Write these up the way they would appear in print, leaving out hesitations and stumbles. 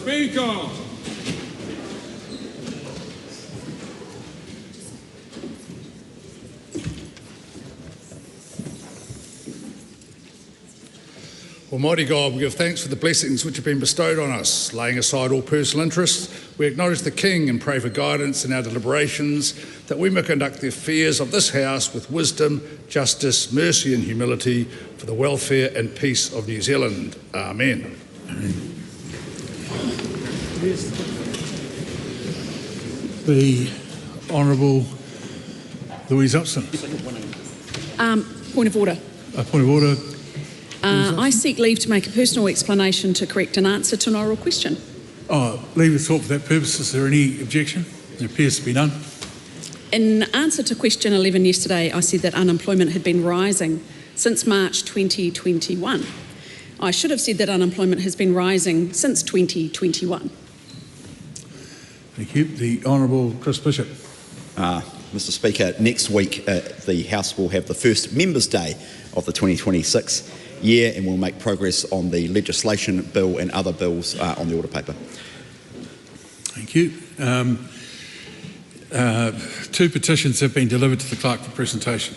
Speaker. Almighty God, we give thanks for the blessings which have been bestowed on us. Laying aside all personal interests, we acknowledge the King and pray for guidance in our deliberations, that we may conduct the affairs of this House with wisdom, justice, mercy and humility for the welfare and peace of New Zealand. Amen. The Honourable Louise Upson. Point of order. Point of order. I seek leave to make a personal explanation to correct an answer to an oral question. Leave is sought for that purpose. Is there any objection? There appears to be none. In answer to question 11 yesterday, I said that unemployment had been rising since March 2021. I should have said that unemployment has been rising since 2021. Thank you. The Honourable Chris Bishop. Mr Speaker, next week the House will have the first Members' Day of the 2026 year, and we'll make progress on the legislation bill and other bills on the order paper. Thank you. Two petitions have been delivered to the Clerk for presentation.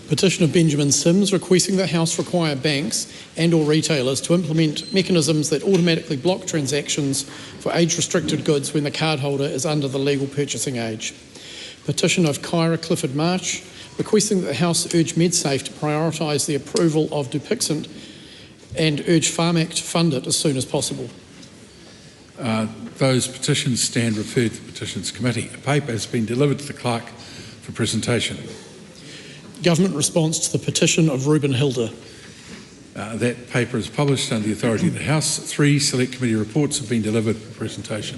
Petition of Benjamin Sims requesting that House require banks and or retailers to implement mechanisms that automatically block transactions for age-restricted goods when the cardholder is under the legal purchasing age. Petition of Kyra Clifford March requesting that the House urge MedSafe to prioritise the approval of Dupixent and urge Pharmac to fund it as soon as possible. Those petitions stand referred to the Petitions Committee. A paper has been delivered to the Clerk for presentation. Government response to the petition of Reuben Hilder. That paper is published under the authority of the House. 3 Select Committee reports have been delivered for presentation.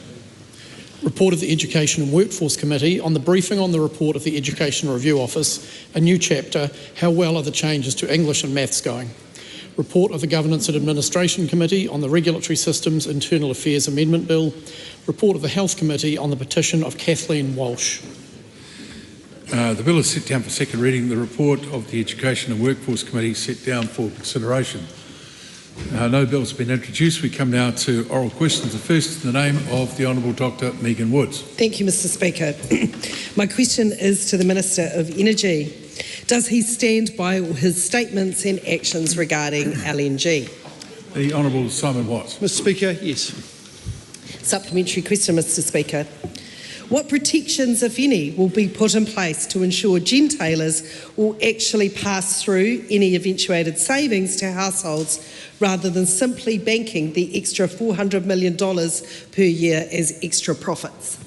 Report of the Education and Workforce Committee on the briefing on the report of the Education Review Office, a new chapter, how well are the changes to English and Maths going? Report of the Governance and Administration Committee on the Regulatory Systems Internal Affairs Amendment Bill. Report of the Health Committee on the petition of Kathleen Walsh. The bill is set down for second reading. The report of the Education and Workforce Committee is set down for consideration. No bills have been introduced. We come now to oral questions. The first in the name of the Honourable Dr Megan Woods. Thank you, Mr Speaker. My question is to the Minister of Energy. Does he stand by all his statements and actions regarding LNG? The Honourable Simon Watts. Mr Speaker, yes. Supplementary question, Mr Speaker. What protections, if any, will be put in place to ensure gentailers will actually pass through any eventuated savings to households rather than simply banking the extra $400 million per year as extra profits?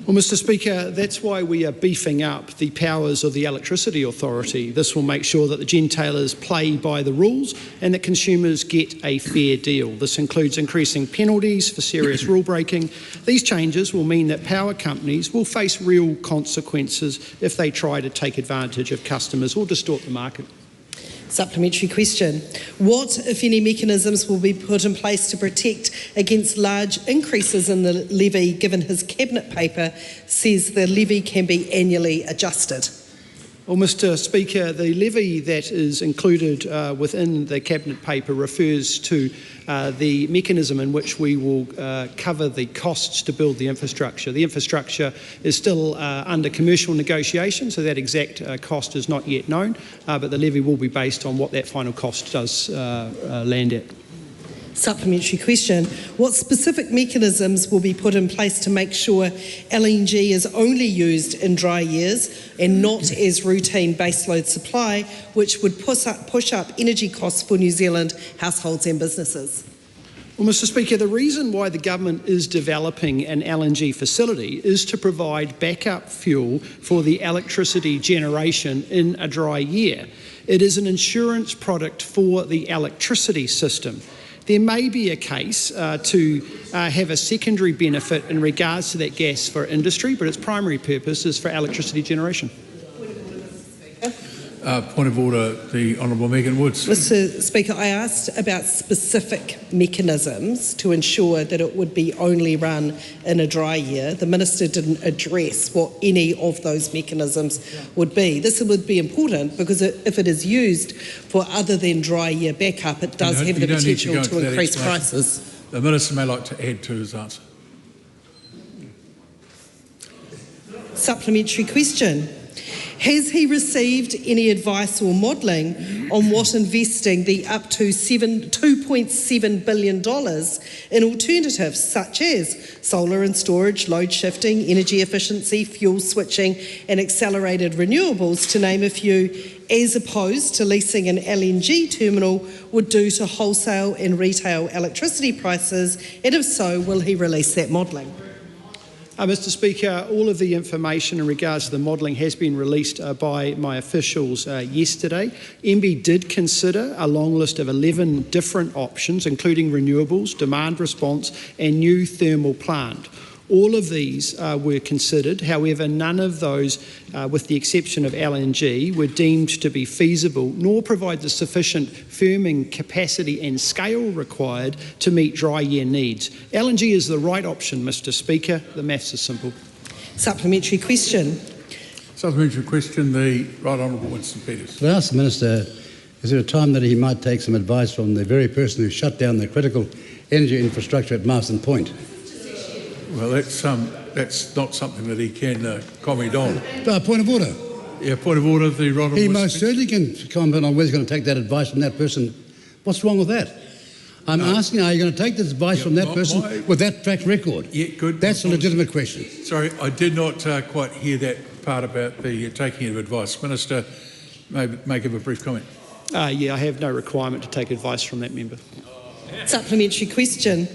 Well, Mr Speaker, that's why we are beefing up the powers of the Electricity Authority. This will make sure that the gentailers play by the rules and that consumers get a fair deal. This includes increasing penalties for serious rule breaking. These changes will mean that power companies will face real consequences if they try to take advantage of customers or distort the market. Supplementary question. What, if any, mechanisms will be put in place to protect against large increases in the levy, given his Cabinet paper says the levy can be annually adjusted? Well, Mr Speaker, the levy that is included within the Cabinet paper refers to the mechanism in which we will cover the costs to build the infrastructure. The infrastructure is still under commercial negotiation, so that exact cost is not yet known, but the levy will be based on what that final cost does land at. Supplementary question. What specific mechanisms will be put in place to make sure LNG is only used in dry years and not as routine baseload supply, which would push up energy costs for New Zealand households and businesses? Well, Mr Speaker, the reason why the government is developing an LNG facility is to provide backup fuel for the electricity generation in a dry year. It is an insurance product for the electricity system. There may be a case to have a secondary benefit in regards to that gas for industry, but its primary purpose is for electricity generation. Point of order, the Honourable Megan Woods. Mr Speaker, I asked about specific mechanisms to ensure that it would be only run in a dry year. The Minister didn't address what any of those mechanisms would be. This would be important because if it is used for other than dry year backup, it does have the potential to increase prices. The Minister may like to add to his answer. Supplementary question. Has he received any advice or modelling on what investing the up to $2.7 billion in alternatives such as solar and storage, load shifting, energy efficiency, fuel switching and accelerated renewables, to name a few, as opposed to leasing an LNG terminal, would do to wholesale and retail electricity prices? And if so, will he release that modelling? Mr Speaker, all of the information in regards to the modelling has been released by my officials yesterday. MB did consider a long list of 11 different options, including renewables, demand response and new thermal plant. All of these were considered. However, none of those, with the exception of LNG, were deemed to be feasible, nor provide the sufficient firming capacity and scale required to meet dry year needs. LNG is the right option, Mr Speaker. The maths is simple. Supplementary question. Supplementary question, the Right Honourable Winston Peters. Could I ask the Minister, is there a time that he might take some advice from the very person who shut down the critical energy infrastructure at Marsden Point? Well, that's not something that he can comment on. Point of order. Yeah, point of order, the Right Honourable He Winston most certainly can comment on whether he's going to take that advice from that person. What's wrong with that? I'm asking, are you going to take this advice from that person with that track record? Yeah, good. That's a legitimate question. Sorry, I did not quite hear that part about the taking of advice. Minister, may give a brief comment. Yeah, I have no requirement to take advice from that member. Supplementary question.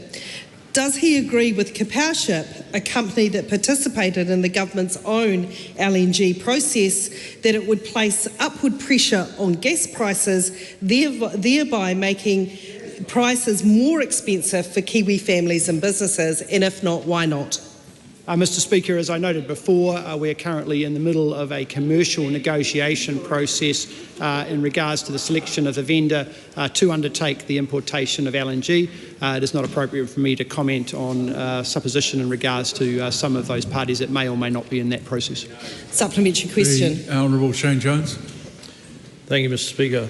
Does he agree with Powership, a company that participated in the government's own LNG process, that it would place upward pressure on gas prices, thereby making prices more expensive for Kiwi families and businesses? And if not, why not? Mr Speaker, as I noted before, we are currently in the middle of a commercial negotiation process in regards to the selection of the vendor to undertake the importation of LNG. It is not appropriate for me to comment on supposition in regards to some of those parties that may or may not be in that process. Supplementary question. The Honourable Shane Jones. Thank you, Mr Speaker.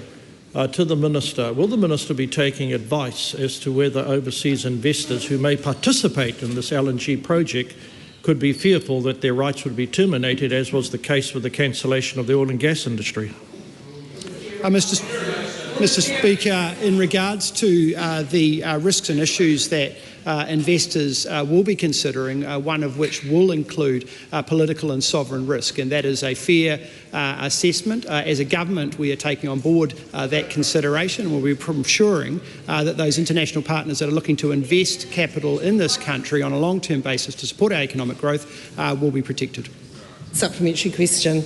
To the Minister, will the Minister be taking advice as to whether overseas investors who may participate in this LNG project could be fearful that their rights would be terminated, as was the case with the cancellation of the oil and gas industry? Mr Speaker, in regards to the risks and issues that investors will be considering, one of which will include political and sovereign risk, and that is a fair assessment. As a government, we are taking on board that consideration, and we'll be ensuring that those international partners that are looking to invest capital in this country on a long-term basis to support our economic growth will be protected. Supplementary question.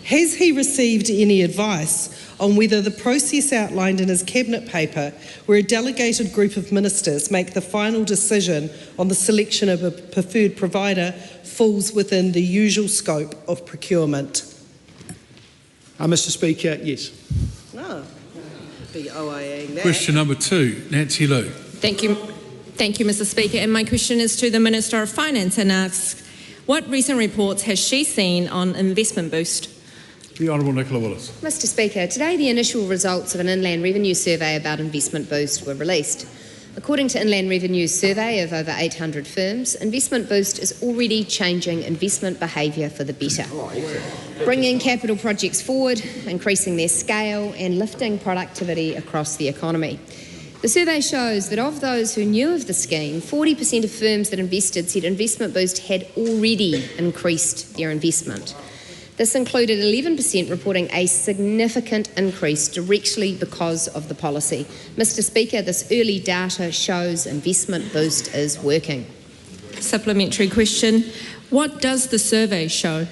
Has he received any advice on whether the process outlined in his cabinet paper, where a delegated group of ministers make the final decision on the selection of a preferred provider, falls within the usual scope of procurement? Mr Speaker, yes. No. Be OIAing that. Question number 2, Nancy Liu. Thank you, Mr Speaker. And my question is to the Minister of Finance and asks, what recent reports has she seen on Investment Boost? The Honourable Nicola Willis. Mr Speaker, today the initial results of an Inland Revenue survey about Investment Boost were released. According to Inland Revenue's survey of over 800 firms, Investment Boost is already changing investment behaviour for the better, bringing capital projects forward, increasing their scale and lifting productivity across the economy. The survey shows that of those who knew of the scheme, 40% of firms that invested said Investment Boost had already increased their investment. This included 11% reporting a significant increase directly because of the policy. Mr. Speaker, this early data shows Investment Boost is working. Supplementary question. What does the survey show?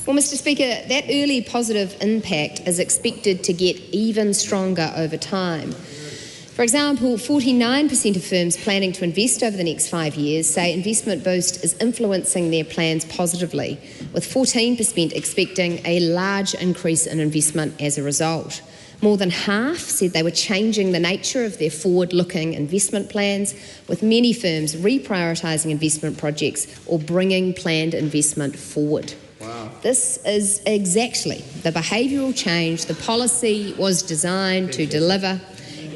Well, Mr. Speaker, that early positive impact is expected to get even stronger over time. For example, 49% of firms planning to invest over the next 5 years say Investment Boost is influencing their plans positively, with 14% expecting a large increase in investment as a result. More than half said they were changing the nature of their forward-looking investment plans, with many firms reprioritising investment projects or bringing planned investment forward. Wow. This is exactly the behavioural change the policy was designed to deliver,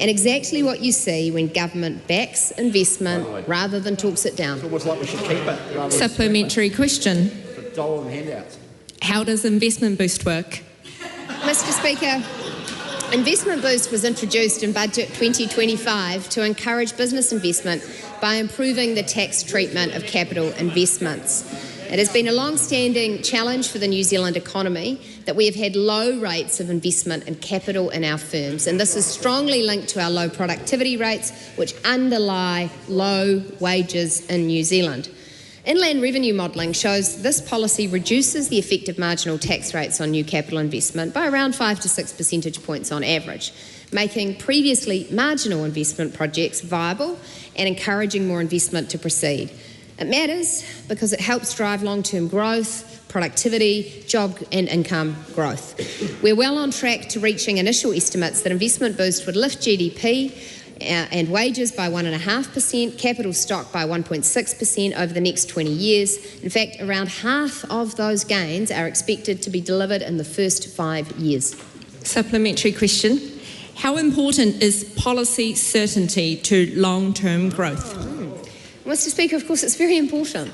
and exactly what you see when government backs investment rather than talks it down. It's almost like we should keep it. Supplementary question. Dole and handouts. How does Investment Boost work? Mr. Speaker, Investment Boost was introduced in Budget 2025 to encourage business investment by improving the tax treatment of capital investments. It has been a long-standing challenge for the New Zealand economy that we have had low rates of investment and capital in our firms, and this is strongly linked to our low productivity rates, which underlie low wages in New Zealand. Inland revenue modelling shows this policy reduces the effective marginal tax rates on new capital investment by around 5 to 6 percentage points on average, making previously marginal investment projects viable and encouraging more investment to proceed. It matters because it helps drive long-term growth, productivity, job and income growth. We're well on track to reaching initial estimates that Investment Boost would lift GDP and wages by 1.5%, capital stock by 1.6% over the next 20 years. In fact, around half of those gains are expected to be delivered in the first 5 years. Supplementary question. How important is policy certainty to long-term growth? Mr. Speaker, of course, it's very important.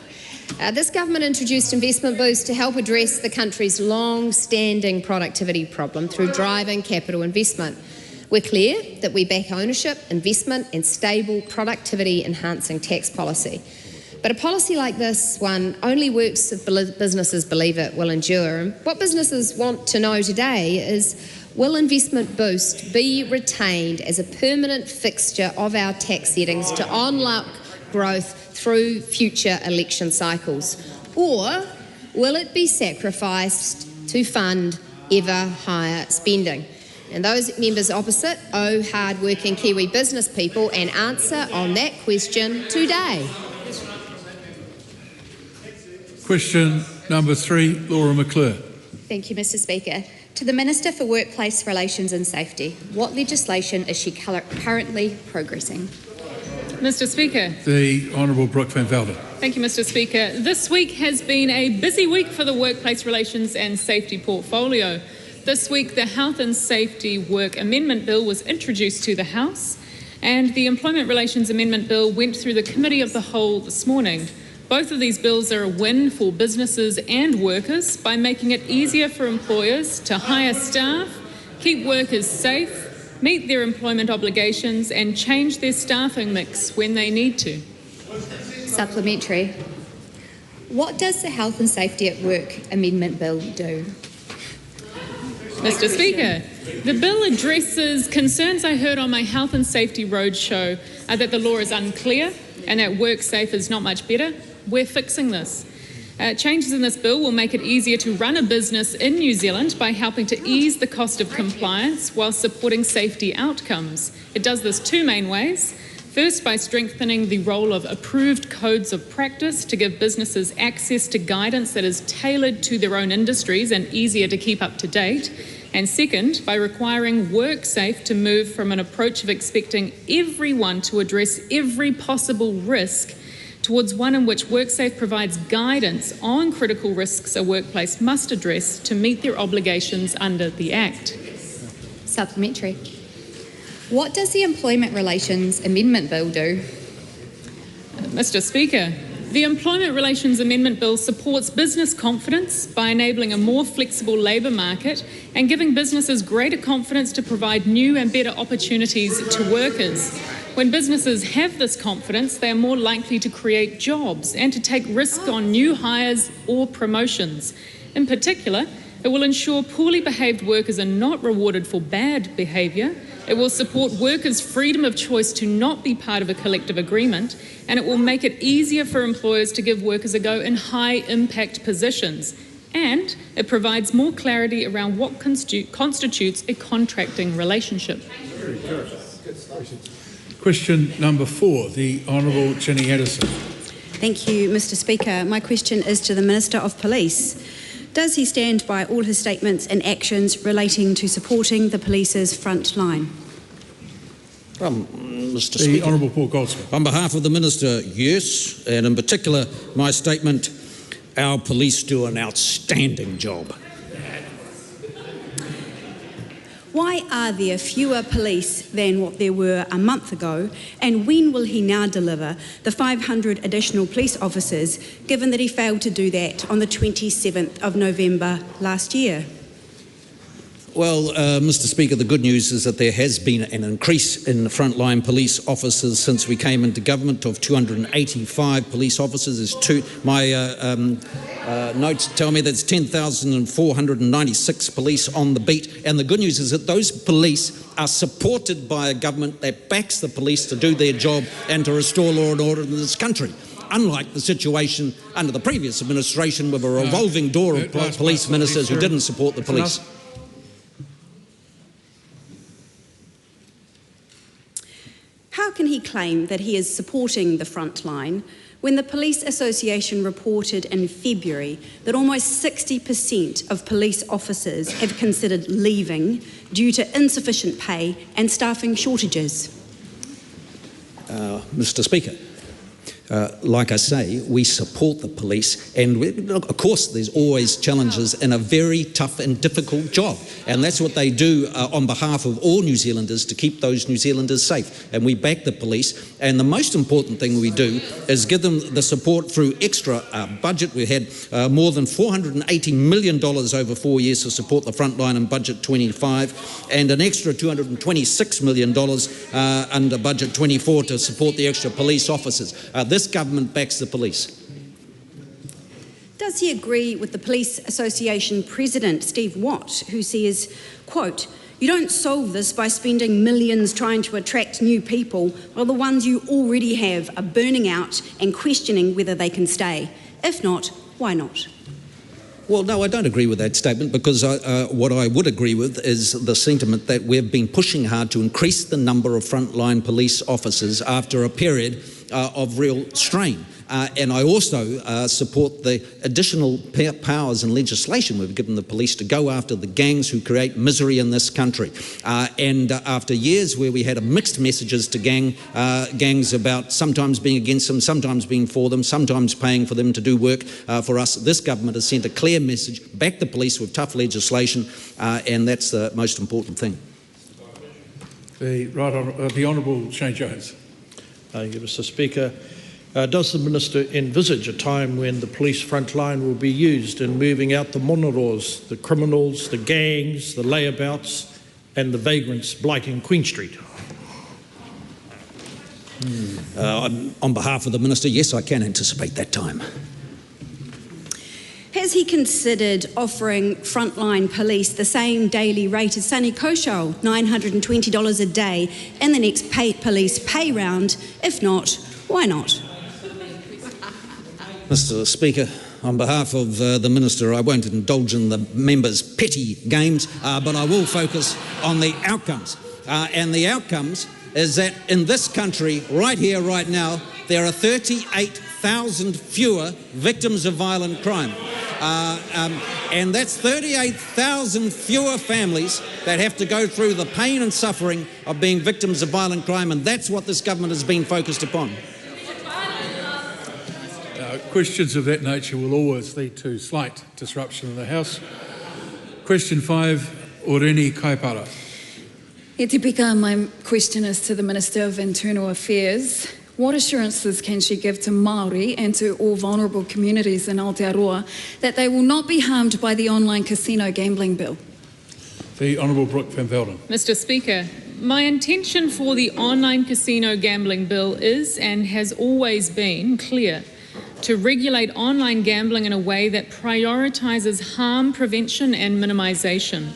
This government introduced Investment Boost to help address the country's long-standing productivity problem through driving capital investment. We're clear that we back ownership, investment and stable productivity-enhancing tax policy. But a policy like this one only works if businesses believe it will endure. And what businesses want to know today is, will Investment Boost be retained as a permanent fixture of our tax settings to unlock growth through future election cycles? Or will it be sacrificed to fund ever higher spending? And those members opposite owe hard-working Kiwi business people an answer on that question today. Question number 3, Laura McClure. Thank you, Mr. Speaker. To the Minister for Workplace Relations and Safety, what legislation is she currently progressing? Mr. Speaker. The Honourable Brooke Van Velden. Thank you, Mr. Speaker. This week has been a busy week for the Workplace Relations and Safety portfolio. This week, the Health and Safety Work Amendment Bill was introduced to the House, and the Employment Relations Amendment Bill went through the Committee of the Whole this morning. Both of these bills are a win for businesses and workers by making it easier for employers to hire staff, keep workers safe, meet their employment obligations and change their staffing mix when they need to. Supplementary. What does the Health and Safety at Work Amendment Bill do? Mr. Speaker, the bill addresses concerns I heard on my Health and Safety Roadshow that the law is unclear and that WorkSafe is not much better. We're fixing this. Changes in this bill will make it easier to run a business in New Zealand by helping to ease the cost of compliance while supporting safety outcomes. It does this two main ways. First, by strengthening the role of approved codes of practice to give businesses access to guidance that is tailored to their own industries and easier to keep up to date. And second, by requiring WorkSafe to move from an approach of expecting everyone to address every possible risk towards one in which WorkSafe provides guidance on critical risks a workplace must address to meet their obligations under the Act. Supplementary. What does the Employment Relations Amendment Bill do? Mr. Speaker, The Employment Relations Amendment Bill supports business confidence by enabling a more flexible labour market and giving businesses greater confidence to provide new and better opportunities to workers. When businesses have this confidence, they are more likely to create jobs and to take risk on new hires or promotions. In particular, it will ensure poorly behaved workers are not rewarded for bad behaviour. It will support workers' freedom of choice to not be part of a collective agreement, and it will make it easier for employers to give workers a go in high-impact positions. And it provides more clarity around what constitutes a contracting relationship. Question number 4, the Honourable Ginny Anderson. Thank you, Mr. Speaker. My question is to the Minister of Police. Does he stand by all his statements and actions relating to supporting the police's front line? Mr. The Speaker, Honourable Paul Goldsmith. on behalf of the Minister, yes, and in particular my statement, our police do an outstanding job. Why are there fewer police than what there were a month ago, and when will he now deliver the 500 additional police officers, given that he failed to do that on the 27th of November last year? Well, Mr. Speaker, the good news is that there has been an increase in the frontline police officers since we came into government of 285 police officers. My notes tell me that's 10,496 police on the beat. And the good news is that those police are supported by a government that backs the police to do their job and to restore law and order in this country. Unlike the situation under the previous administration with a revolving door of police ministers who didn't support the police. How can he claim that he is supporting the front line when the Police Association reported in February that almost 60% of police officers have considered leaving due to insufficient pay and staffing shortages? Mr. Speaker, like I say, we support the police, and of course there's always challenges in a very tough and difficult job, and that's what they do on behalf of all New Zealanders to keep those New Zealanders safe, and we back the police. And the most important thing we do is give them the support through extra budget. We had more than $480 million over 4 years to support the front line in budget 25, and an extra $226 million under budget 24 to support the extra police officers. This government backs the police. Does he agree with the Police Association President, Steve Watt, who says, quote, "You don't solve this by spending millions trying to attract new people while the ones you already have are burning out and questioning whether they can stay. If not, why not?" Well, no, I don't agree with that statement, because what I would agree with is the sentiment that we've been pushing hard to increase the number of frontline police officers after a period of real strain. And I also support the additional powers and legislation we've given the police to go after the gangs who create misery in this country. And after years where we had mixed messages to gangs about sometimes being against them, sometimes being for them, sometimes paying for them to do work for us, this government has sent a clear message, back the police with tough legislation, and that's the most important thing. The Honourable Shane Jones. Thank you, Mr. Speaker. Does the Minister envisage a time when the police front line will be used in moving out the monoros, the criminals, the gangs, the layabouts and the vagrants blighting Queen Street? On behalf of the Minister, yes, I can anticipate that time. Has he considered offering frontline police the same daily rate as Sunny Koshal, $920 a day, in the next police pay round? If not, why not? Mr. Speaker, on behalf of the Minister, I won't indulge in the members' petty games, but I will focus on the outcomes. And the outcomes is that in this country, right here, right now, there are 38,000 fewer victims of violent crime. And that's 38,000 fewer families that have to go through the pain and suffering of being victims of violent crime, and that's what this government has been focused upon. Questions of that nature will always lead to slight disruption in the House. Question 5, Oreni Kaipara. Te Pika, my question is to the Minister of Internal Affairs. what assurances can she give to Māori and to all vulnerable communities in Aotearoa that they will not be harmed by the online casino gambling bill? The Honourable Brooke van Velden. Mr. Speaker, my intention for the online casino gambling bill is and has always been clear: to regulate online gambling in a way that prioritises harm prevention and minimisation.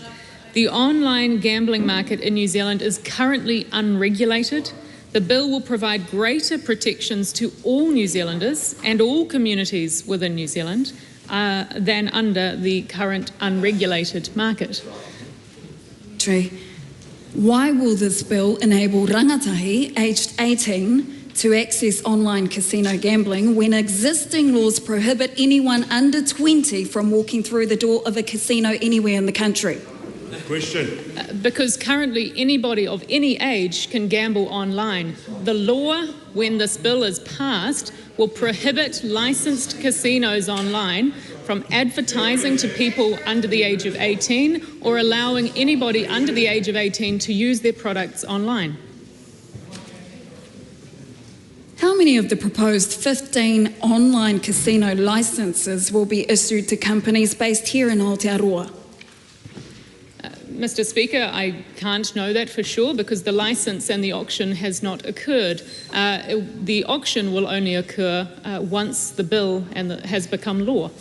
The online gambling market in New Zealand is currently unregulated. The bill will provide greater protections to all New Zealanders and all communities within New Zealand than under the current unregulated market. Why will this bill enable rangatahi aged 18 to access online casino gambling when existing laws prohibit anyone under 20 from walking through the door of a casino anywhere in the country? Question. Because currently anybody of any age can gamble online. The law, when this bill is passed, will prohibit licensed casinos online from advertising to people under the age of 18 or allowing anybody under the age of 18 to use their products online. How many of the proposed 15 online casino licences will be issued to companies based here in Aotearoa? Mr. Speaker, I can't know that for sure because the licence and the auction has not occurred. The auction will only occur once the bill has become law.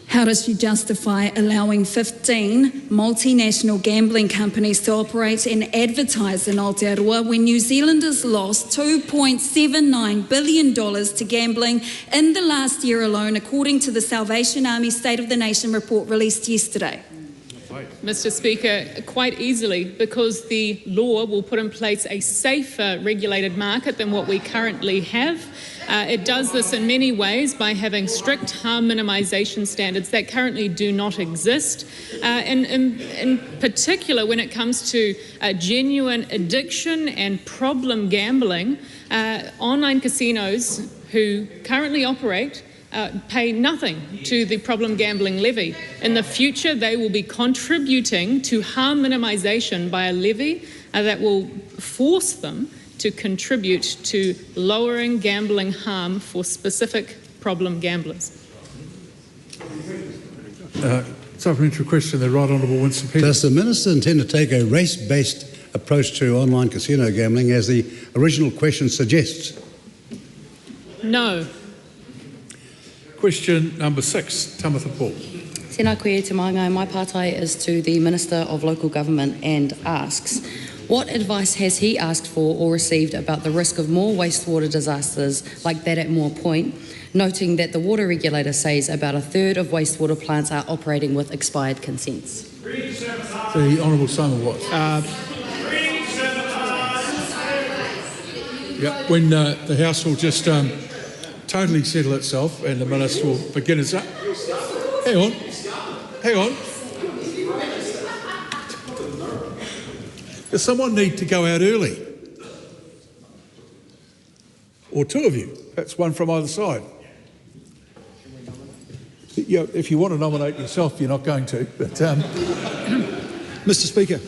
How does she justify allowing 15 multinational gambling companies to operate and advertise in Aotearoa when New Zealanders lost $2.79 billion to gambling in the last year alone, according to the Salvation Army State of the Nation report released yesterday? Mr. Speaker, quite easily, because the law will put in place a safer regulated market than what we currently have. It does this in many ways by having strict harm minimisation standards that currently do not exist. And in particular, when it comes to genuine addiction and problem gambling, online casinos who currently operate pay nothing to the problem gambling levy. In the future, they will be contributing to harm minimisation by a levy that will force them to contribute to lowering gambling harm for specific problem gamblers. Supplementary question, the Right Honourable Winston Peters. Does the Minister intend to take a race-based approach to online casino gambling as the original question suggests? No. Question number 6, Tamitha Paul. Tēnā koe te maunga. My pātai is to the Minister of Local Government and asks, what advice has he asked for or received about the risk of more wastewater disasters like that at Moore Point, noting that the water regulator says about a third of wastewater plants are operating with expired consents? The Honourable Seymour Watts. When the House will just totally settle itself and the Minister will begin his... Hang on. Does someone need to go out early? Or two of you? That's one from either side. If you want to nominate yourself, you're not going to. But Mr. Speaker.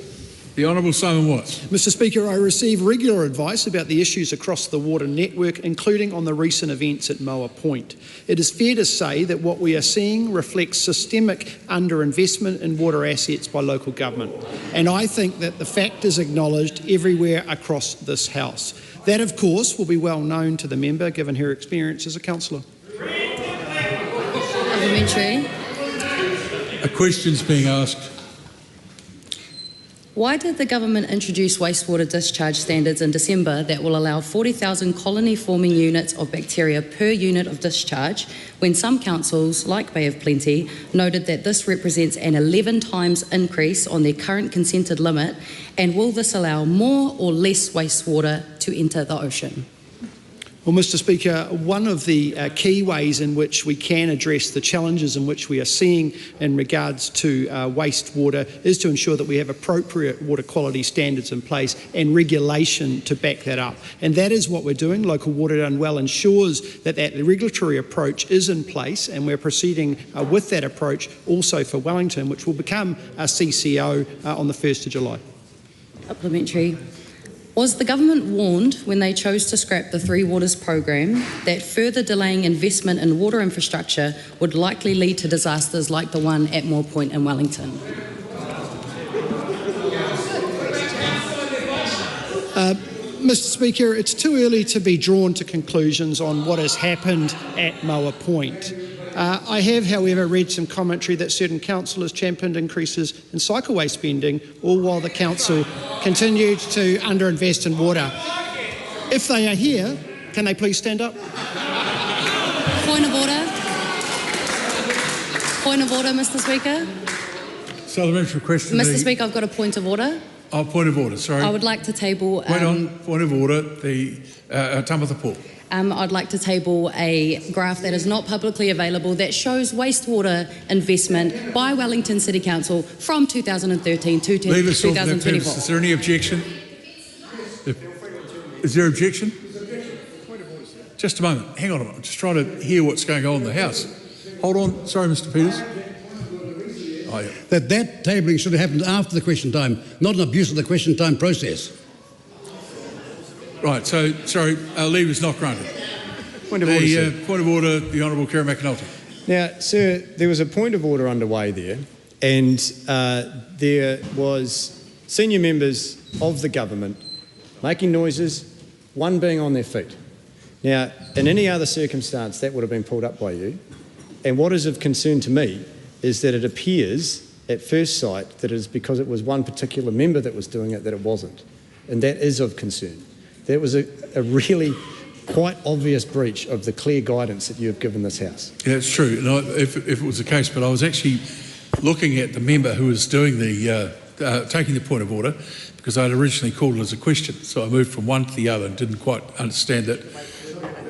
The Honourable Seymour Watts. Mr. Speaker, I receive regular advice about the issues across the water network, including on the recent events at Moa Point. It is fair to say that what we are seeing reflects systemic underinvestment in water assets by local government. And I think that the fact is acknowledged everywhere across this House. That, of course, will be well known to the member, given her experience as a councillor. Parliamentary. A question's being asked. Why did the government introduce wastewater discharge standards in December that will allow 40,000 colony-forming units of bacteria per unit of discharge when some councils, like Bay of Plenty, noted that this represents an 11 times increase on their current consented limit? And will this allow more or less wastewater to enter the ocean? Well, Mr. Speaker, one of the key ways in which we can address the challenges in which we are seeing in regards to wastewater is to ensure that we have appropriate water quality standards in place and regulation to back that up. And that is what we're doing. Local Water Done Well ensures that that regulatory approach is in place, and we're proceeding with that approach also for Wellington, which will become a CCO on the 1st of July. Supplementary. Was the government warned when they chose to scrap the Three Waters program that further delaying investment in water infrastructure would likely lead to disasters like the one at Moore Point in Wellington? Mr Speaker, it's too early to be drawn to conclusions on what has happened at Moa Point. I have, however, read some commentary that certain councillors championed increases in cycleway spending, all while the council continued to underinvest in water. If they are here, can they please stand up? Point of order. Point of order, Mr Speaker. Supplementary question. Mr Speaker, I've got a point of order. Oh, point of order, sorry. I would like to table... Wait on, point of order, the Tamatha Paul. I'd like to table a graph that is not publicly available that shows wastewater investment by Wellington City Council from 2013 to 2024. Is there any objection? Is there objection? Just a moment. Hang on a moment. I'm just trying to hear what's going on in the House. Hold on. Sorry, Mr Peters. Oh, yeah. That tabling should have happened after the question time, not an abuse of the question time process. Right, so, sorry, leave is not granted. Point of order, sir. Point of order, the Honourable Kerry McAnulty. Now, sir, there was a point of order underway there, and there was senior members of the government making noises, one being on their feet. Now, in any other circumstance, that would have been pulled up by you, and what is of concern to me is that it appears at first sight that it is because it was one particular member that was doing it that it wasn't, and that is of concern. That was a really quite obvious breach of the clear guidance that you have given this House. Yeah, it's true, and if it was the case, but I was actually looking at the member who was doing the taking the point of order, because I'd originally called it as a question, so I moved from one to the other and didn't quite understand it.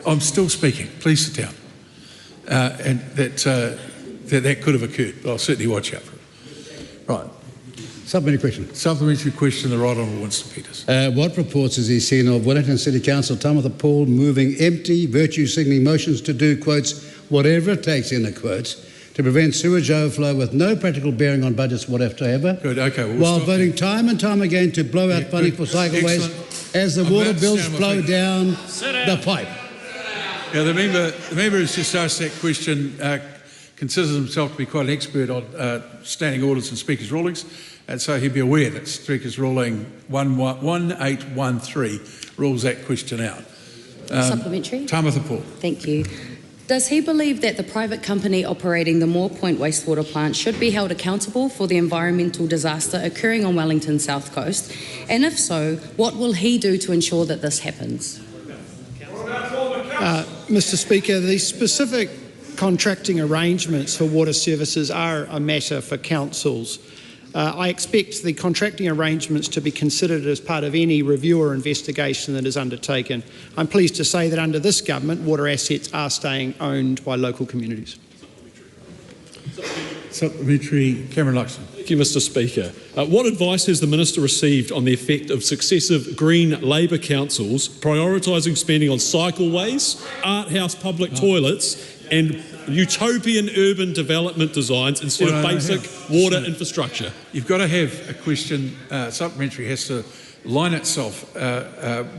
I'm still speaking. Please sit down. And that could have occurred, but I'll certainly watch out for it. Right. Supplementary question. Supplementary question, the Right Honourable Winston Peters. What reports has he seen of Wellington City Council Tamatha Paul moving empty, virtue-signalling motions to do, quotes, whatever it takes, in the quotes, to prevent sewage overflow with no practical bearing on budgets whatever, Good, okay. Well, while voting time and time again to blow out funding for cycleways as the water bills flow down the pipe? Yeah, the member who's just asked that question considers himself to be quite an expert on standing orders and speakers' rulings, and so he'd be aware that Speaker's ruling 1813 rules that question out. Supplementary. Tamatha Paul. Thank you. Does he believe that the private company operating the Moore Point wastewater plant should be held accountable for the environmental disaster occurring on Wellington's south coast? And if so, what will he do to ensure that this happens? Mr Speaker, the specific contracting arrangements for water services are a matter for councils. I expect the contracting arrangements to be considered as part of any review or investigation that is undertaken. I'm pleased to say that under this government, water assets are staying owned by local communities. Supplementary, Cameron Luxon. Thank you, Mr Speaker. What advice has the Minister received on the effect of successive Green Labor councils prioritising spending on cycleways, art house public toilets and utopian urban development designs instead of basic water infrastructure? You've got to have a question, supplementary has to line itself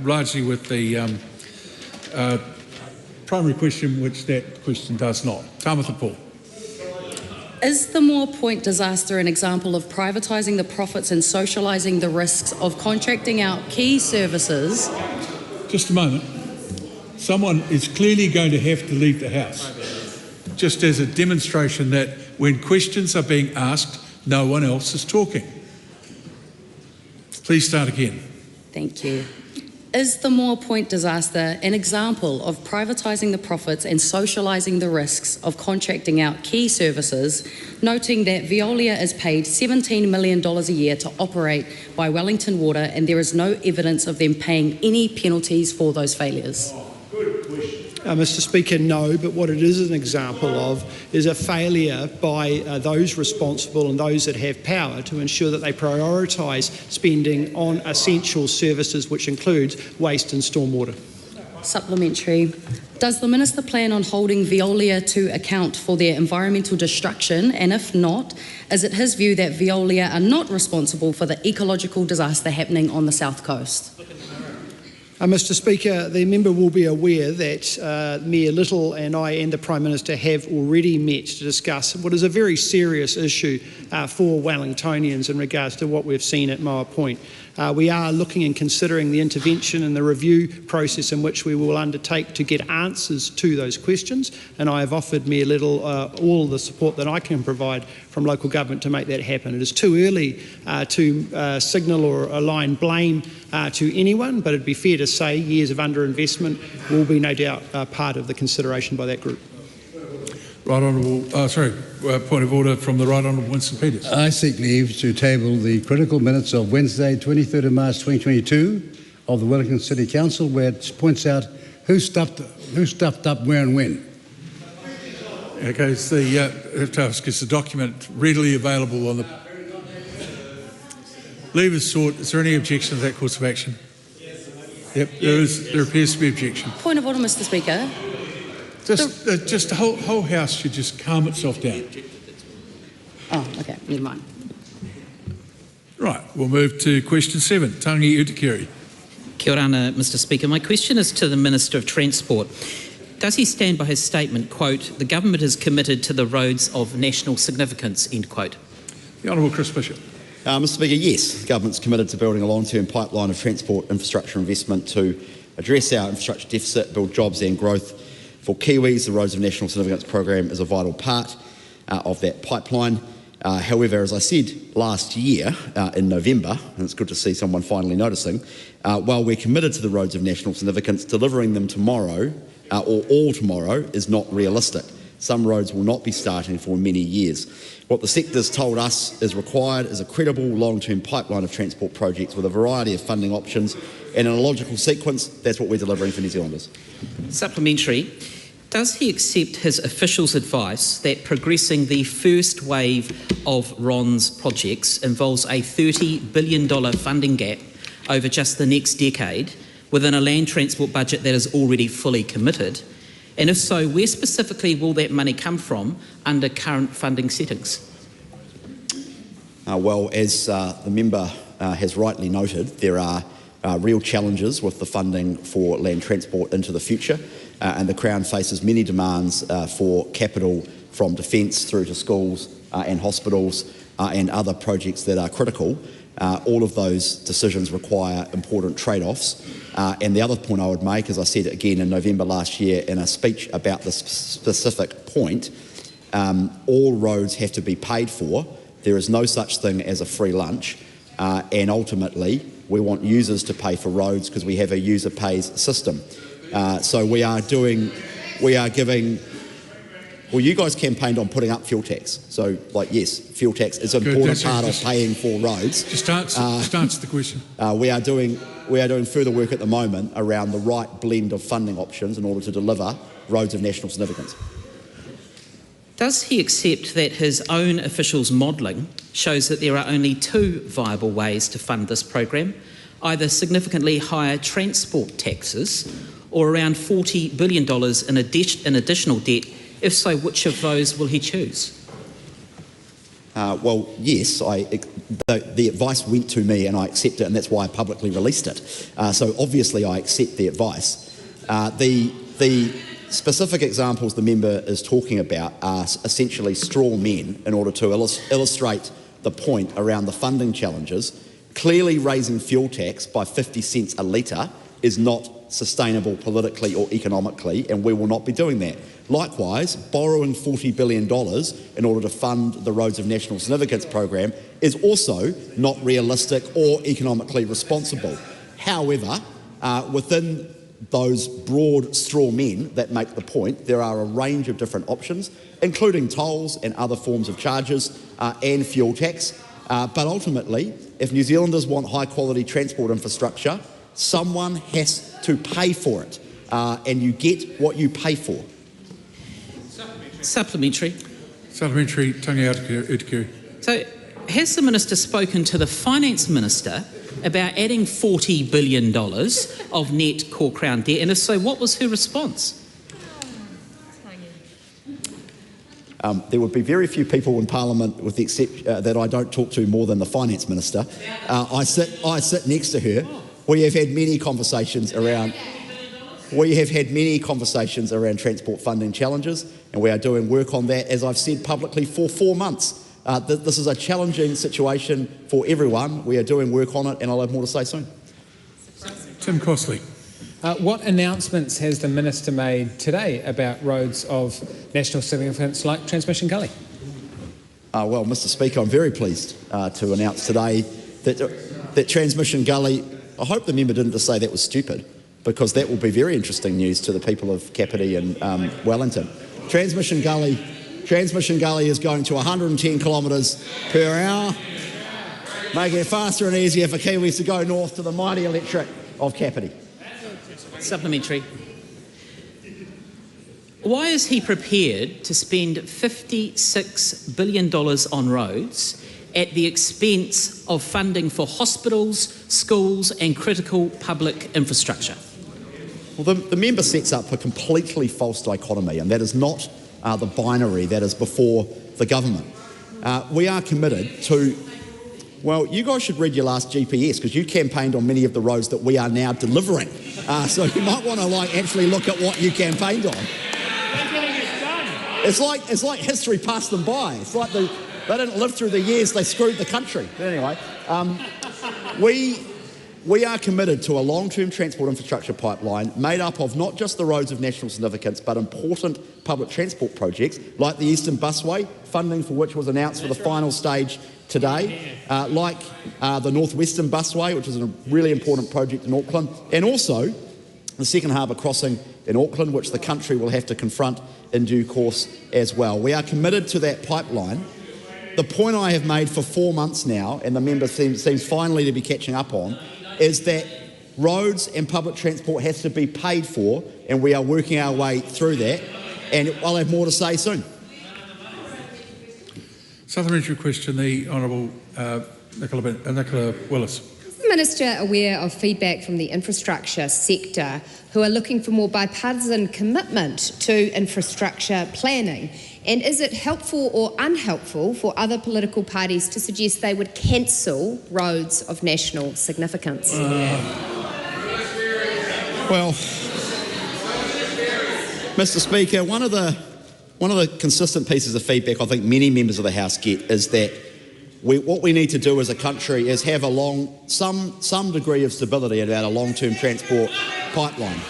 largely with the primary question, which that question does not. Tamatha Paul. Is the Moore Point disaster an example of privatising the profits and socialising the risks of contracting out key services? Just a moment. Someone is clearly going to have to leave the House, just as a demonstration that when questions are being asked, no one else is talking. Please start again. Thank you. Is the Moore Point disaster an example of privatising the profits and socialising the risks of contracting out key services, noting that Veolia is paid $17 million a year to operate by Wellington Water and there is no evidence of them paying any penalties for those failures? Mr Speaker, no, but what it is an example of is a failure by those responsible and those that have power to ensure that they prioritise spending on essential services, which includes waste and stormwater. Supplementary. Does the Minister plan on holding Veolia to account for their environmental destruction, and if not, is it his view that Veolia are not responsible for the ecological disaster happening on the south coast? Mr Speaker, the member will be aware that Mayor Little and I and the Prime Minister have already met to discuss what is a very serious issue for Wellingtonians in regards to what we've seen at Moa Point. We are looking and considering the intervention and the review process in which we will undertake to get answers to those questions, and I have offered Mayor Little all the support that I can provide from local government to make that happen. It is too early to signal or align blame to anyone, but it'd be fair to say years of underinvestment will be no doubt part of the consideration by that group. Right Honourable, point of order from the Right Honourable Winston Peters. I seek leave to table the critical minutes of Wednesday, 23rd of March 2022 of the Wellington City Council, where it points out who stuffed up where and when. Okay, it's the document readily available on the... Leave is sought. Is there any objection to that course of action? Yep, there appears to be objection. Point of order, Mr Speaker. Just the whole House should just calm itself down. Oh, okay, never mind. Right, we'll move to question 7. Tangi Utikiri. Kia ora, Mr Speaker. My question is to the Minister of Transport. Does he stand by his statement, quote, the government is committed to the roads of national significance, end quote? The Honourable Chris Bishop. Mr Speaker, yes, the government's committed to building a long-term pipeline of transport infrastructure investment to address our infrastructure deficit, build jobs and growth for Kiwis. The Roads of National Significance program is a vital part of that pipeline. However, as I said last year in November, and it's good to see someone finally noticing, while we're committed to the Roads of National Significance, delivering them tomorrow or all tomorrow is not realistic. Some roads will not be starting for many years. What the sector's told us is required is a credible long-term pipeline of transport projects with a variety of funding options, and in a logical sequence, that's what we're delivering for New Zealanders. Supplementary. Does he accept his officials' advice that progressing the first wave of RON's projects involves a $30 billion funding gap over just the next decade within a land transport budget that is already fully committed? And if so, where specifically will that money come from under current funding settings? Well, as the member has rightly noted, there are real challenges with the funding for land transport into the future, and the Crown faces many demands for capital from defence through to schools and hospitals and other projects that are critical. All of those decisions require important trade-offs. And the other point I would make, as I said again in November last year in a speech about this specific point, all roads have to be paid for. There is no such thing as a free lunch. And ultimately, we want users to pay for roads because we have a user pays system. So we are giving... Well, you guys campaigned on putting up fuel tax. So, yes, fuel tax is an important part of paying for roads. Just answer the question. We are doing further work at the moment around the right blend of funding options in order to deliver roads of national significance. Does he accept that his own officials' modelling shows that there are only two viable ways to fund this program, either significantly higher transport taxes or around $40 billion in additional debt? If so, which of those will he choose? Well, yes, the advice went to me and I accept it, and that's why I publicly released it. So obviously I accept the advice. The specific examples the member is talking about are essentially straw men in order to illustrate the point around the funding challenges. Clearly raising fuel tax by 50 cents a litre is not sustainable politically or economically, and we will not be doing that. Likewise, borrowing $40 billion in order to fund the Roads of National Significance program is also not realistic or economically responsible. However, within those broad straw men that make the point, there are a range of different options, including tolls and other forms of charges and fuel tax. But ultimately, if New Zealanders want high-quality transport infrastructure, someone has to pay for it, and you get what you pay for. Supplementary. Supplementary, Tangi Utikiri. So, has the Minister spoken to the Finance Minister about adding $40 billion of net core Crown debt, and if so, what was her response? There would be very few people in Parliament with the exception that I don't talk to more than the Finance Minister. I sit next to her. we have had many conversations around. We have had many conversations around transport funding challenges, and we are doing work on that, as I've said publicly, for 4 months. This is a challenging situation for everyone. We are doing work on it, and I'll have more to say soon. Tim Costley. What announcements has the Minister made today about roads of national significance like Transmission Gully? Well, Mr Speaker, I'm very pleased to announce today that Transmission Gully, I hope the member didn't just say that was stupid, because that will be very interesting news to the people of Kapiti and Wellington. Transmission Gully is going to 110 kilometres per hour, making it faster and easier for Kiwis to go north to the mighty electorate of Kapiti. Supplementary. Why is he prepared to spend $56 billion on roads at the expense of funding for hospitals, schools and critical public infrastructure? Well, the member sets up a completely false dichotomy, and that is not the binary that is before the government. We are committed to, well, you guys should read your last GPS, because you campaigned on many of the roads that we are now delivering. So you might want to actually look at what you campaigned on. It's like history passed them by. It's like they didn't live through the years they screwed the country. But anyway, we are committed to a long-term transport infrastructure pipeline made up of not just the roads of national significance, but important public transport projects like the Eastern Busway, funding for which was announced for the final stage today, like the Northwestern Busway, which is a really important project in Auckland, and also the second harbour crossing in Auckland, which the country will have to confront in due course as well. We are committed to that pipeline. The point I have made for 4 months now, and the member seems finally to be catching up on, is that roads and public transport has to be paid for, and we are working our way through that, and I'll have more to say soon. Supplementary question, the Honourable Nicola Willis. Is the Minister aware of feedback from the infrastructure sector who are looking for more bipartisan commitment to infrastructure planning? And is it helpful or unhelpful for other political parties to suggest they would cancel roads of national significance? Well, Mr Speaker, one of the consistent pieces of feedback I think many members of the House get is that what we need to do as a country is have some degree of stability about a long-term transport pipeline.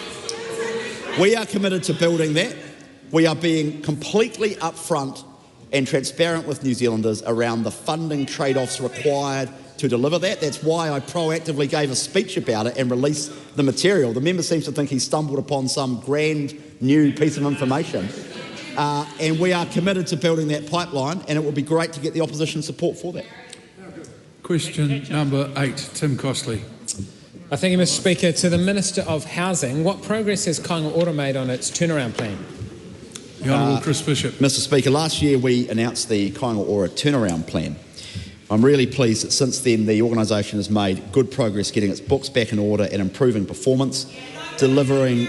We are committed to building that. We are being completely upfront and transparent with New Zealanders around the funding trade-offs required to deliver that. That's why I proactively gave a speech about it and released the material. The member seems to think he stumbled upon some grand new piece of information. And we are committed to building that pipeline, and it will be great to get the opposition support for that. Question number 8, Tim Costley. Thank you, Mr Speaker. To the Minister of Housing, what progress has Kaingaora made on its turnaround plan? The Honourable Chris Bishop. Mr Speaker, last year we announced the Kaingaora turnaround plan. I'm really pleased that since then the organisation has made good progress getting its books back in order and improving performance, delivering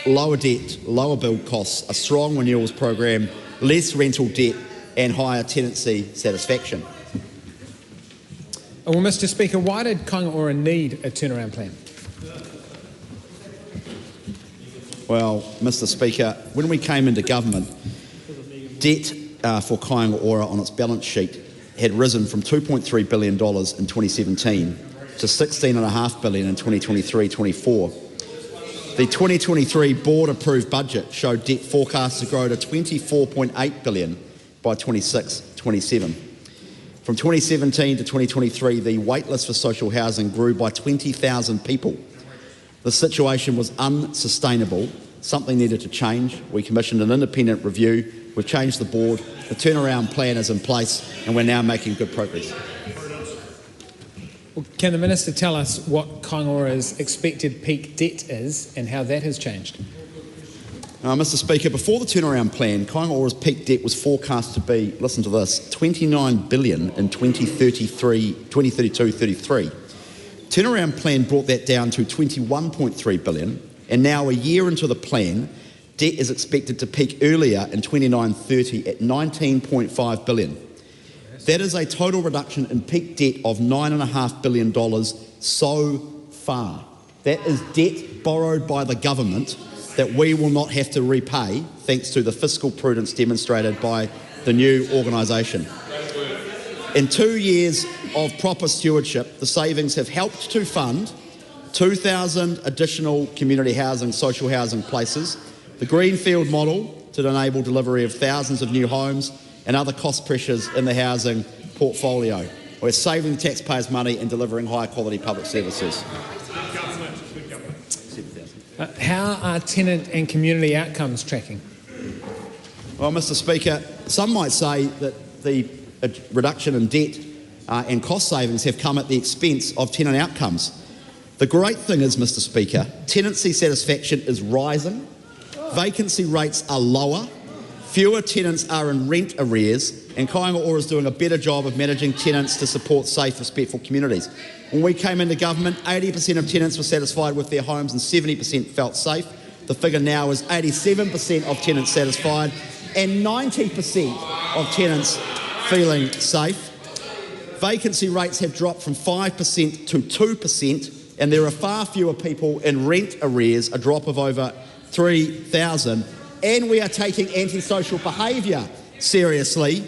lower debt, lower build costs, a strong renewals program, less rental debt and higher tenancy satisfaction. Well, Mr Speaker, why did Kaingaora need a turnaround plan? Well, Mr Speaker, when we came into government, debt for Kaingaora on its balance sheet had risen from $2.3 billion in 2017 to $16.5 billion in 2023-24. The 2023 board-approved budget showed debt forecast to grow to $24.8 billion by 26-27. From 2017 to 2023, the waitlist for social housing grew by 20,000 people. The situation was unsustainable. Something needed to change. We commissioned an independent review. We've changed the board. The turnaround plan is in place, and we're now making good progress. Well, can the Minister tell us what Kaingaora's expected peak debt is and how that has changed? Mr Speaker, before the turnaround plan, Kaingaora's peak debt was forecast to be, listen to this, $29 billion in 2032-33. Turnaround plan brought that down to $21.3 billion, and now a year into the plan, debt is expected to peak earlier in 29-30 at $19.5 billion. That is a total reduction in peak debt of $9.5 billion so far. That is debt borrowed by the government that we will not have to repay thanks to the fiscal prudence demonstrated by the new organisation. In 2 years of proper stewardship, the savings have helped to fund 2,000 additional community housing, social housing places, the Greenfield model to enable delivery of thousands of new homes and other cost pressures in the housing portfolio. We're saving taxpayers' money and delivering high quality public services. How are tenant and community outcomes tracking? Well, Mr Speaker, some might say that the reduction in debt and cost savings have come at the expense of tenant outcomes. The great thing is, Mr Speaker, tenancy satisfaction is rising, vacancy rates are lower, fewer tenants are in rent arrears, and Aotearoa is doing a better job of managing tenants to support safe, respectful communities. When we came into government, 80% of tenants were satisfied with their homes and 70% felt safe. The figure now is 87% of tenants satisfied and 90% of tenants feeling safe. Vacancy rates have dropped from 5% to 2%, and there are far fewer people in rent arrears, a drop of over 3,000, and we are taking antisocial behaviour seriously.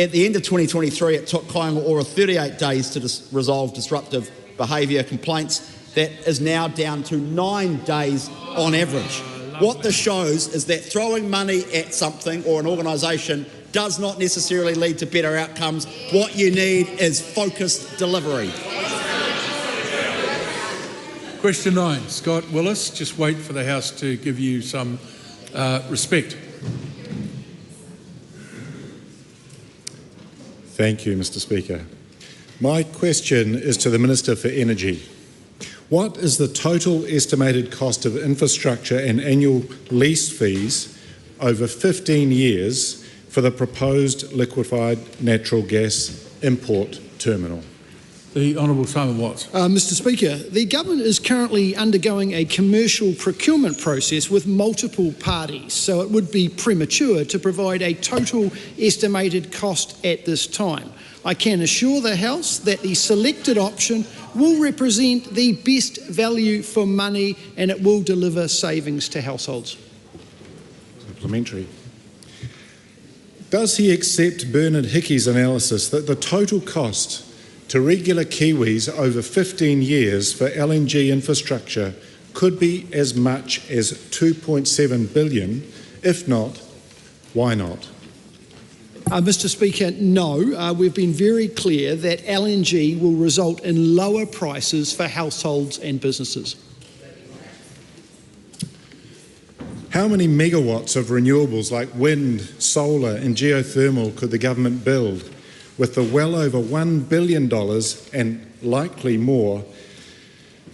At the end of 2023, it took Aotearoa 38 days to resolve disruptive behaviour complaints. That is now down to 9 days on average. What this shows is that throwing money at something or an organisation does not necessarily lead to better outcomes. What you need is focused delivery. Question 9, Scott Willis. Just wait for the House to give you some respect. Thank you, Mr Speaker. My question is to the Minister for Energy. What is the total estimated cost of infrastructure and annual lease fees over 15 years for the proposed liquefied natural gas import terminal? The Honourable Simon Watts. Mr Speaker, the government is currently undergoing a commercial procurement process with multiple parties, so it would be premature to provide a total estimated cost at this time. I can assure the House that the selected option will represent the best value for money and it will deliver savings to households. Supplementary. Does he accept Bernard Hickey's analysis that the total cost to regular Kiwis over 15 years for LNG infrastructure could be as much as $2.7 billion? If not, why not? Mr Speaker, no. We've been very clear that LNG will result in lower prices for households and businesses. How many megawatts of renewables like wind, solar and geothermal could the government build with the well over $1 billion and likely more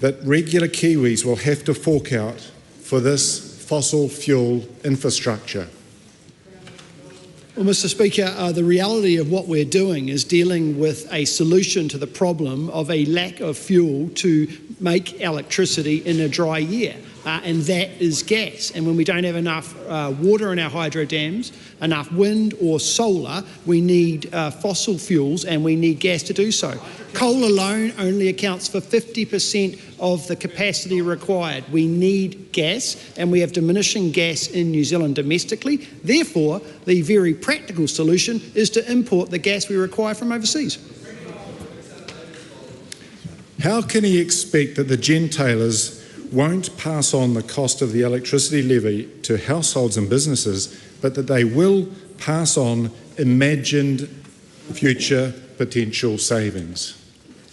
that regular Kiwis will have to fork out for this fossil fuel infrastructure? Well, Mr Speaker, the reality of what we're doing is dealing with a solution to the problem of a lack of fuel to make electricity in a dry year, and that is gas. And when we don't have enough water in our hydro dams, enough wind or solar, we need fossil fuels and we need gas to do so. Coal alone only accounts for 50% of the capacity required. We need gas, and we have diminishing gas in New Zealand domestically. Therefore, the very practical solution is to import the gas we require from overseas. How can he expect that the gentailers won't pass on the cost of the electricity levy to households and businesses, but that they will pass on imagined future potential savings?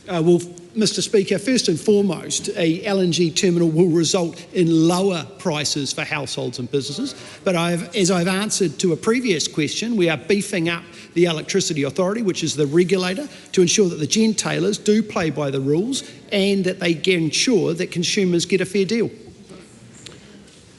Well, Mr Speaker, first and foremost, a LNG terminal will result in lower prices for households and businesses. But as I've answered to a previous question, we are beefing up the Electricity Authority, which is the regulator, to ensure that the gentailers do play by the rules and that they ensure that consumers get a fair deal.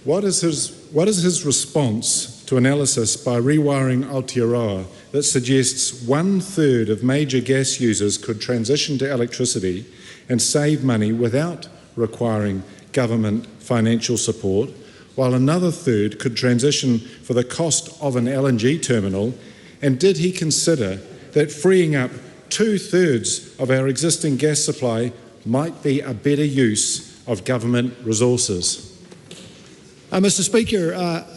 What is his response to analysis by Rewiring Aotearoa that suggests 1/3 of major gas users could transition to electricity and save money without requiring government financial support, while another third could transition for the cost of an LNG terminal? And did he consider that freeing up 2/3 of our existing gas supply might be a better use of government resources? Mr Speaker,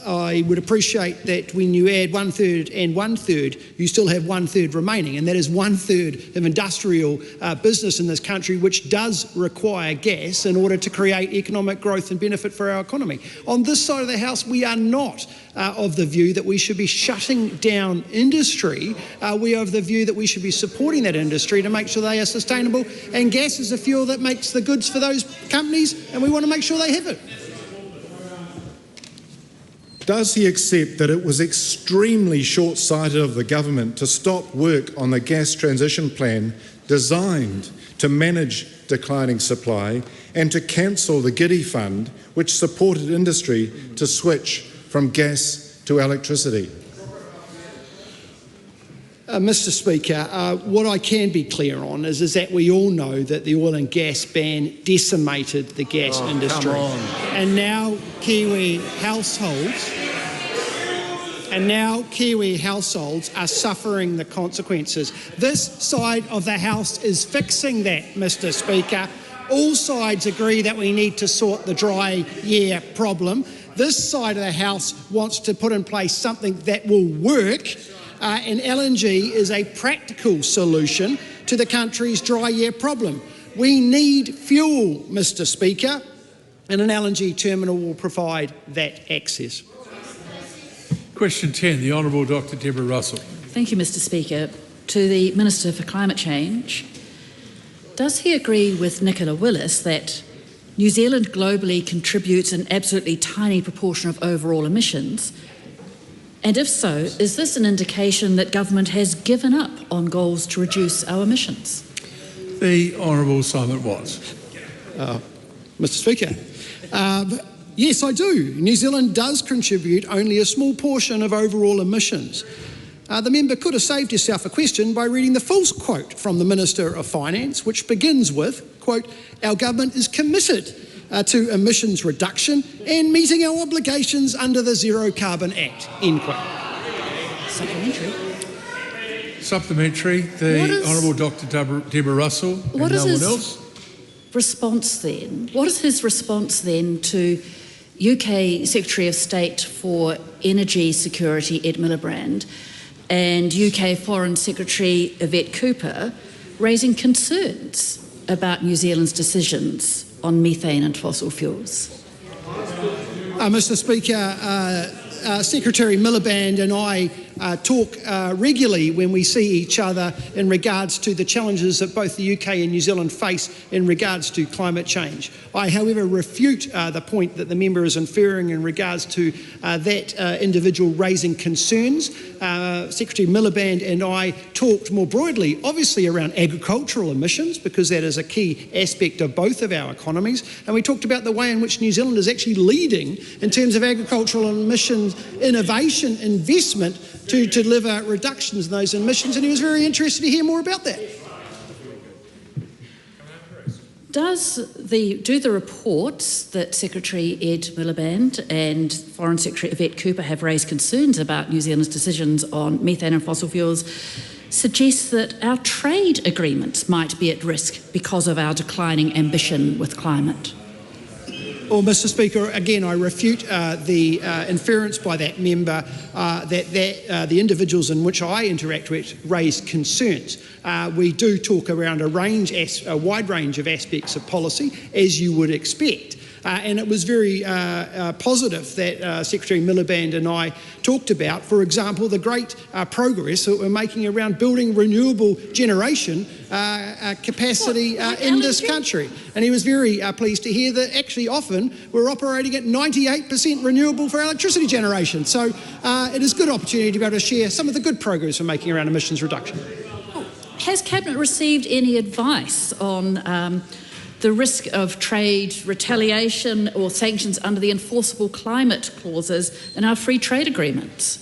I would appreciate that when you add 1/3 and 1/3, you still have 1/3 remaining, and that is 1/3 of industrial business in this country which does require gas in order to create economic growth and benefit for our economy. On this side of the House, we are not of the view that we should be shutting down industry. We are of the view that we should be supporting that industry to make sure they are sustainable, and gas is the fuel that makes the goods for those companies, and we want to make sure they have it. Does he accept that it was extremely short-sighted of the government to stop work on the gas transition plan designed to manage declining supply and to cancel the Giddy Fund, which supported industry to switch from gas to electricity? Mr Speaker, what I can be clear on is that we all know that the oil and gas ban decimated the gas industry. And now Kiwi households are suffering the consequences. This side of the House is fixing that, Mr Speaker. All sides agree that we need to sort the dry year problem. This side of the House wants to put in place something that will work. And LNG is a practical solution to the country's dry year problem. We need fuel, Mr Speaker, and an LNG terminal will provide that access. Question 10, the Honourable Dr Deborah Russell. Thank you, Mr Speaker. To the Minister for Climate Change, does he agree with Nicola Willis that New Zealand globally contributes an absolutely tiny proportion of overall emissions? And if so, is this an indication that government has given up on goals to reduce our emissions? The Honourable Simon Watts. Mr Speaker, yes, I do. New Zealand does contribute only a small portion of overall emissions. The member could have saved herself a question by reading the full quote from the Minister of Finance, which begins with, quote, "Our government is committed to emissions reduction and meeting our obligations under the Zero Carbon Act," end quote. Supplementary. Supplementary, the Honourable Dr Deborah Russell. What is his else? response then? What is his response then to UK Secretary of State for Energy Security Ed Miliband and UK Foreign Secretary Yvette Cooper raising concerns about New Zealand's decisions on methane and fossil fuels? Mr Speaker, Secretary Miliband and I talk regularly when we see each other in regards to the challenges that both the UK and New Zealand face in regards to climate change. I, however, refute the point that the member is inferring in regards to that individual raising concerns. Secretary Miliband and I talked more broadly, obviously around agricultural emissions, because that is a key aspect of both of our economies, and we talked about the way in which New Zealand is actually leading in terms of agricultural emissions innovation investment to deliver reductions in those emissions, and he was very interested to hear more about that. Do the reports that Secretary Ed Miliband and Foreign Secretary Yvette Cooper have raised concerns about New Zealand's decisions on methane and fossil fuels suggest that our trade agreements might be at risk because of our declining ambition with climate? Well, Mr Speaker, again, I refute the inference by that member that the individuals in which I interact with raise concerns. We do talk around a wide range of aspects of policy, as you would expect. And it was very positive that Secretary Miliband and I talked about, for example, the great progress that we're making around building renewable generation capacity in this country. And he was very pleased to hear that actually often we're operating at 98% renewable for electricity generation. So it is a good opportunity to be able to share some of the good progress we're making around emissions reduction. Has Cabinet received any advice on the risk of trade retaliation or sanctions under the enforceable climate clauses in our free trade agreements?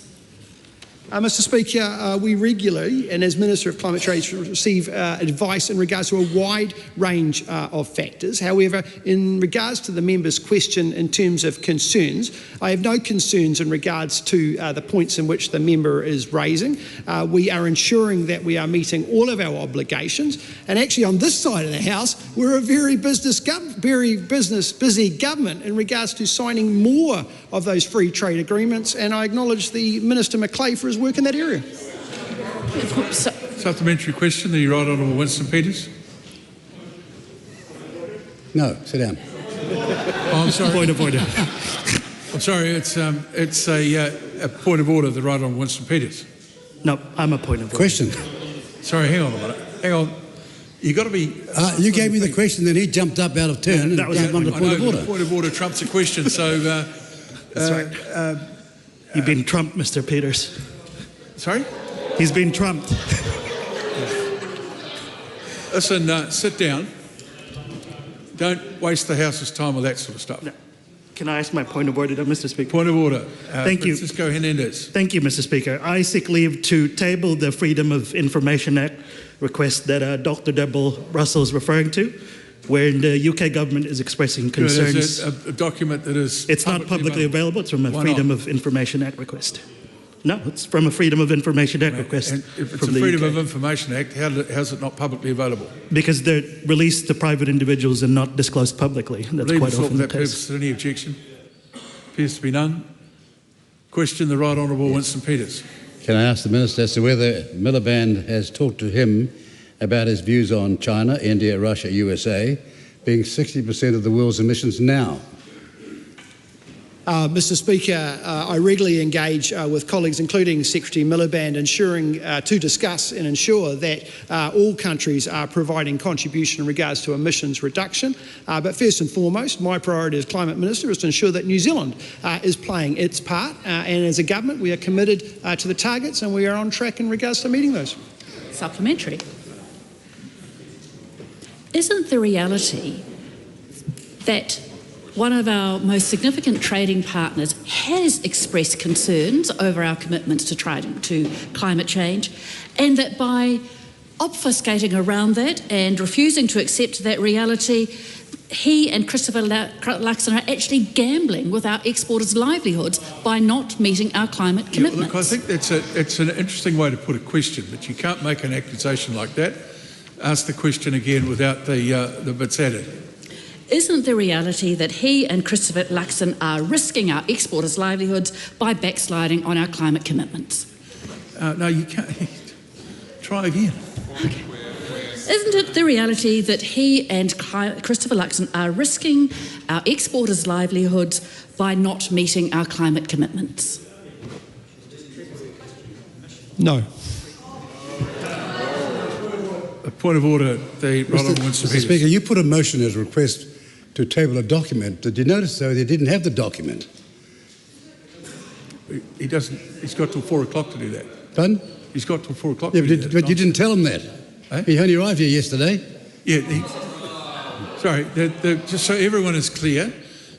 Mr Speaker, we regularly, and as Minister of Climate Change, receive advice in regards to a wide range of factors. However, in regards to the member's question in terms of concerns, I have no concerns in regards to the points in which the member is raising. We are ensuring that we are meeting all of our obligations, and actually on this side of the House, we're a very busy government in regards to signing more of those free trade agreements, and I acknowledge the Minister Macleay for his work in that area. Supplementary question, the Right Honourable Winston Peters. No, sit down. Oh, I'm sorry. Point of order. I'm sorry, it's a point of order, the Right Honourable Winston Peters. No, I'm a point of order. Question. Sorry, hang on a minute. Hang on. You've got to be... you gave me the question, then he jumped up out of turn that and was gave one the point of order. The point of order trumps a question, so... That's right. You've been trumped, Mr. Peters. Sorry? He's been trumped. Listen, sit down. Don't waste the House's time with that sort of stuff. No. Can I ask my point of order, Mr. Speaker? Point of order. Thank you. Francisco Hernandez. Thank you, Mr. Speaker. I seek leave to table the Freedom of Information Act request that Dr. Deborah Russell is referring to, wherein the UK government is expressing concerns. Is it a document that is... It's not publicly available. It's from a Freedom of Information Act request. No, it's from a Freedom of Information Act request. And if it's from a the Freedom UK. of Information Act, how's it not publicly available? Because they're released to private individuals and not disclosed publicly. That's Leave quite the floor often for the that case. purpose. Any objection? Appears to be none. Question, the Right Honourable Winston Peters. Can I ask the Minister as to whether Miliband has talked to him about his views on China, India, Russia, USA, being 60% of the world's emissions now? Mr Speaker, I regularly engage with colleagues, including Secretary Miliband, ensuring to discuss and ensure that all countries are providing contribution in regards to emissions reduction. But first and foremost, my priority as Climate Minister is to ensure that New Zealand is playing its part. And as a government, we are committed to the targets and we are on track in regards to meeting those. Supplementary. Isn't the reality that one of our most significant trading partners has expressed concerns over our commitments to climate change, and that by obfuscating around that and refusing to accept that reality, he and Christopher Luxon are actually gambling with our exporters' livelihoods by not meeting our climate commitments? Look, I think it's an interesting way to put a question, that you can't make an accusation like that. Ask the question again without the bits added. Isn't the reality that he and Christopher Luxon are risking our exporters' livelihoods by backsliding on our climate commitments? No, you can't. Try again. Okay. Isn't it the reality that he and Christopher Luxon are risking our exporters' livelihoods by not meeting our climate commitments? No. A point of order, the Right Honourable Winston Peters. Mr Speaker, you put a motion as a request to table a document. Did you notice, though, they didn't have the document? He doesn't. He's got till 4 o'clock to do that. Pardon? He's got till 4 o'clock Yeah, to do that. but you didn't tell him that. Eh? He only arrived here yesterday. Yeah. Sorry, just so everyone is clear,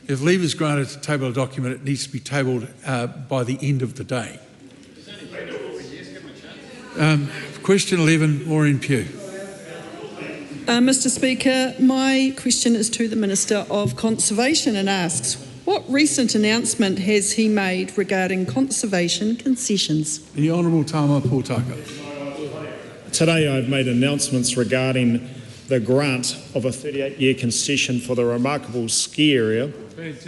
if leave is granted to table a document, it needs to be tabled by the end of the day. Question 11, Maureen Pugh. Mr Speaker, my question is to the Minister of Conservation and asks, what recent announcement has he made regarding conservation concessions? The Honourable Tama Portaka. Today I've made announcements regarding the grant of a 38-year concession for the remarkable ski area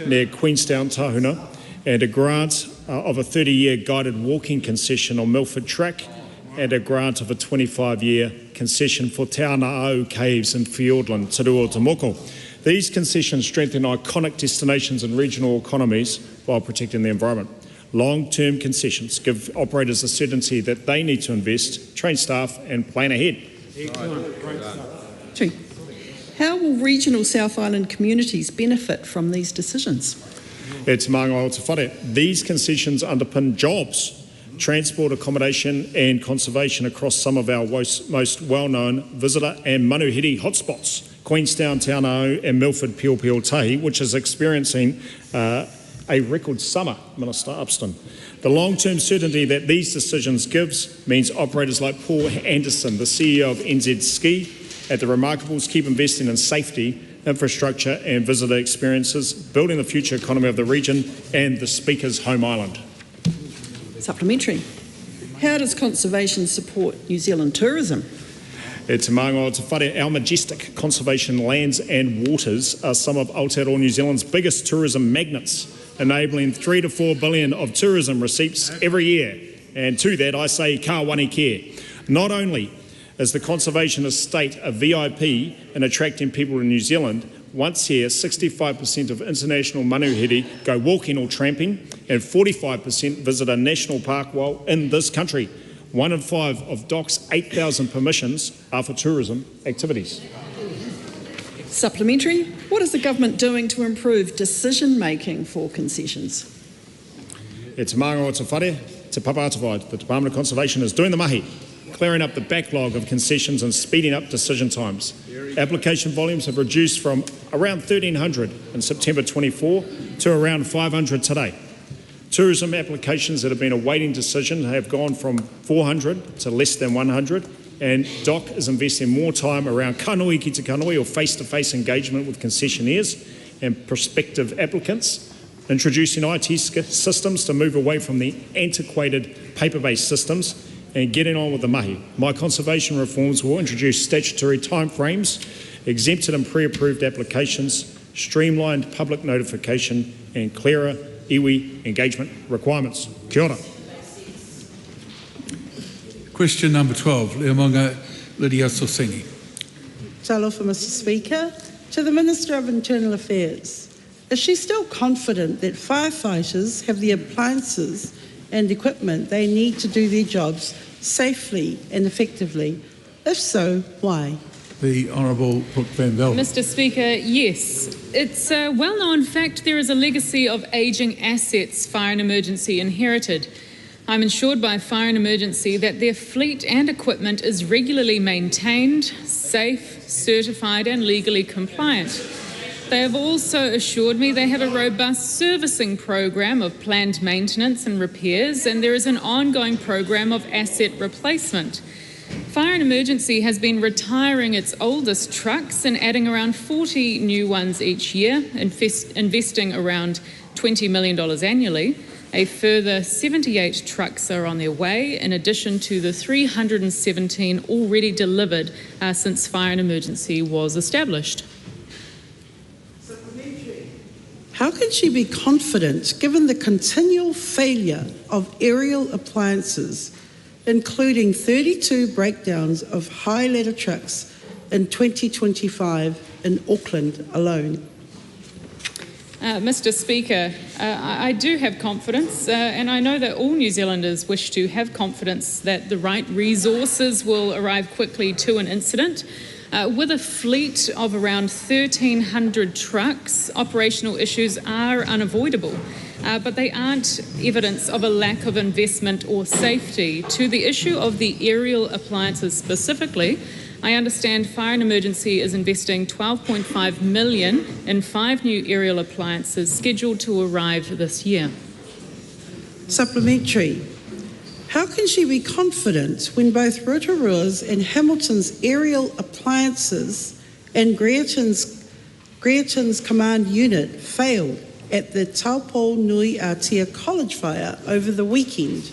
near Queenstown, Tahuna, and a grant of a 30-year guided walking concession on Milford Track, and a grant of a 25-year concession for Te Ana'au Caves in Fiordland, Te Rua Te Moko. These concessions strengthen iconic destinations and regional economies while protecting the environment. Long-term concessions give operators the certainty that they need to invest, train staff and plan ahead. How will regional South Island communities benefit from these decisions? It's Māngai o Te Whare. These concessions underpin jobs, transport, accommodation and conservation across some of our most well-known visitor and manuhiri hotspots, Queenstown, Te Ana'au and Milford Pio Pio Tahi, which is experiencing a record summer, Minister Upston. The long-term certainty that these decisions gives means operators like Paul Anderson, the CEO of NZ Ski, at the Remarkables keep investing in safety, infrastructure and visitor experiences, building the future economy of the region and the Speaker's home island. Supplementary. How does conservation support New Zealand tourism? E te māngo te whare, our majestic conservation lands and waters are some of Aotearoa New Zealand's biggest tourism magnets, enabling 3 to 4 billion of tourism receipts every year. And to that I say ka wani care. Not only is the conservation estate a VIP in attracting people to New Zealand, once here 65% of international manuhiri go walking or tramping and 45% visit a national park while in this country. 1 in 5 of DOC's 8,000 permissions are for tourism activities. Supplementary. What is the government doing to improve decision making for concessions? E te māngo te whare, te papaatawai. The Department of Conservation is doing the mahi, clearing up the backlog of concessions and speeding up decision times. Application volumes have reduced from around 1,300 in September 24 to around 500 today. Tourism applications that have been awaiting decision have gone from 400 to less than 100, and DOC is investing more time around kanoi ki te kanoi, or face-to-face engagement with concessionaires and prospective applicants, introducing IT systems to move away from the antiquated paper-based systems and getting on with the mahi. My conservation reforms will introduce statutory timeframes, exempted and pre-approved applications, streamlined public notification and clearer iwi engagement requirements. Kia ora. Question number 12, Leomonga Lydia Sosingi. Talofa, Mr Speaker. To the Minister of Internal Affairs, is she still confident that firefighters have the appliances and equipment they need to do their jobs safely and effectively? If so, why? The Honourable Brooke Van Vel. Mr Speaker, yes. It's a well-known fact there is a legacy of ageing assets Fire and Emergency inherited. I'm ensured by Fire and Emergency that their fleet and equipment is regularly maintained, safe, certified and legally compliant. They have also assured me they have a robust servicing program of planned maintenance and repairs, and there is an ongoing program of asset replacement. Fire and Emergency has been retiring its oldest trucks and adding around 40 new ones each year, investing around $20 million annually. A further 78 trucks are on their way, in addition to the 317 already delivered since Fire and Emergency was established. How can she be confident given the continual failure of aerial appliances, including 32 breakdowns of high-ladder trucks in 2025 in Auckland alone? Mr Speaker, I do have confidence, and I know that all New Zealanders wish to have confidence that the right resources will arrive quickly to an incident. With a fleet of around 1,300 trucks, operational issues are unavoidable, but they aren't evidence of a lack of investment or safety. To the issue of the aerial appliances specifically, I understand Fire and Emergency is investing $12.5 million in 5 new aerial appliances scheduled to arrive this year. Supplementary. How can she be confident when both Rotorua's and Hamilton's aerial appliances and Greaton's command unit failed at the Taupo Nui Aotea College fire over the weekend,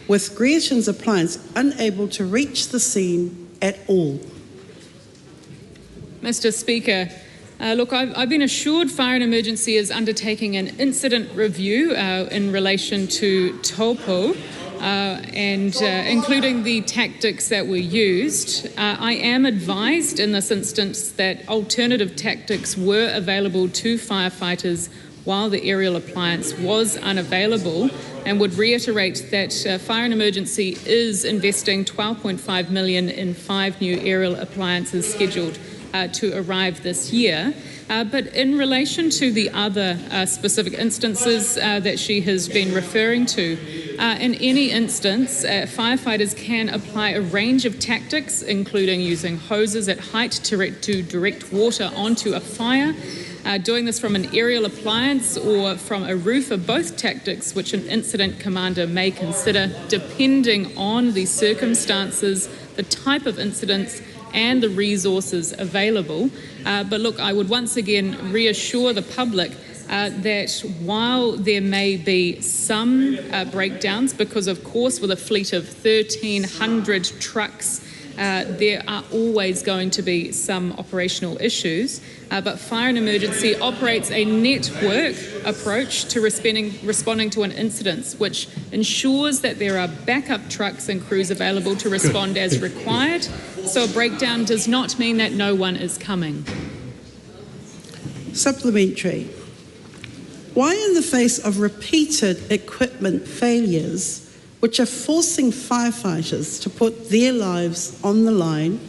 with Greaton's appliance unable to reach the scene at all? Mr Speaker, look, I've been assured Fire and Emergency is undertaking an incident review in relation to Taupo, and including the tactics that were used. I am advised in this instance that alternative tactics were available to firefighters while the aerial appliance was unavailable, and would reiterate that Fire and Emergency is investing $12.5 million in 5 new aerial appliances scheduled to arrive this year. But in relation to the other specific instances that she has been referring to, in any instance, firefighters can apply a range of tactics, including using hoses at height to direct water onto a fire, Doing this from an aerial appliance or from a roof are both tactics which an incident commander may consider depending on the circumstances, the type of incidents and the resources available. But look, I would once again reassure the public that while there may be some breakdowns, because of course with a fleet of 1,300 trucks, there are always going to be some operational issues, but Fire and Emergency operates a network approach to responding to an incident, which ensures that there are backup trucks and crews available to respond as required. So a breakdown does not mean that no one is coming. Supplementary. Why, in the face of repeated equipment failures, which are forcing firefighters to put their lives on the line,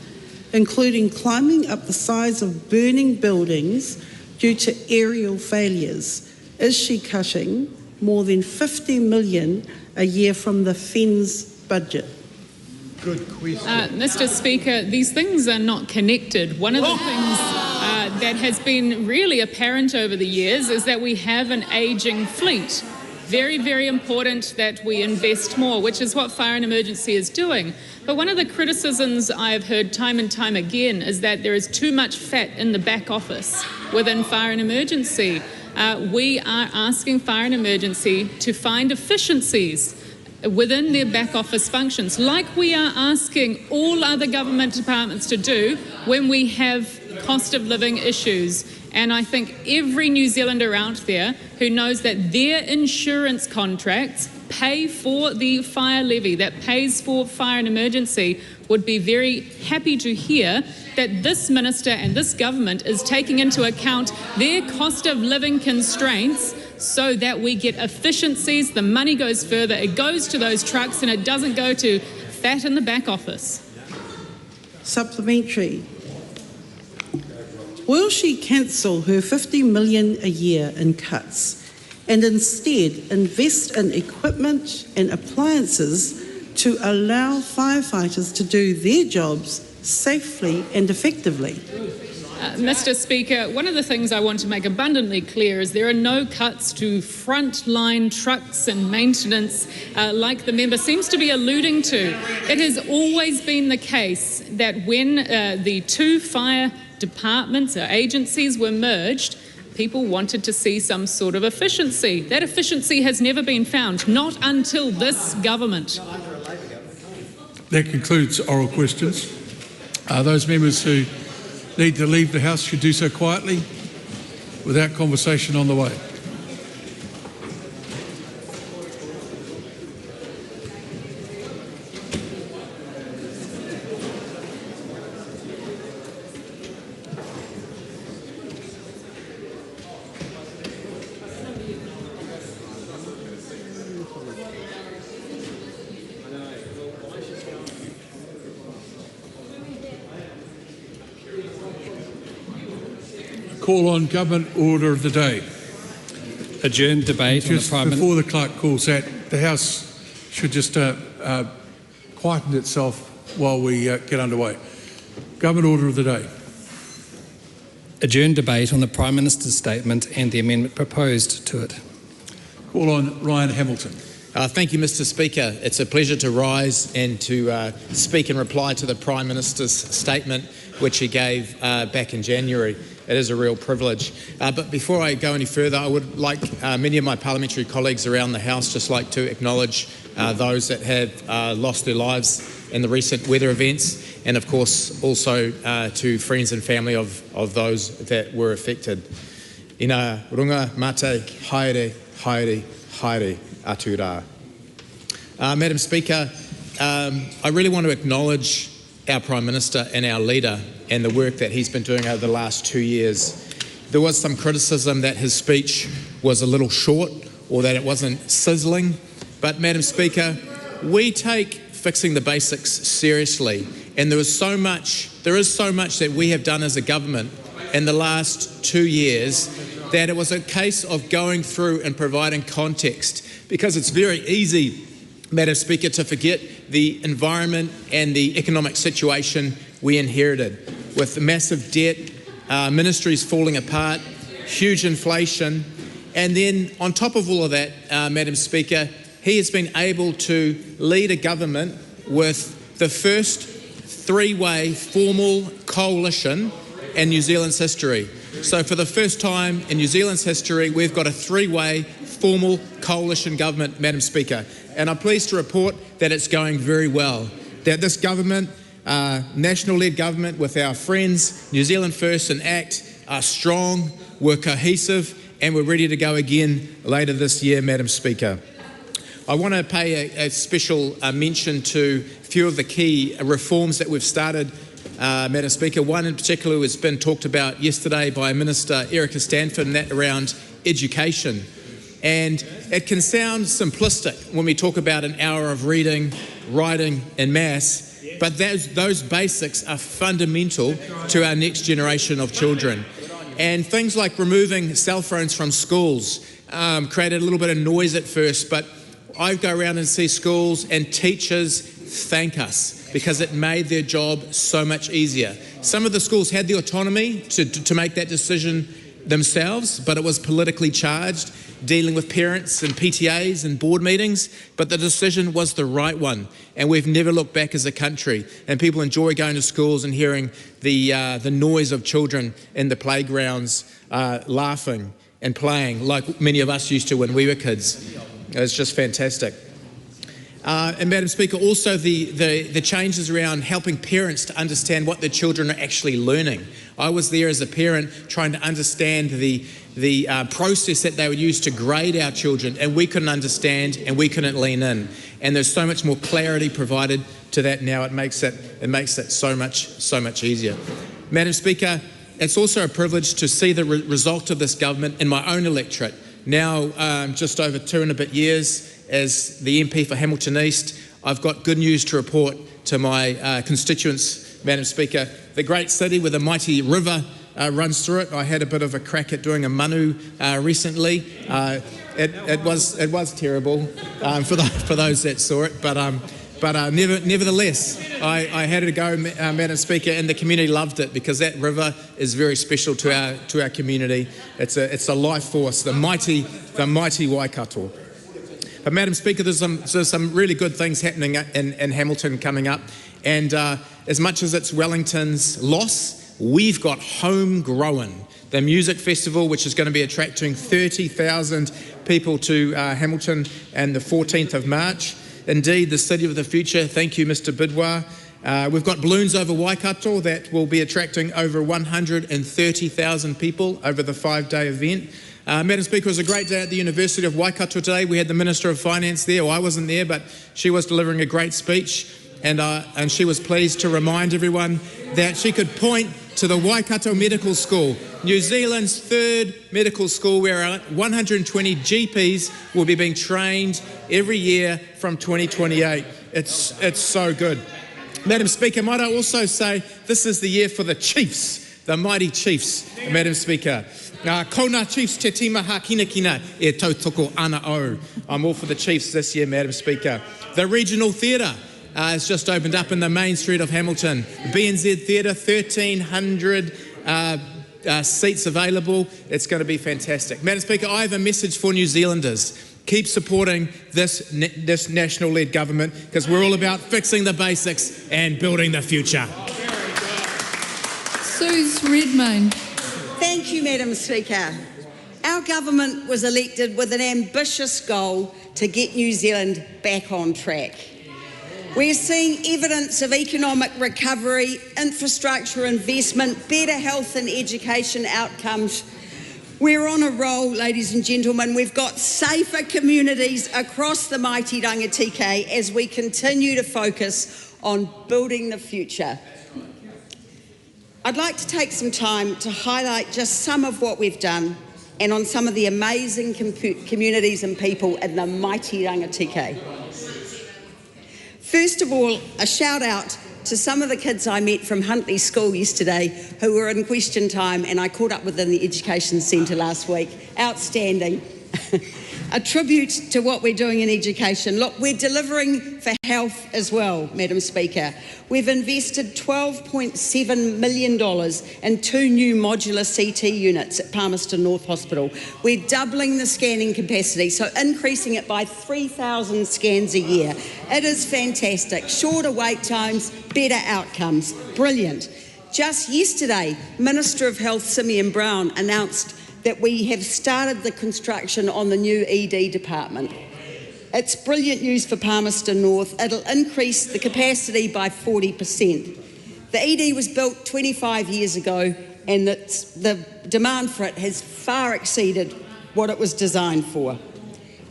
including climbing up the sides of burning buildings due to aerial failures, is she cutting more than $50 million a year from the FENS budget? Good question. Mr. Speaker, these things are not connected. One of the things that has been really apparent over the years is that we have an ageing fleet. Very, very important that we invest more, which is what Fire and Emergency is doing. But one of the criticisms I have heard time and time again is that there is too much fat in the back office within Fire and Emergency. We are asking Fire and Emergency to find efficiencies within their back office functions, like we are asking all other government departments to do when we have cost of living issues. And I think every New Zealander out there who knows that their insurance contracts pay for the fire levy, that pays for Fire and Emergency, would be very happy to hear that this minister and this government is taking into account their cost of living constraints so that we get efficiencies, the money goes further, it goes to those trucks and it doesn't go to fat in the back office. Supplementary. Will she cancel her $50 million a year in cuts and instead invest in equipment and appliances to allow firefighters to do their jobs safely and effectively? Mr. Speaker, one of the things I want to make abundantly clear is there are no cuts to frontline trucks and maintenance like the member seems to be alluding to. It has always been the case that when the two fire departments or agencies were merged, people wanted to see some sort of efficiency. That efficiency has never been found, not until this government. That concludes oral questions. Those members who need to leave the House should do so quietly, without conversation on the way. Call on Government Order of the Day. Adjourned debate on the Prime Minister. Before the clerk calls that, the House should just quieten itself while we get underway. Government Order of the Day. Adjourned debate on the Prime Minister's statement and the amendment proposed to it. Call on Ryan Hamilton. Thank you, Mr. Speaker. It's a pleasure to rise and to speak in reply to the Prime Minister's statement, which he gave back in January. It is a real privilege. But before I go any further, I would like many of my parliamentary colleagues around the House just like to acknowledge those that have lost their lives in the recent weather events, and of course also to friends and family of those that were affected. Ina runga mate haere, haere, haere Aotearoa. Madam Speaker, I really want to acknowledge our Prime Minister and our leader and the work that he's been doing over the last 2 years. There was some criticism that his speech was a little short or that it wasn't sizzling, but Madam Speaker, we take fixing the basics seriously, and there is so much that we have done as a government in the last 2 years that it was a case of going through and providing context, because it's very easy, Madam Speaker, to forget the environment and the economic situation we inherited with massive debt, ministries falling apart, huge inflation. And then on top of all of that, Madam Speaker, he has been able to lead a government with the first three-way formal coalition in New Zealand's history. So for the first time in New Zealand's history, we've got a three-way formal coalition government, Madam Speaker. And I'm pleased to report that it's going very well. That this government, national-led government with our friends, New Zealand First and ACT, are strong, we're cohesive, and we're ready to go again later this year, Madam Speaker. I want to pay a special mention to a few of the key reforms that we've started, Madam Speaker. One in particular has been talked about yesterday by Minister Erica Stanford, and that around education. And it can sound simplistic when we talk about an hour of reading, writing and maths, but those basics are fundamental to our next generation of children. And things like removing cell phones from schools created a little bit of noise at first, but I go around and see schools and teachers thank us because it made their job so much easier. Some of the schools had the autonomy to make that decision themselves, but it was politically charged, dealing with parents and PTAs and board meetings, but the decision was the right one, and we've never looked back as a country, and people enjoy going to schools and hearing the noise of children in the playgrounds laughing and playing like many of us used to when we were kids. It's just fantastic. And Madam Speaker, also the changes around helping parents to understand what their children are actually learning. I was there as a parent trying to understand the process that they would use to grade our children, and we couldn't understand and we couldn't lean in. And there's so much more clarity provided to that now. It makes it so much easier. Madam Speaker, it's also a privilege to see the result of this government in my own electorate. Now, just over 2 and a bit years as the MP for Hamilton East, I've got good news to report to my constituents, Madam Speaker. The great city with a mighty river runs through it. I had a bit of a crack at doing a manu recently. It was terrible for those that saw it, but nevertheless, I had it a go, Madam Speaker, and the community loved it because that river is very special to our community. It's a life force, the mighty Waikato. But Madam Speaker, there's some really good things happening in Hamilton coming up, and as much as it's Wellington's loss, we've got Homegrown, the music festival, which is going to be attracting 30,000 people to Hamilton on the 14th of March. Indeed, the city of the future. Thank you, Mr. Bidwar. We've got Balloons Over Waikato that will be attracting over 130,000 people over the 5-day event. Madam Speaker, it was a great day at the University of Waikato today. We had the Minister of Finance there. Well, I wasn't there, but she was delivering a great speech, and she was pleased to remind everyone that she could point to the Waikato Medical School, New Zealand's 3rd medical school, where 120 GPs will be being trained every year from 2028. It's so good. Madam Speaker, might I also say this is the year for the Chiefs, the mighty Chiefs, Madam Speaker. Kona Chiefs te timaha kina kina e tautoko ana o. I'm all for the Chiefs this year, Madam Speaker. The Regional Theatre has just opened up in the main street of Hamilton. BNZ Theatre, 1,300 seats available. It's going to be fantastic. Madam Speaker, I have a message for New Zealanders. Keep supporting this national-led government because we're all about fixing the basics and building the future. Suze Redmayne. Thank you, Madam Speaker. Our government was elected with an ambitious goal to get New Zealand back on track. We're seeing evidence of economic recovery, infrastructure investment, better health and education outcomes. We're on a roll, ladies and gentlemen. We've got safer communities across the mighty Rangitikei as we continue to focus on building the future. I'd like to take some time to highlight just some of what we've done and on some of the amazing communities and people in the mighty Rangitikei. First of all, a shout out to some of the kids I met from Huntley School yesterday who were in question time, and I caught up with them in the Education Centre last week. Outstanding. a tribute to what we're doing in education. Look, we're delivering for health as well, Madam Speaker. We've invested $12.7 million in 2 new modular CT units at Palmerston North Hospital. We're doubling the scanning capacity, so increasing it by 3,000 scans a year. It is fantastic. Shorter wait times, better outcomes. Brilliant. Just yesterday, Minister of Health Simeon Brown announced that we have started the construction on the new ED department. It's brilliant news for Palmerston North. It'll increase the capacity by 40%. The ED was built 25 years ago, and the demand for it has far exceeded what it was designed for.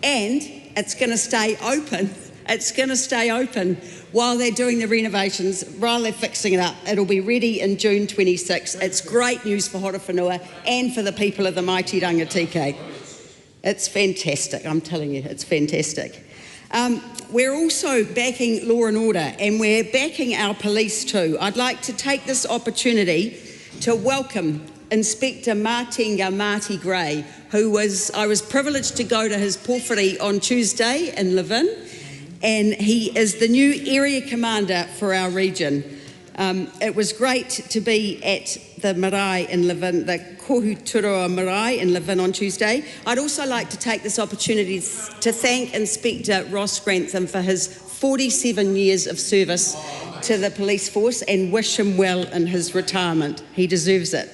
And it's going to stay open. It's going to stay open while they're doing the renovations, while they're fixing it up. It'll be ready in June 26. It's great news for Horowhenua and for the people of the mighty Rangitikei. It's fantastic, I'm telling you, it's fantastic. We're also backing law and order, and we're backing our police too. I'd like to take this opportunity to welcome Inspector Matenga Marty Gray, I was privileged to go to his pōwhiri on Tuesday in Levin, and he is the new area commander for our region. It was great to be at the marae in Levin, the Aotearoa marae in Levin on Tuesday. I'd also like to take this opportunity to thank Inspector Ross Grantham for his 47 years of service to the police force and wish him well in his retirement. He deserves it.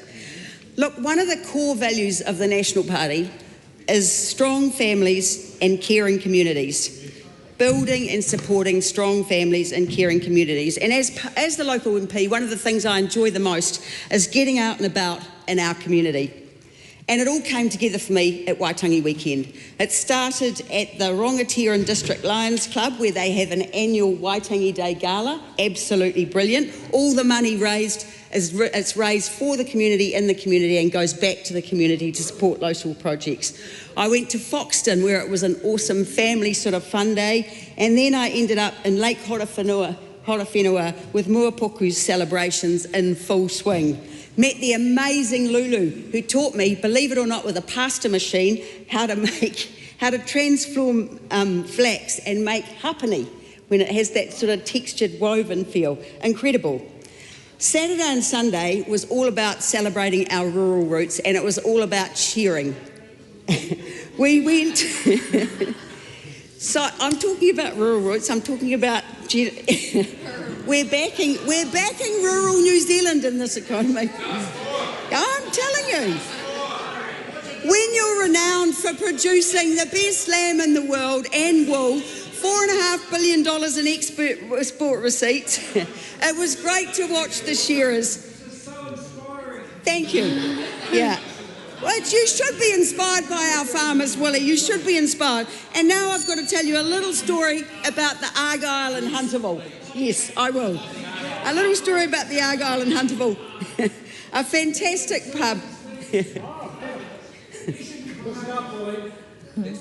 Look, one of the core values of the National Party is strong families and caring communities. Building and supporting strong families and caring communities. And as the local MP, one of the things I enjoy the most is getting out and about in our community. And it all came together for me at Waitangi Weekend. It started at the Rangitikei District Lions Club, where they have an annual Waitangi Day Gala. Absolutely brilliant. All the money raised it's raised for the community, in the community, and goes back to the community to support local projects. I went to Foxton, where it was an awesome family sort of fun day, and then I ended up in Lake Horowhenua with Muapoku's celebrations in full swing. Met the amazing Lulu, who taught me, believe it or not, with a pasta machine, how to transform flax and make hapani when it has that sort of textured woven feel. Incredible. Saturday and Sunday was all about celebrating our rural roots, and it was all about cheering. We went... So I'm talking about rural roots, I'm talking about... We're backing rural New Zealand in this economy. I'm telling you. When you're renowned for producing the best lamb in the world and wool, $4.5 billion in export receipts, it was great to watch the shearers. Thank you. Yeah. Well, you should be inspired by our farmers, Willie. You should be inspired. And now I've got to tell you a little story about the Argyle and Hunterville. Yes, I will. A little story about the Argyle and Hunterville. A fantastic pub.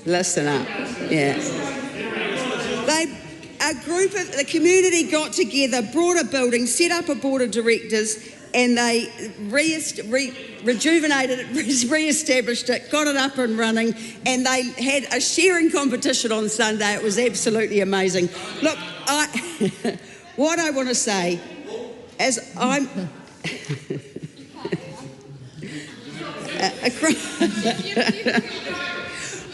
Listen up. Yeah. A group of the community got together, brought a building, set up a board of directors, and they rejuvenated it, re-established it, got it up and running, and they had a shearing competition on Sunday. It was absolutely amazing. Look, what I want to say is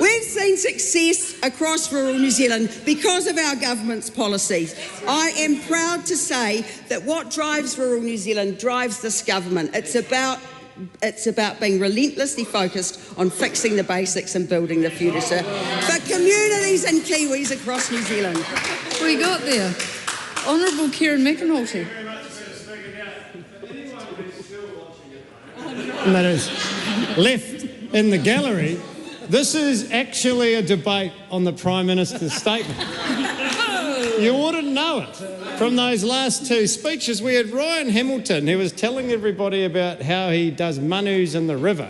we've seen success across rural New Zealand because of our government's policies. I am proud to say that what drives rural New Zealand drives this government. It's about being relentlessly focused on fixing the basics and building the future for communities and Kiwis across New Zealand. We got there. Honourable Kieran McInulty. And that is left in the gallery. This is actually a debate on the Prime Minister's statement. You wouldn't know it from those last two speeches. We had Ryan Hamilton, who was telling everybody about how he does manus in the river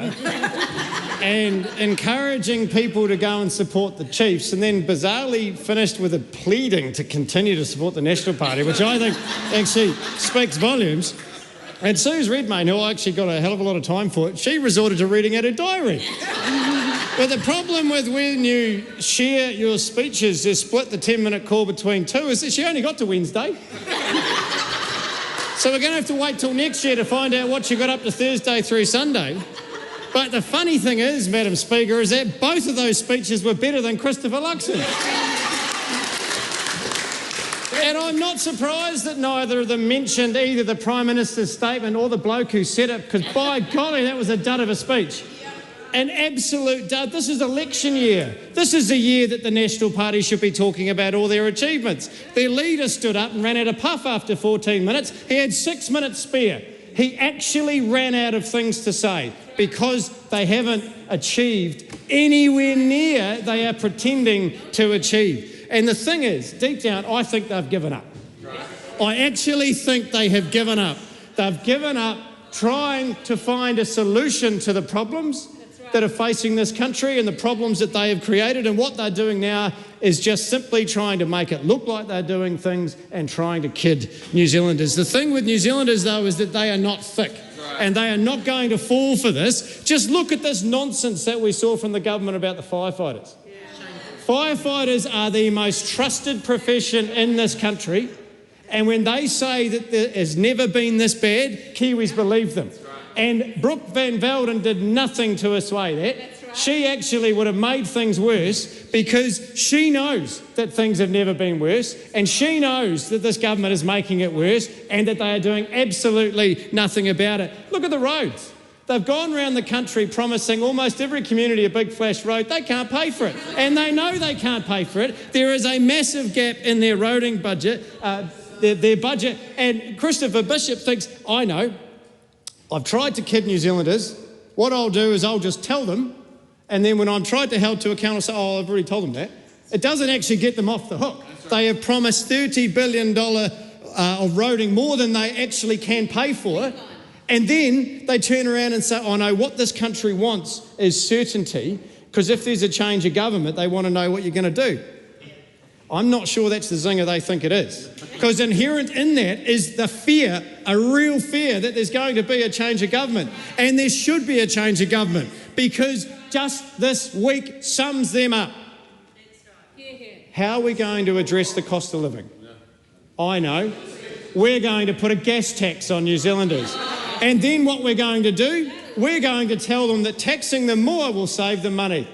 and encouraging people to go and support the Chiefs, and then bizarrely finished with a pleading to continue to support the National Party, which I think actually speaks volumes. And Suze Redmayne, who I actually got a hell of a lot of time for, she resorted to reading out her diary. But the problem with when you share your speeches, you split the 10-minute call between two, is that she only got to Wednesday. So we're going to have to wait till next year to find out what you got up to Thursday through Sunday. But the funny thing is, Madam Speaker, is that both of those speeches were better than Christopher Luxon. And I'm not surprised that neither of them mentioned either the Prime Minister's statement or the bloke who said it, because by golly, that was a dud of a speech. An absolute dud. This is election year. This is the year that the National Party should be talking about all their achievements. Their leader stood up and ran out of puff after 14 minutes. He had 6 minutes spare. He actually ran out of things to say because they haven't achieved anywhere near they are pretending to achieve. And the thing is, deep down, I think they've given up. I actually think they have given up. They've given up trying to find a solution to the problems that are facing this country and the problems that they have created, and what they're doing now is just simply trying to make it look like they're doing things and trying to kid New Zealanders. The thing with New Zealanders, though, is that they are not thick and they are not going to fall for this. Just look at this nonsense that we saw from the government about the firefighters. Firefighters are the most trusted profession in this country, and when they say that there has never been this bad, Kiwis believe them. And Brooke Van Velden did nothing to assuage that. Right. She actually would have made things worse because she knows that things have never been worse, and she knows that this government is making it worse and that they are doing absolutely nothing about it. Look at the roads. They've gone around the country promising almost every community a big flash road. They can't pay for it, and they know they can't pay for it. There is a massive gap in their roading budget, their budget, and Christopher Bishop thinks, I know, I've tried to kid New Zealanders. What I'll do is I'll just tell them, and then when I'm tried to hold to account, I'll say, oh, I've already told them that. It doesn't actually get them off the hook. Right. They have promised $30 billion of roading, more than they actually can pay for, and then they turn around and say, oh no, what this country wants is certainty, because if there's a change of government, they want to know what you're going to do. I'm not sure that's the zinger they think it is. Because inherent in that is the fear, a real fear, that there's going to be a change of government. And there should be a change of government, because just this week sums them up. How are we going to address the cost of living? I know. We're going to put a gas tax on New Zealanders. And then what we're going to do, we're going to tell them that taxing them more will save them money.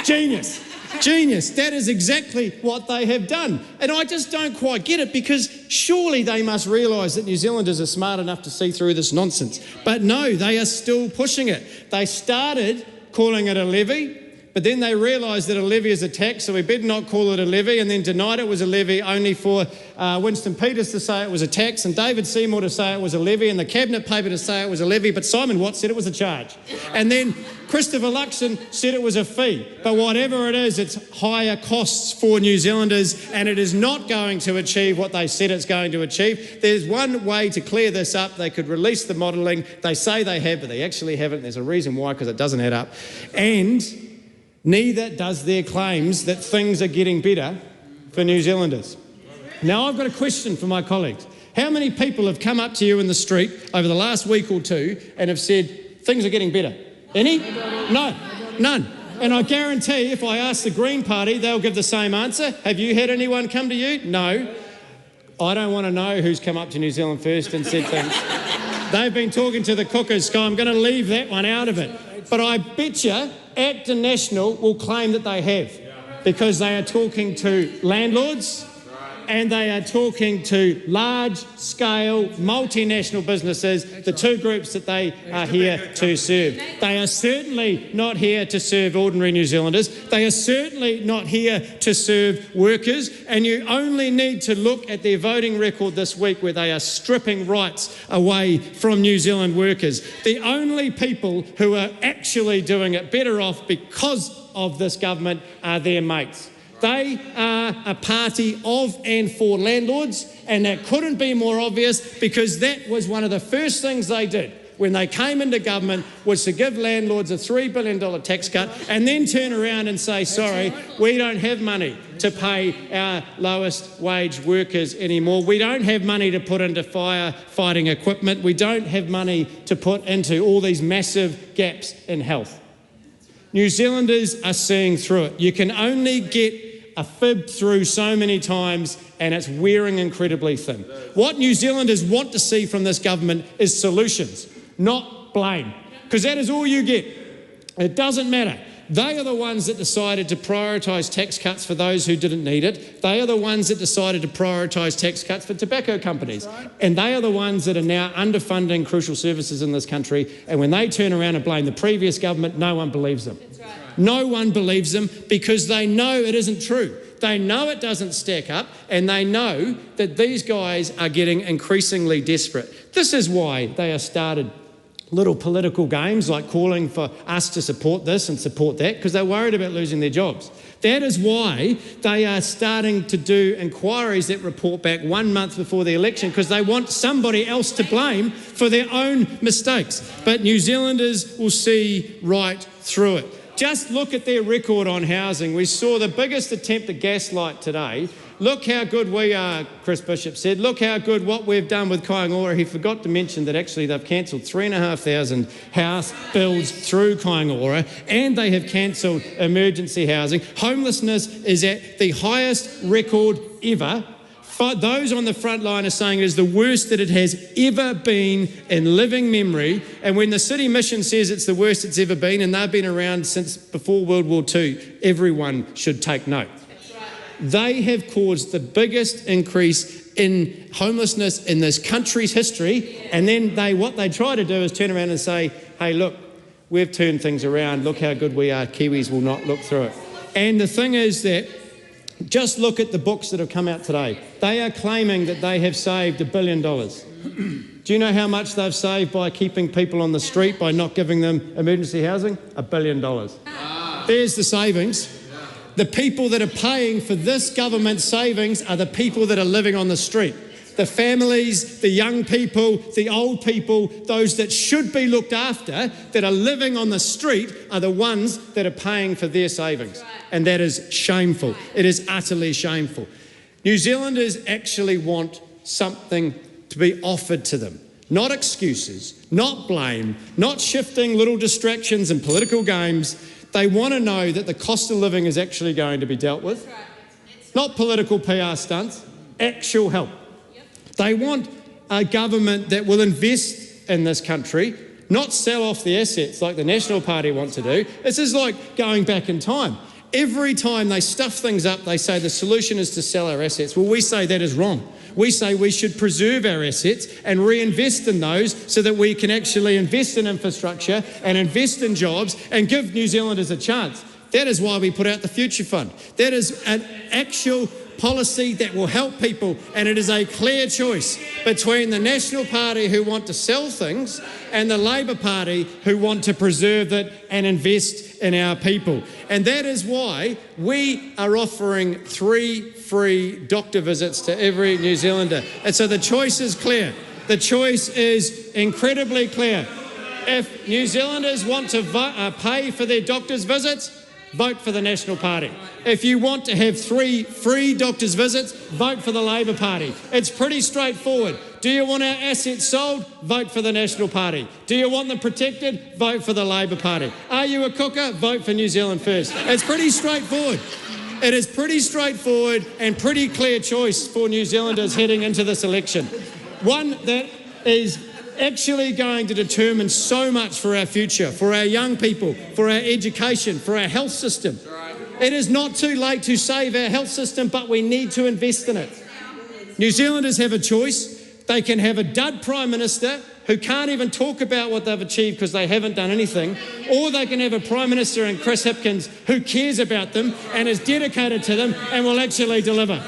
Genius. Genius. That is exactly what they have done. And I just don't quite get it, because surely they must realise that New Zealanders are smart enough to see through this nonsense. But no, they are still pushing it. They started calling it a levy, but then they realised that a levy is a tax, so we better not call it a levy, and then denied it was a levy, only for Winston Peters to say it was a tax, and David Seymour to say it was a levy, and the Cabinet paper to say it was a levy, but Simon Watt said it was a charge. And then Christopher Luxon said it was a fee. But whatever it is, it's higher costs for New Zealanders, and it is not going to achieve what they said it's going to achieve. There's one way to clear this up. They could release the modelling. They say they have, but they actually haven't. There's a reason why, because it doesn't add up. And neither does their claims that things are getting better for New Zealanders. Now, I've got a question for my colleagues. How many people have come up to you in the street over the last week or two and have said, things are getting better? Any? No, none. And I guarantee if I ask the Green Party, they'll give the same answer. Have you had anyone come to you? No. I don't want to know who's come up to New Zealand First and said things. They've been talking to the cookers, so I'm going to leave that one out of it. But I bet you Actor National will claim that they have, because they are talking to landlords and they are talking to large-scale multinational businesses, the two groups that they are here to serve. They are certainly not here to serve ordinary New Zealanders. They are certainly not here to serve workers, and you only need to look at their voting record this week, where they are stripping rights away from New Zealand workers. The only people who are actually doing it better off because of this government are their mates. They are a party of and for landlords, and that couldn't be more obvious, because that was one of the first things they did when they came into government, was to give landlords a $3 billion tax cut and then turn around and say, sorry, we don't have money to pay our lowest wage workers anymore. We don't have money to put into firefighting equipment. We don't have money to put into all these massive gaps in health. New Zealanders are seeing through it. You can only get a fib through so many times, and it's wearing incredibly thin. What New Zealanders want to see from this government is solutions, not blame, because that is all you get. It doesn't matter. They are the ones that decided to prioritise tax cuts for those who didn't need it. They are the ones that decided to prioritise tax cuts for tobacco companies. And they are the ones that are now underfunding crucial services in this country. And when they turn around and blame the previous government, no one believes them. No one believes them because they know it isn't true. They know it doesn't stack up, and they know that these guys are getting increasingly desperate. This is why they have started little political games like calling for us to support this and support that, because they're worried about losing their jobs. That is why they are starting to do inquiries that report back 1 month before the election, because they want somebody else to blame for their own mistakes. But New Zealanders will see right through it. Just look at their record on housing. We saw the biggest attempt to gaslight today. Look how good we are, Chris Bishop said. Look how good what we've done with Kaingaora. He forgot to mention that actually they've cancelled 3,500 house builds through Kaingaora, and they have cancelled emergency housing. Homelessness is at the highest record ever. Those on the front line are saying it is the worst that it has ever been in living memory. And when the City Mission says it's the worst it's ever been, and they've been around since before World War II, everyone should take note. They have caused the biggest increase in homelessness in this country's history, and then what they try to do is turn around and say, hey, look, we've turned things around, look how good we are, Kiwis will not look through it. And the thing is that just look at the books that have come out today. They are claiming that they have saved $1 billion. Do you know how much they've saved by keeping people on the street, by not giving them emergency housing? $1 billion. There's the savings. The people that are paying for this government's savings are the people that are living on the street. The families, the young people, the old people, those that should be looked after, that are living on the street, are the ones that are paying for their savings. And that is shameful. It is utterly shameful. New Zealanders actually want something to be offered to them. Not excuses, not blame, not shifting little distractions and political games. They want to know that the cost of living is actually going to be dealt with. Not political PR stunts, actual help. They want a government that will invest in this country, not sell off the assets like the National Party want to do. This is like going back in time. Every time they stuff things up, they say the solution is to sell our assets. Well, we say that is wrong. We say we should preserve our assets and reinvest in those so that we can actually invest in infrastructure and invest in jobs and give New Zealanders a chance. That is why we put out the Future Fund. That is an actual policy that will help people, and it is a clear choice between the National Party who want to sell things and the Labor Party who want to preserve it and invest in our people. And that is why we are offering 3 free doctor visits to every New Zealander. And so the choice is clear. The choice is incredibly clear. If New Zealanders want to pay for their doctor's visits, vote for the National Party. If you want to have 3 free doctor's visits, vote for the Labor Party. It's pretty straightforward. Do you want our assets sold? Vote for the National Party. Do you want them protected? Vote for the Labor Party. Are you a cooker? Vote for New Zealand First. It's pretty straightforward. It is pretty straightforward and pretty clear choice for New Zealanders heading into this election. One that is actually going to determine so much for our future, for our young people, for our education, for our health system. It is not too late to save our health system, but we need to invest in it. New Zealanders have a choice. They can have a dud Prime Minister who can't even talk about what they've achieved because they haven't done anything, or they can have a Prime Minister in Chris Hipkins who cares about them and is dedicated to them and will actually deliver.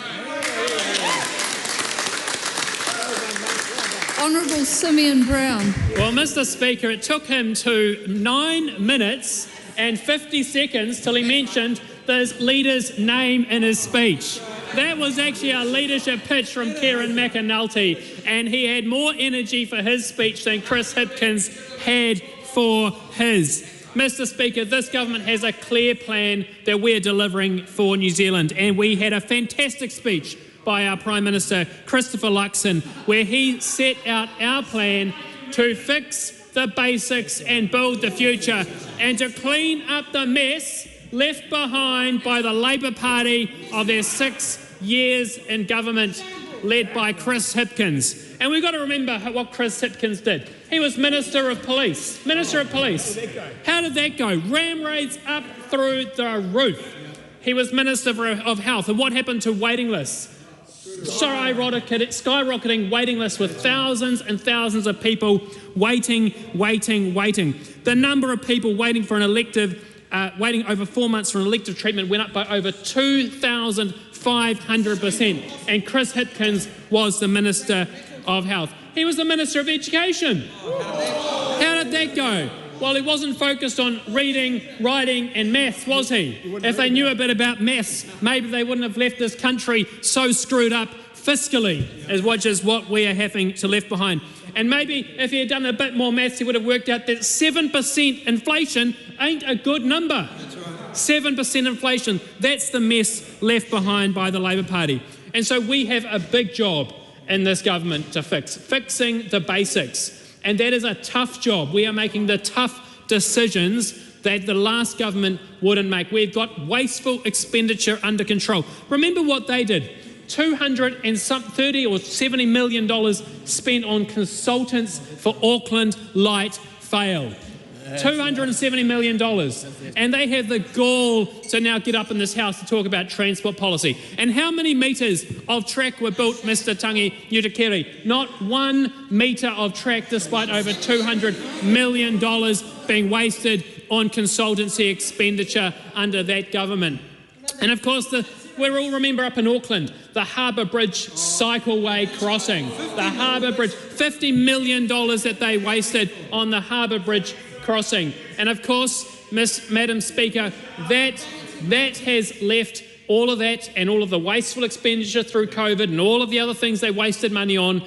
Honourable Simeon Brown. Well, Mr. Speaker, it took him to 9 minutes and 50 seconds till he mentioned the leader's name in his speech. That was actually a leadership pitch from Kieran McAnulty, and he had more energy for his speech than Chris Hipkins had for his. Mr. Speaker, this government has a clear plan that we're delivering for New Zealand, and we had a fantastic speech by our Prime Minister, Christopher Luxon, where he set out our plan to fix the basics and build the future, and to clean up the mess left behind by the Labour Party of their 6 years in government, led by Chris Hipkins. And we've got to remember what Chris Hipkins did. He was Minister of Police. Minister of Police. How did that go? Ram rates up through the roof. He was Minister of Health. And what happened to waiting lists? Skyrocketing waiting lists with thousands and thousands of people waiting. The number of people waiting for an elective, waiting over 4 months for an elective treatment went up by over 2,500%. And Chris Hipkins was the Minister of Health. He was the Minister of Education. How did that go? Well, he wasn't focused on reading, writing and maths, was he? If they knew a bit about maths, maybe they wouldn't have left this country so screwed up fiscally, which is what we are having to leave behind. And maybe if he had done a bit more maths, he would have worked out that 7% inflation ain't a good number. 7% inflation, that's the mess left behind by the Labour Party. And so we have a big job in this government to fixing the basics. And that is a tough job. We are making the tough decisions that the last government wouldn't make. We've got wasteful expenditure under control. Remember what they did. $230 or $70 million spent on consultants for Auckland Light failed. $270 million. And they have the gall to now get up in this House to talk about transport policy. And how many metres of track were built, Mr Tangi Utakere? Not 1 metre of track, despite over $200 million being wasted on consultancy expenditure under that government. And of course, we all remember up in Auckland, the Harbour Bridge cycleway crossing. The Harbour Bridge, $50 million that they wasted on the Harbour Bridge crossing. And of course, Madam Speaker, that has left all of that and all of the wasteful expenditure through COVID and all of the other things they wasted money on,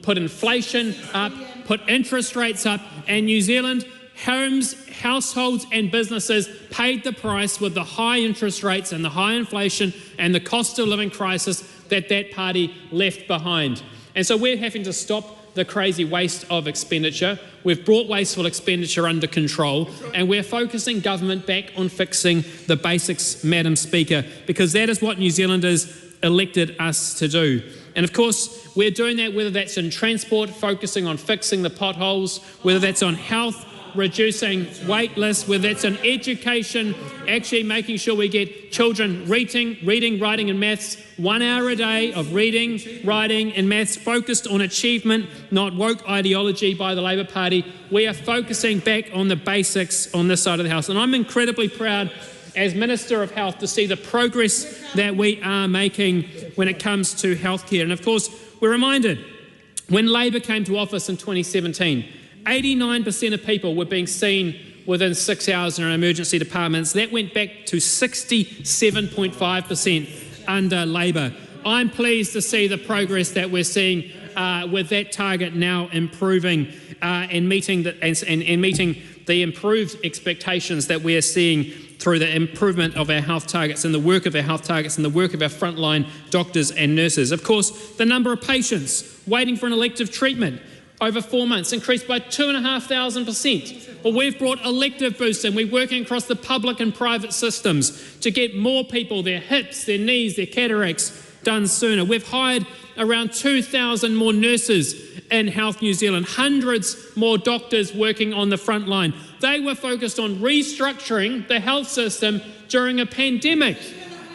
put inflation up, put interest rates up, and New Zealand homes, households and businesses paid the price with the high interest rates and the high inflation and the cost of living crisis that party left behind. And so we're having to stop the crazy waste of expenditure. We've brought wasteful expenditure under control, and we're focusing government back on fixing the basics, Madam Speaker, because that is what New Zealanders elected us to do. And of course, we're doing that whether that's in transport, focusing on fixing the potholes, whether that's on health, reducing wait lists, whether that's in education, actually making sure we get children reading, writing and maths, 1 hour a day of reading, writing and maths focused on achievement, not woke ideology by the Labour Party. We are focusing back on the basics on this side of the House. And I'm incredibly proud as Minister of Health to see the progress that we are making when it comes to healthcare. And of course, we're reminded when Labour came to office in 2017, 89% of people were being seen within 6 hours in our emergency departments. That went back to 67.5% under Labour. I'm pleased to see the progress that we're seeing with that target now improving and meeting the improved expectations that we are seeing through the improvement of our health targets and the work of our health targets and the work of our frontline doctors and nurses. Of course, the number of patients waiting for an elective treatment over 4 months increased by 2,500%. Well, we've brought elective boosts in. We're working across the public and private systems to get more people, their hips, their knees, their cataracts done sooner. We've hired around 2,000 more nurses in Health New Zealand, hundreds more doctors working on the front line. They were focused on restructuring the health system during a pandemic.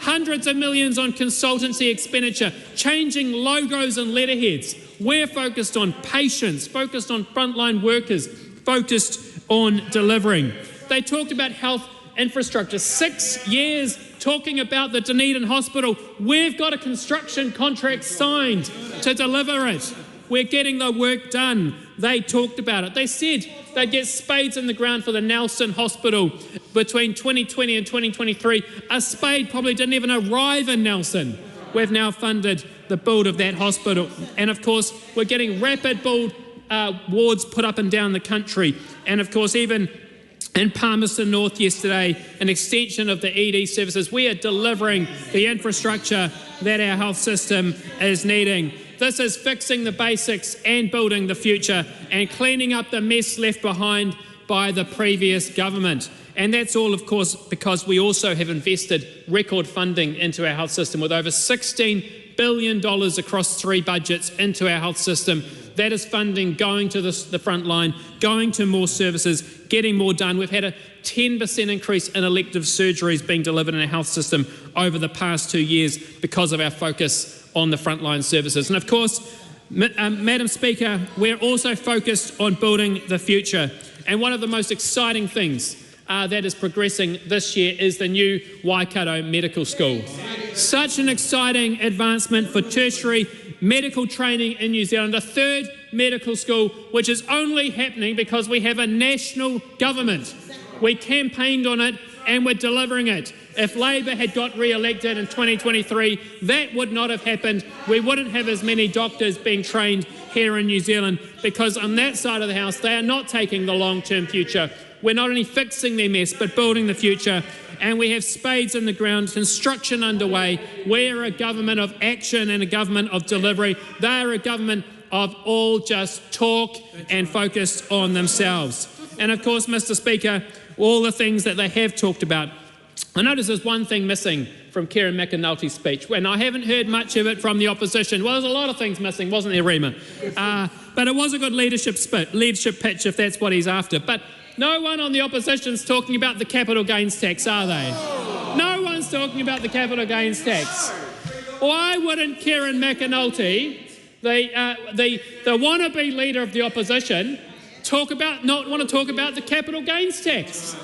Hundreds of millions on consultancy expenditure, changing logos and letterheads. We're focused on patients, focused on frontline workers, focused on delivering. They talked about health infrastructure. 6 years talking about the Dunedin Hospital. We've got a construction contract signed to deliver it. We're getting the work done. They talked about it. They said they'd get spades in the ground for the Nelson Hospital between 2020 and 2023. A spade probably didn't even arrive in Nelson. We've now funded the build of that hospital. And of course, we're getting rapid build wards put up and down the country. And of course, even in Palmerston North yesterday, an extension of the ED services. We are delivering the infrastructure that our health system is needing. This is fixing the basics and building the future and cleaning up the mess left behind by the previous government. And that's all, of course, because we also have invested record funding into our health system with over $16 billion across 3 budgets into our health system. That is funding going to the front line, going to more services, getting more done. We've had a 10% increase in elective surgeries being delivered in our health system over the past 2 years because of our focus on the frontline services. And of course, Madam Speaker, we're also focused on building the future. And one of the most exciting things that is progressing this year is the new Waikato Medical School. Such an exciting advancement for tertiary medical training in New Zealand, a third medical school which is only happening because we have a national government. We campaigned on it and we're delivering it. If Labor had got re-elected in 2023, that would not have happened. We wouldn't have as many doctors being trained here in New Zealand because on that side of the House, they are not taking the long-term future. We're not only fixing their mess, but building the future. And we have spades in the ground, construction underway. We're a government of action and a government of delivery. They are a government of all just talk and focused on themselves. And of course, Mr. Speaker, all the things that they have talked about. I notice there's one thing missing from Kieran McAnulty's speech, and I haven't heard much of it from the opposition. Well, there's a lot of things missing, wasn't there, Rima? But it was a good leadership pitch, if that's what he's after. But no one on the opposition's talking about the capital gains tax, are they? No one's talking about the capital gains tax. Why wouldn't Kieran McAnulty, the wannabe leader of the opposition, not want to talk about the capital gains tax?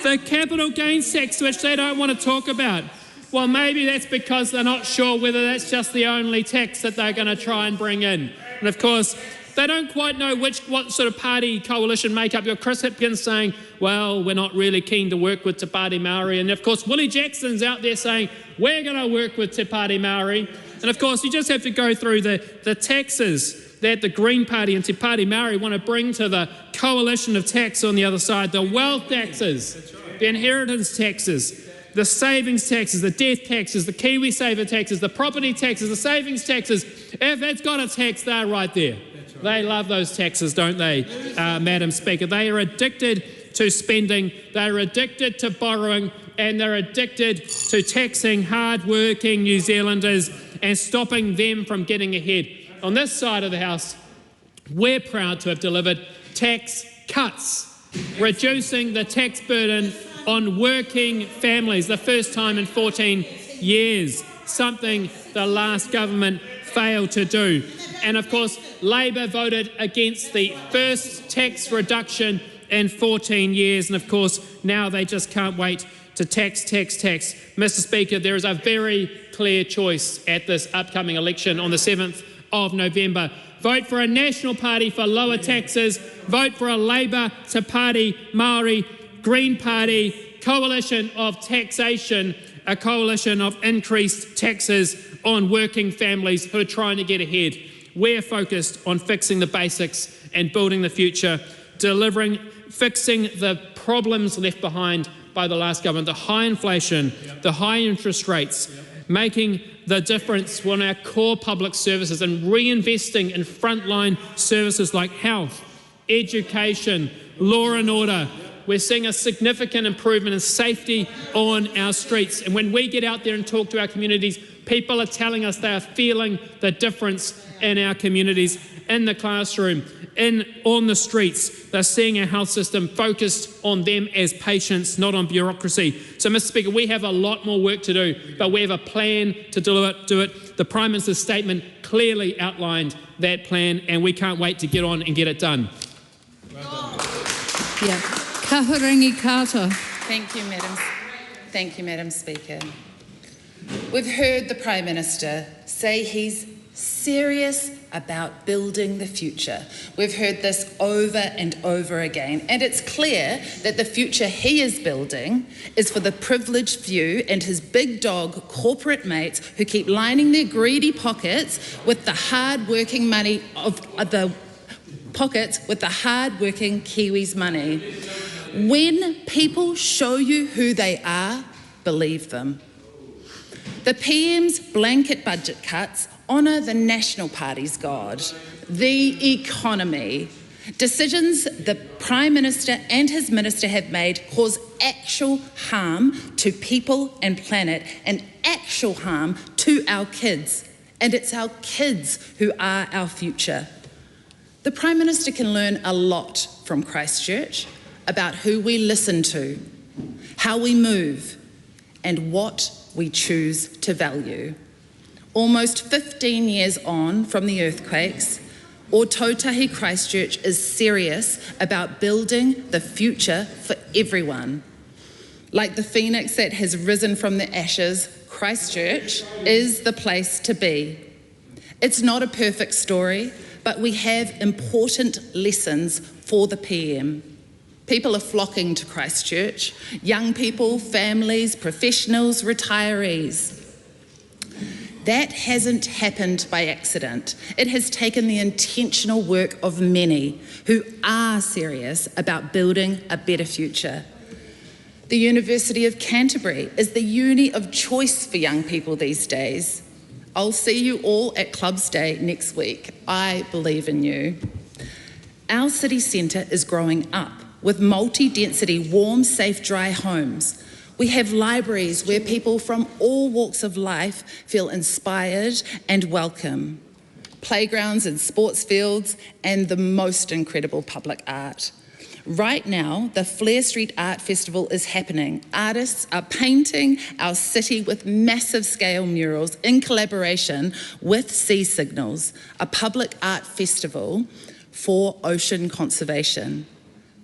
The capital gains tax, which they don't want to talk about. Well, maybe that's because they're not sure whether that's just the only tax that they're going to try and bring in. And of course, they don't quite know what sort of party coalition makeup. You've got Chris Hipkins saying, well, we're not really keen to work with Te Pāti Māori. And of course, Willie Jackson's out there saying, we're going to work with Te Pāti Māori. And of course, you just have to go through the taxes that the Green Party and Te Pāti Māori want to bring to the coalition of tax on the other side. The wealth taxes, the inheritance taxes, the savings taxes, the death taxes, the KiwiSaver taxes, the property taxes, the savings taxes. If it's got a tax, they're right there. They love those taxes, don't they, Madam Speaker? They are addicted to spending, they're addicted to borrowing, and they're addicted to taxing hard-working New Zealanders and stopping them from getting ahead. On this side of the House, we're proud to have delivered tax cuts, reducing the tax burden on working families, the first time in 14 years, something the last government failed to do. And of course, Labor voted against the first tax reduction in 14 years. And of course, now they just can't wait to tax. Mr. Speaker, there is a very clear choice at this upcoming election on the 7th of November. Vote for a National Party for lower taxes. Vote for a Labor, Te Pāti Māori, Green Party coalition of taxation, a coalition of increased taxes on working families who are trying to get ahead. We're focused on fixing the basics and building the future, fixing the problems left behind by the last government, the high inflation, the high interest rates, making the difference on our core public services and reinvesting in frontline services like health, education, law and order. We're seeing a significant improvement in safety on our streets. And when we get out there and talk to our communities, people are telling us they are feeling the difference in our communities, in the classroom, on the streets. They're seeing our health system focused on them as patients, not on bureaucracy. So, Mr. Speaker, we have a lot more work to do, but we have a plan to do it. The Prime Minister's statement clearly outlined that plan, and we can't wait to get on and get it done. Yeah. Kahurangi Carter. Thank you, Madam Speaker. We've heard the Prime Minister say he's serious about building the future. We've heard this over and over again, and it's clear that the future he is building is for the privileged few and his big dog corporate mates who keep lining their greedy pockets with the hard-working money of the pockets with the hard-working Kiwis' money. When people show you who they are, believe them. The PM's blanket budget cuts honour the National Party's God, the economy. Decisions the Prime Minister and his Minister have made cause actual harm to people and planet and actual harm to our kids. And it's our kids who are our future. The Prime Minister can learn a lot from Christchurch about who we listen to, how we move, and what we choose to value. Almost 15 years on from the earthquakes, Aotearoa Christchurch is serious about building the future for everyone. Like the phoenix that has risen from the ashes, Christchurch is the place to be. It's not a perfect story, but we have important lessons for the PM. People are flocking to Christchurch, young people, families, professionals, retirees. That hasn't happened by accident. It has taken the intentional work of many who are serious about building a better future. The University of Canterbury is the uni of choice for young people these days. I'll see you all at Clubs Day next week. I believe in you. Our city centre is growing up with multi-density, warm, safe, dry homes. We have libraries where people from all walks of life feel inspired and welcome. Playgrounds and sports fields, and the most incredible public art. Right now, the Flare Street Art Festival is happening. Artists are painting our city with massive scale murals in collaboration with Sea Signals, a public art festival for ocean conservation.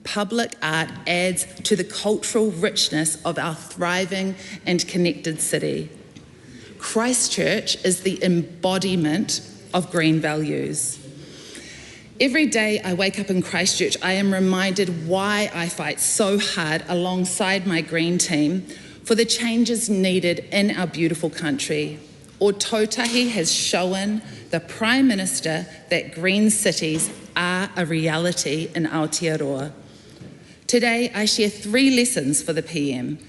Public art adds to the cultural richness of our thriving and connected city. Christchurch is the embodiment of green values. Every day I wake up in Christchurch, I am reminded why I fight so hard alongside my green team for the changes needed in our beautiful country. Aotearoa has shown the Prime Minister that green cities are a reality in Aotearoa. Today, I share 3 lessons for the PM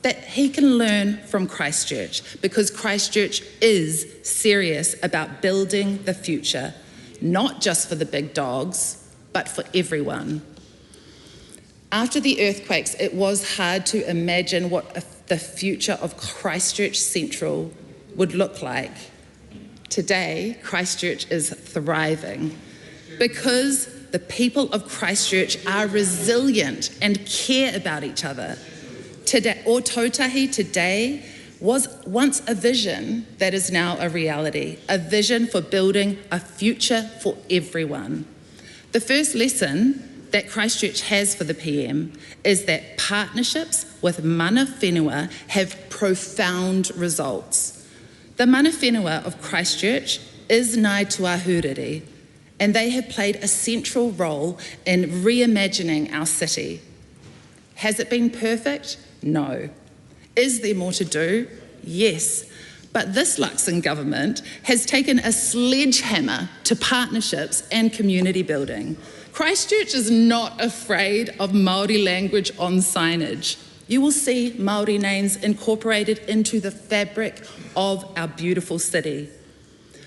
that he can learn from Christchurch, because Christchurch is serious about building the future, not just for the big dogs, but for everyone. After the earthquakes, it was hard to imagine what the future of Christchurch Central would look like. Today, Christchurch is thriving because the people of Christchurch are resilient and care about each other. Today, Aotearoa today was once a vision that is now a reality, a vision for building a future for everyone. The first lesson that Christchurch has for the PM is that partnerships with mana whenua have profound results. The mana whenua of Christchurch is Ngāi Tuahuriri, and they have played a central role in reimagining our city. Has it been perfect? No. Is there more to do? Yes. But this Luxon government has taken a sledgehammer to partnerships and community building. Christchurch is not afraid of Māori language on signage. You will see Māori names incorporated into the fabric of our beautiful city.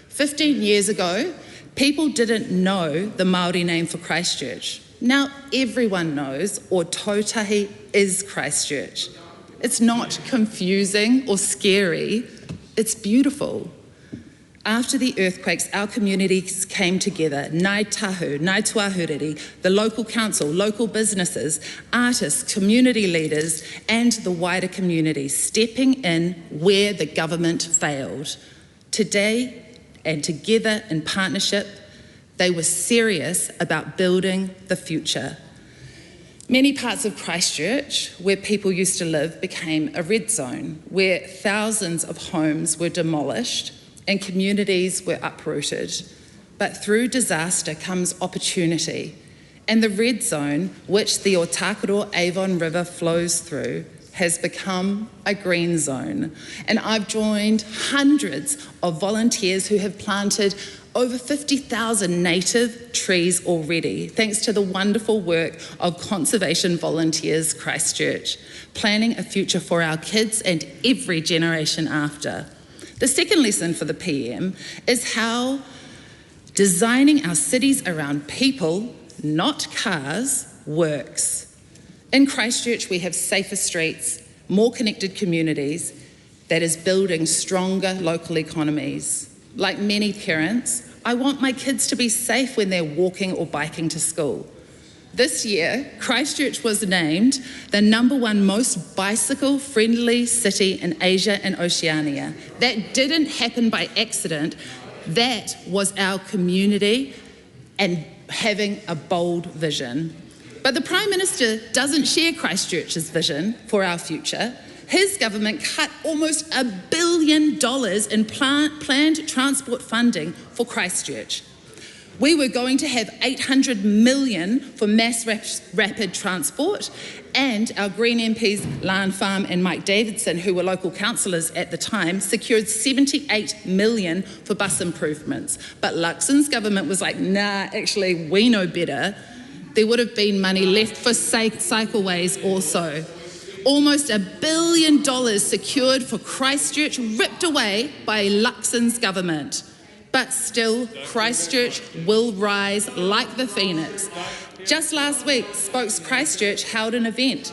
15 years ago, people didn't know the Māori name for Christchurch. Now everyone knows Aotearoa is Christchurch. It's not confusing or scary, it's beautiful. After the earthquakes, our communities came together, Ngāi Tahu, Ngāi Tuahuriri, the local council, local businesses, artists, community leaders, and the wider community, stepping in where the government failed. Today, and together in partnership, they were serious about building the future. Many parts of Christchurch, where people used to live, became a red zone, where thousands of homes were demolished and communities were uprooted. But through disaster comes opportunity, and the red zone, which the Aotearoa Avon River flows through, has become a green zone. And I've joined hundreds of volunteers who have planted over 50,000 native trees already, thanks to the wonderful work of Conservation Volunteers Christchurch, planning a future for our kids and every generation after. The second lesson for the PM is how designing our cities around people, not cars, works. In Christchurch, we have safer streets, more connected communities that is building stronger local economies. Like many parents, I want my kids to be safe when they're walking or biking to school. This year, Christchurch was named the #1 most bicycle-friendly city in Asia and Oceania. That didn't happen by accident. That was our community and having a bold vision. But the Prime Minister doesn't share Christchurch's vision for our future. His government cut almost $1 billion in planned transport funding for Christchurch. We were going to have $800 million for mass rapid transport, and our Green MPs Lan Farm and Mike Davidson, who were local councillors at the time, secured $78 million for bus improvements. But Luxon's government was like, nah, actually, we know better. There would have been money left for cycleways also. Almost $1 billion secured for Christchurch, ripped away by Luxon's government. But still, Christchurch will rise like the phoenix. Just last week, Spokes Christchurch held an event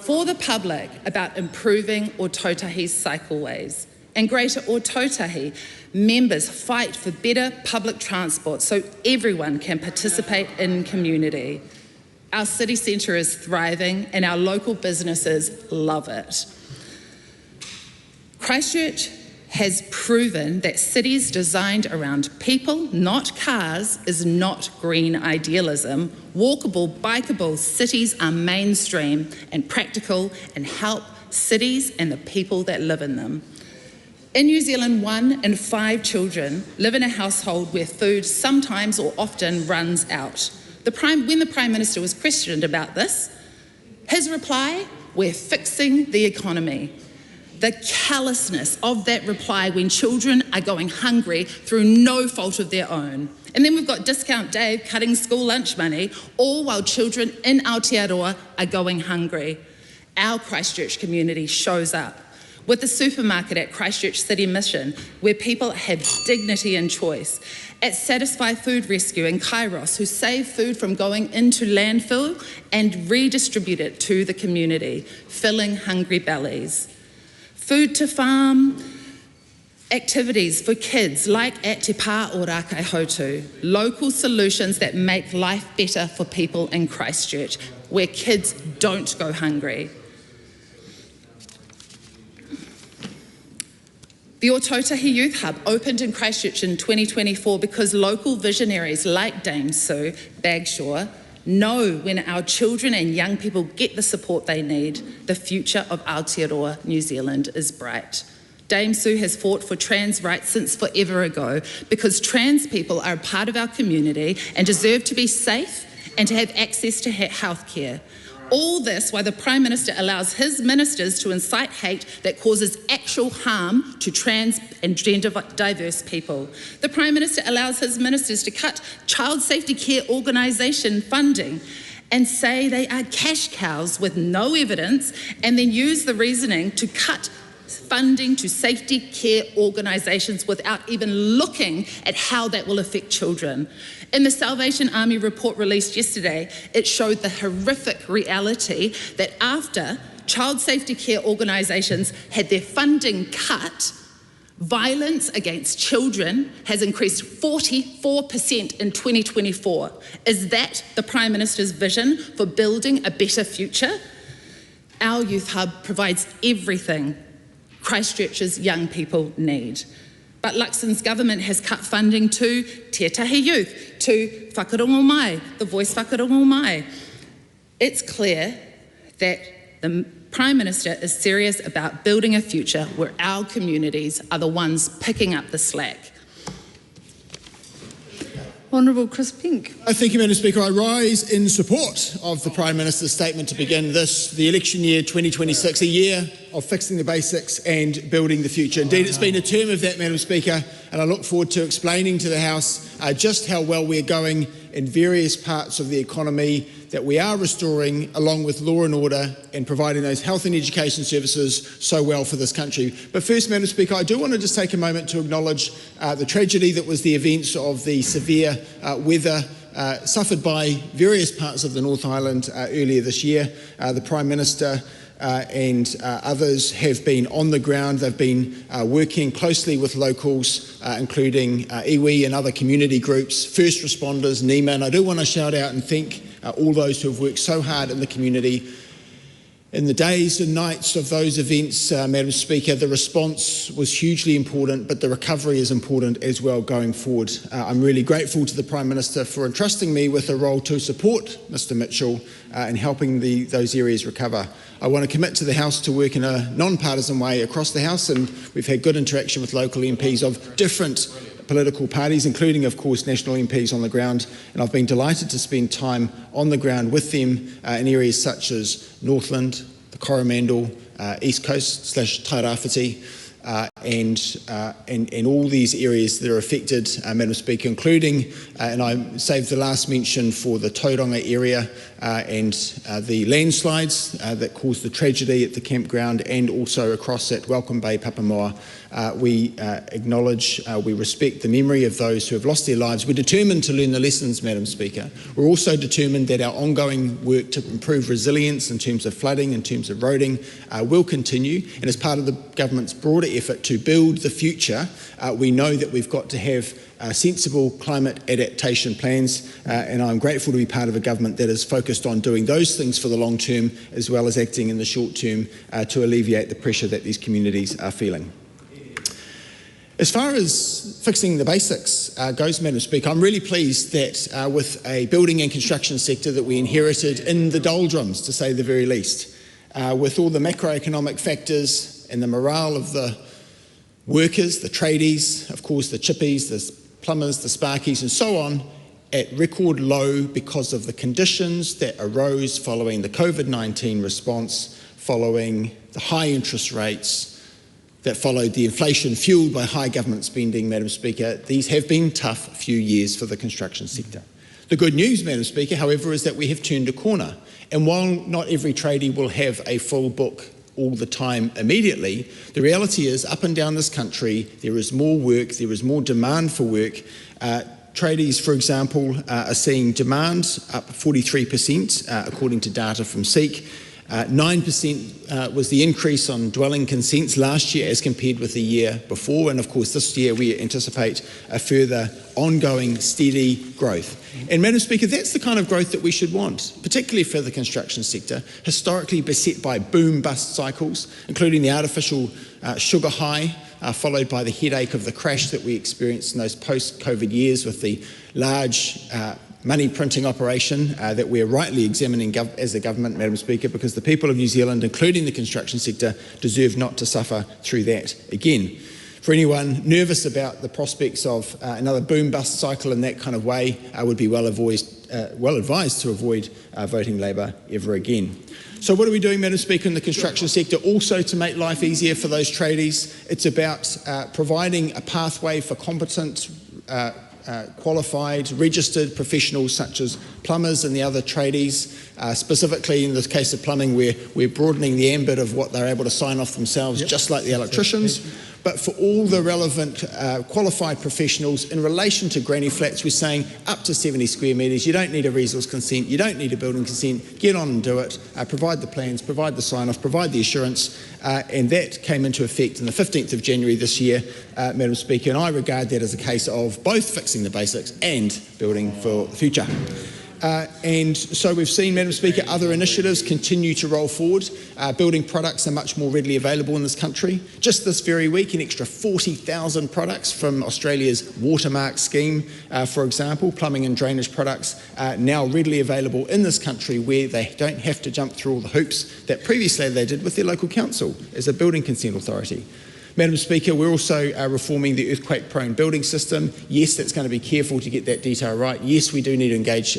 for the public about improving Ōtautahi's cycleways. And Greater Ōtautahi members fight for better public transport so everyone can participate in community. Our city centre is thriving and our local businesses love it. Christchurch has proven that cities designed around people, not cars, is not green idealism. Walkable, bikeable cities are mainstream and practical and help cities and the people that live in them. In New Zealand, 1 in 5 children live in a household where food sometimes or often runs out. When the Prime Minister was questioned about this, his reply, we're fixing the economy. The callousness of that reply when children are going hungry through no fault of their own. And then we've got Discount Dave cutting school lunch money, all while children in Aotearoa are going hungry. Our Christchurch community shows up with the supermarket at Christchurch City Mission, where people have dignity and choice. At Satisfy Food Rescue in Kairos, who save food from going into landfill and redistribute it to the community, filling hungry bellies. Food to farm activities for kids like at Te Pā o Rākai Hautu, local solutions that make life better for people in Christchurch, where kids don't go hungry. The Ōtautahi Youth Hub opened in Christchurch in 2024 because local visionaries like Dame Sue Bagshaw know when our children and young people get the support they need, the future of Aotearoa, New Zealand is bright. Dame Sue has fought for trans rights since forever ago because trans people are a part of our community and deserve to be safe and to have access to health care. All this while the Prime Minister allows his ministers to incite hate that causes actual harm to trans and gender diverse people. The Prime Minister allows his ministers to cut child safety care organisation funding and say they are cash cows with no evidence, and then use the reasoning to cut funding to safety care organisations without even looking at how that will affect children. In the Salvation Army report released yesterday, it showed the horrific reality that after child safety care organisations had their funding cut, violence against children has increased 44% in 2024. Is that the Prime Minister's vision for building a better future? Our Youth Hub provides everything Christchurch's young people need. But Luxon's government has cut funding to Te Tahi Youth, to Whakarongo Mai, the Voice Whakarongo Mai. It's clear that the Prime Minister is serious about building a future where our communities are the ones picking up the slack. Honourable Chris Pink. Thank you, Madam Speaker. I rise in support of the Prime Minister's statement to begin the election year 2026, a year of fixing the basics and building the future. Indeed, it's been a term of that, Madam Speaker, and I look forward to explaining to the House just how well we're going in various parts of the economy that we are restoring, along with law and order and providing those health and education services so well for this country. But first, Madam Speaker, I do want to just take a moment to acknowledge the tragedy that was the events of the severe weather suffered by various parts of the North Island earlier this year. The Prime Minister and others have been on the ground. They've been working closely with locals, including iwi and other community groups, first responders, NEMA, and I do want to shout out and thank all those who have worked so hard in the community. In the days and nights of those events, Madam Speaker, the response was hugely important, but the recovery is important as well going forward. I'm really grateful to the Prime Minister for entrusting me with a role to support Mr Mitchell in helping those areas recover. I want to commit to the House to work in a non-partisan way across the House, and we've had good interaction with local MPs of different political parties, including, of course, national MPs on the ground, and I've been delighted to spend time on the ground with them in areas such as Northland, the Coromandel, East Coast / Tairāwhiti, and all these areas that are affected, Madam Speaker, including, and I saved the last mention for the Tauranga area and the landslides that caused the tragedy at the campground, and also across at Welcome Bay, Papamoa. We acknowledge, we respect the memory of those who have lost their lives. We're determined to learn the lessons, Madam Speaker. We're also determined that our ongoing work to improve resilience in terms of flooding, in terms of roading, will continue. And as part of the government's broader effort to build the future, we know that we've got to have sensible climate adaptation plans, and I'm grateful to be part of a government that is focused on doing those things for the long term, as well as acting in the short term to alleviate the pressure that these communities are feeling. As far as fixing the basics goes, Madam Speaker, I'm really pleased that with a building and construction sector that we inherited in the doldrums, to say the very least, with all the macroeconomic factors and the morale of the workers, the tradies, of course the chippies, the plumbers, the sparkies and so on, at record low because of the conditions that arose following the COVID-19 response, following the high interest rates, that followed the inflation fuelled by high government spending, Madam Speaker. These have been tough few years for the construction sector. The good news, Madam Speaker, however, is that we have turned a corner. And while not every tradie will have a full book all the time immediately, the reality is up and down this country, there is more work, there is more demand for work. Tradies, for example, are seeing demand up 43%, according to data from SEEK. 9% was the increase on dwelling consents last year as compared with the year before, and of course this year we anticipate a further ongoing steady growth. And Madam Speaker, that's the kind of growth that we should want, particularly for the construction sector, historically beset by boom-bust cycles, including the artificial sugar high, followed by the headache of the crash that we experienced in those post-COVID years with the large money printing operation that we're rightly examining as a government, Madam Speaker, because the people of New Zealand, including the construction sector, deserve not to suffer through that again. For anyone nervous about the prospects of another boom-bust cycle in that kind of way, I would be well advised to avoid voting Labour ever again. So what are we doing, Madam Speaker, in the construction sector? Also to make life easier for those tradies, it's about providing a pathway for competent qualified, registered professionals such as plumbers and the other tradies. Specifically in the case of plumbing, we're broadening the ambit of what they're able to sign off themselves, just like the electricians. But for all the relevant qualified professionals in relation to granny flats, we're saying up to 70 square metres, you don't need a resource consent, you don't need a building consent, get on and do it, provide the plans, provide the sign-off, provide the assurance, and that came into effect on the 15th of January this year, Madam Speaker, and I regard that as a case of both fixing the basics and building for the future. And so we've seen, Madam Speaker, other initiatives continue to roll forward. Building products are much more readily available in this country. Just this very week, an extra 40,000 products from Australia's Watermark scheme, for example, plumbing and drainage products, now readily available in this country where they don't have to jump through all the hoops that previously they did with their local council as a building consent authority. Madam Speaker, we're also reforming the earthquake-prone building system. Yes, that's going to be careful to get that detail right. Yes, we do need to engage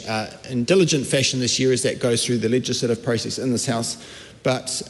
in diligent fashion this year as that goes through the legislative process in this House. But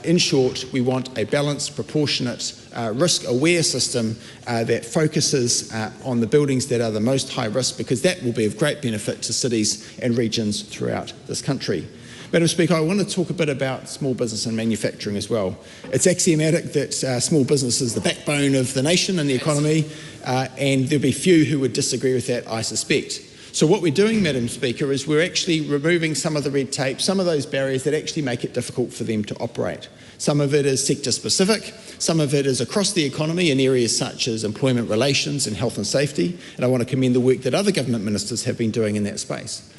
in short, we want a balanced, proportionate, risk-aware system that focuses on the buildings that are the most high risk, because that will be of great benefit to cities and regions throughout this country. Madam Speaker, I want to talk a bit about small business and manufacturing as well. It's axiomatic that small business is the backbone of the nation and the economy, and there'll be few who would disagree with that, I suspect. So what we're doing, Madam Speaker, is we're actually removing some of the red tape, some of those barriers that actually make it difficult for them to operate. Some of it is sector specific, some of it is across the economy in areas such as employment relations and health and safety, and I want to commend the work that other government ministers have been doing in that space.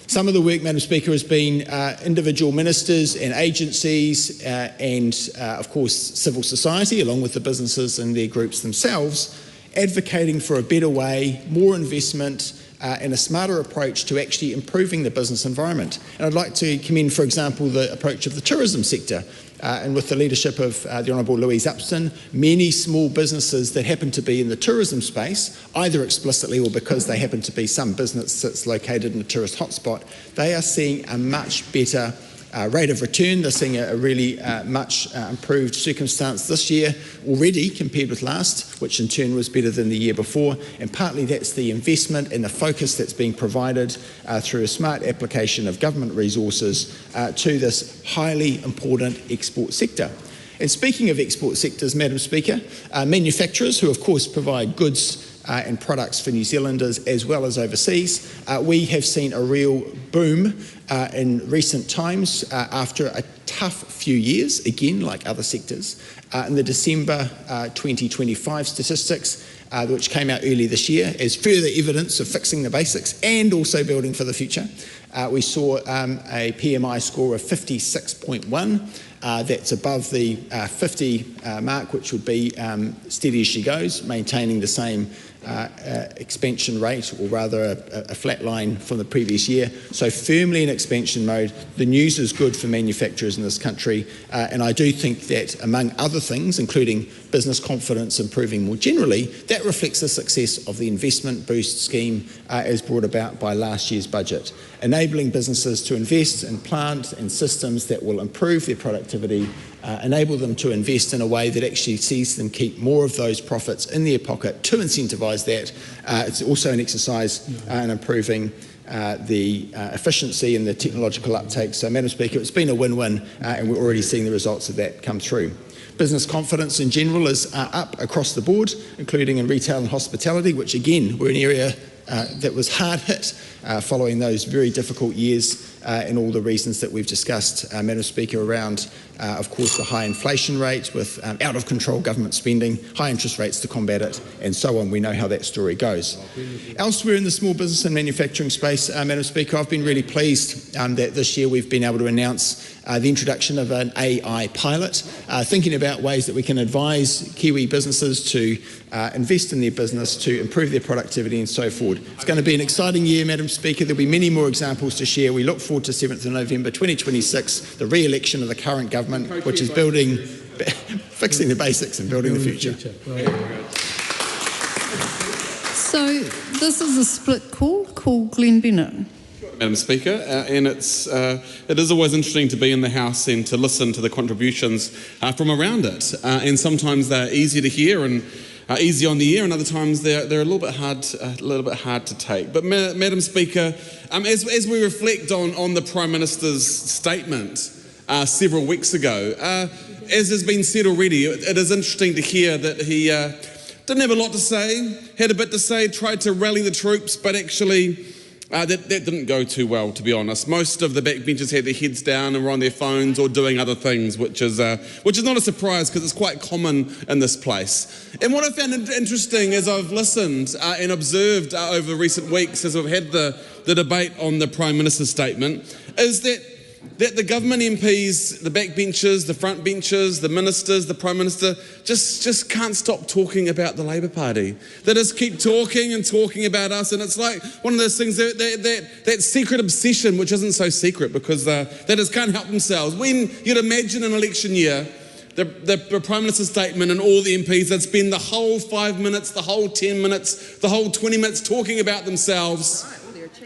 Some of the work, Madam Speaker, has been individual ministers and agencies and, of course, civil society, along with the businesses and their groups themselves, advocating for a better way, more investment, and a smarter approach to actually improving the business environment. And I'd like to commend, for example, the approach of the tourism sector, and with the leadership of the Honourable Louise Upston, many small businesses that happen to be in the tourism space, either explicitly or because they happen to be some business that's located in a tourist hotspot, they are seeing a much better rate of return. They're seeing a really much improved circumstance this year already compared with last, which in turn was better than the year before, and partly that's the investment and the focus that's being provided through a smart application of government resources to this highly important export sector. And speaking of export sectors, Madam Speaker, manufacturers who of course provide goods and products for New Zealanders as well as overseas, we have seen a real boom in recent times after a tough few years, again like other sectors. In the December 2025 statistics, which came out early this year as further evidence of fixing the basics and also building for the future, we saw a PMI score of 56.1. That's above the 50 mark, which would be steady as she goes, maintaining the same expansion rate, or rather a flat line from the previous year. So firmly in expansion mode. The news is good for manufacturers in this country, and I do think that, among other things, including business confidence improving more generally, that reflects the success of the investment boost scheme as brought about by last year's budget, enabling businesses to invest in plant and systems that will improve their productivity, enable them to invest in a way that actually sees them keep more of those profits in their pocket to incentivise that. It's also an exercise in improving the efficiency and the technological uptake. So, Madam Speaker, it's been a win-win, and we're already seeing the results of that come through. Business confidence in general is up across the board, including in retail and hospitality, which again were an area that was hard hit following those very difficult years and all the reasons that we've discussed, Madam Speaker, around, of course, the high inflation rate with out-of-control government spending, high interest rates to combat it, and so on. We know how that story goes. Elsewhere in the small business and manufacturing space, Madam Speaker, I've been really pleased that this year we've been able to announce the introduction of an AI pilot, thinking about ways that we can advise Kiwi businesses to invest in their business, to improve their productivity and so forth. It's going to be an exciting year, Madam Speaker. There'll be many more examples to share. We look forward to 7th of November 2026, the re-election of the current government, which is fixing the basics and building the future. So this is a split call. Call Glenn Bennett. Madam Speaker, and it is always interesting to be in the House and to listen to the contributions from around it. And sometimes they're easy to hear and easy on the air, and other times they're a little bit hard to take. But Madam Speaker, as we reflect on the Prime Minister's statement several weeks ago, as has been said already, it is interesting to hear that he didn't have a lot to say, had a bit to say, tried to rally the troops, but actually that didn't go too well, to be honest. Most of the backbenchers had their heads down and were on their phones or doing other things, which is not a surprise because it's quite common in this place. And what I found interesting as I've listened and observed over recent weeks as we've had the debate on the Prime Minister's statement is that the government MPs, the backbenchers, the front benchers, the ministers, the Prime Minister, just can't stop talking about the Labour Party. They just keep talking and talking about us, and it's like one of those things, that secret obsession, which isn't so secret because they just can't help themselves. When you'd imagine an election year, the Prime Minister's statement and all the MPs, they'd spend the whole 5 minutes, the whole 10 minutes, the whole 20 minutes talking about themselves.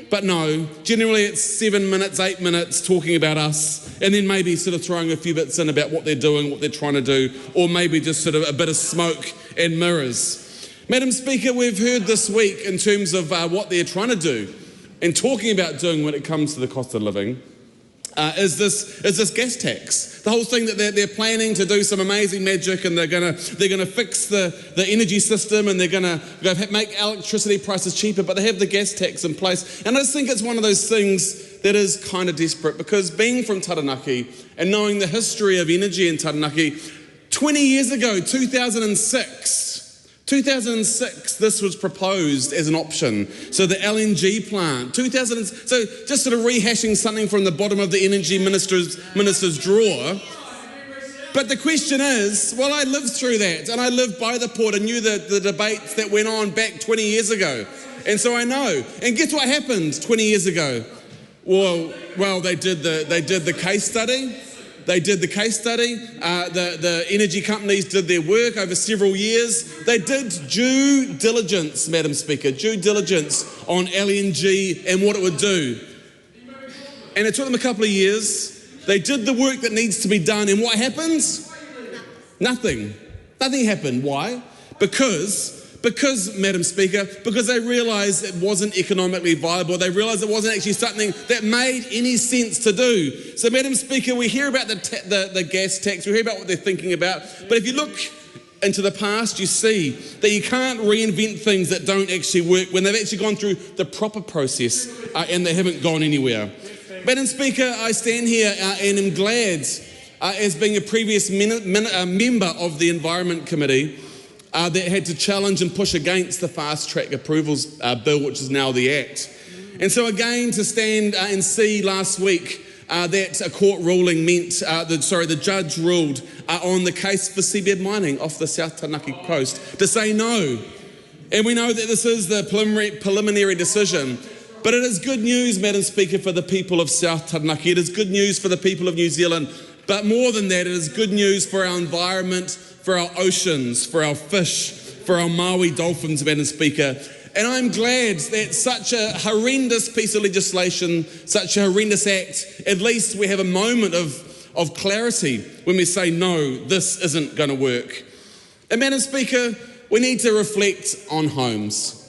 But no, generally it's 7 minutes, 8 minutes talking about us, and then maybe sort of throwing a few bits in about what they're doing, what they're trying to do, or maybe just sort of a bit of smoke and mirrors. Madam Speaker, we've heard this week in terms of what they're trying to do and talking about doing when it comes to the cost of living, is this gas tax. The whole thing that they're planning to do some amazing magic, and they're gonna fix the energy system, and they're gonna make electricity prices cheaper, but they have the gas tax in place. And I just think it's one of those things that is kind of desperate, because being from Taranaki and knowing the history of energy in Taranaki, 20 years ago, 2006, this was proposed as an option. So the LNG plant, so just sort of rehashing something from the bottom of the energy minister's drawer. But the question is, well, I lived through that, and I lived by the port and knew the debates that went on back 20 years ago. And so I know. And guess what happened 20 years ago? Well, they did the case study. The energy companies did their work over several years. They did due diligence, Madam Speaker, due diligence on LNG and what it would do. And it took them a couple of years. They did the work that needs to be done, and what happens? Nothing. Nothing happened. Why? Because, Madam Speaker, because they realised it wasn't economically viable. They realised it wasn't actually something that made any sense to do. So, Madam Speaker, we hear about the gas tax, we hear about what they're thinking about, but if you look into the past, you see that you can't reinvent things that don't actually work when they've actually gone through the proper process and they haven't gone anywhere. Madam Speaker, I stand here and am glad, as being a previous member of the Environment Committee, that had to challenge and push against the fast track approvals bill, which is now the Act. And so again, to stand and see last week that a court ruling meant, the judge ruled on the case for seabed mining off the South Taranaki coast to say no. And we know that this is the preliminary decision, but it is good news, Madam Speaker, for the people of South Taranaki. It is good news for the people of New Zealand, but more than that, it is good news for our environment, for our oceans, for our fish, for our Maui dolphins, Madam Speaker. And I'm glad that such a horrendous piece of legislation, such a horrendous act, at least we have a moment of clarity when we say, no, this isn't going to work. And Madam Speaker, we need to reflect on homes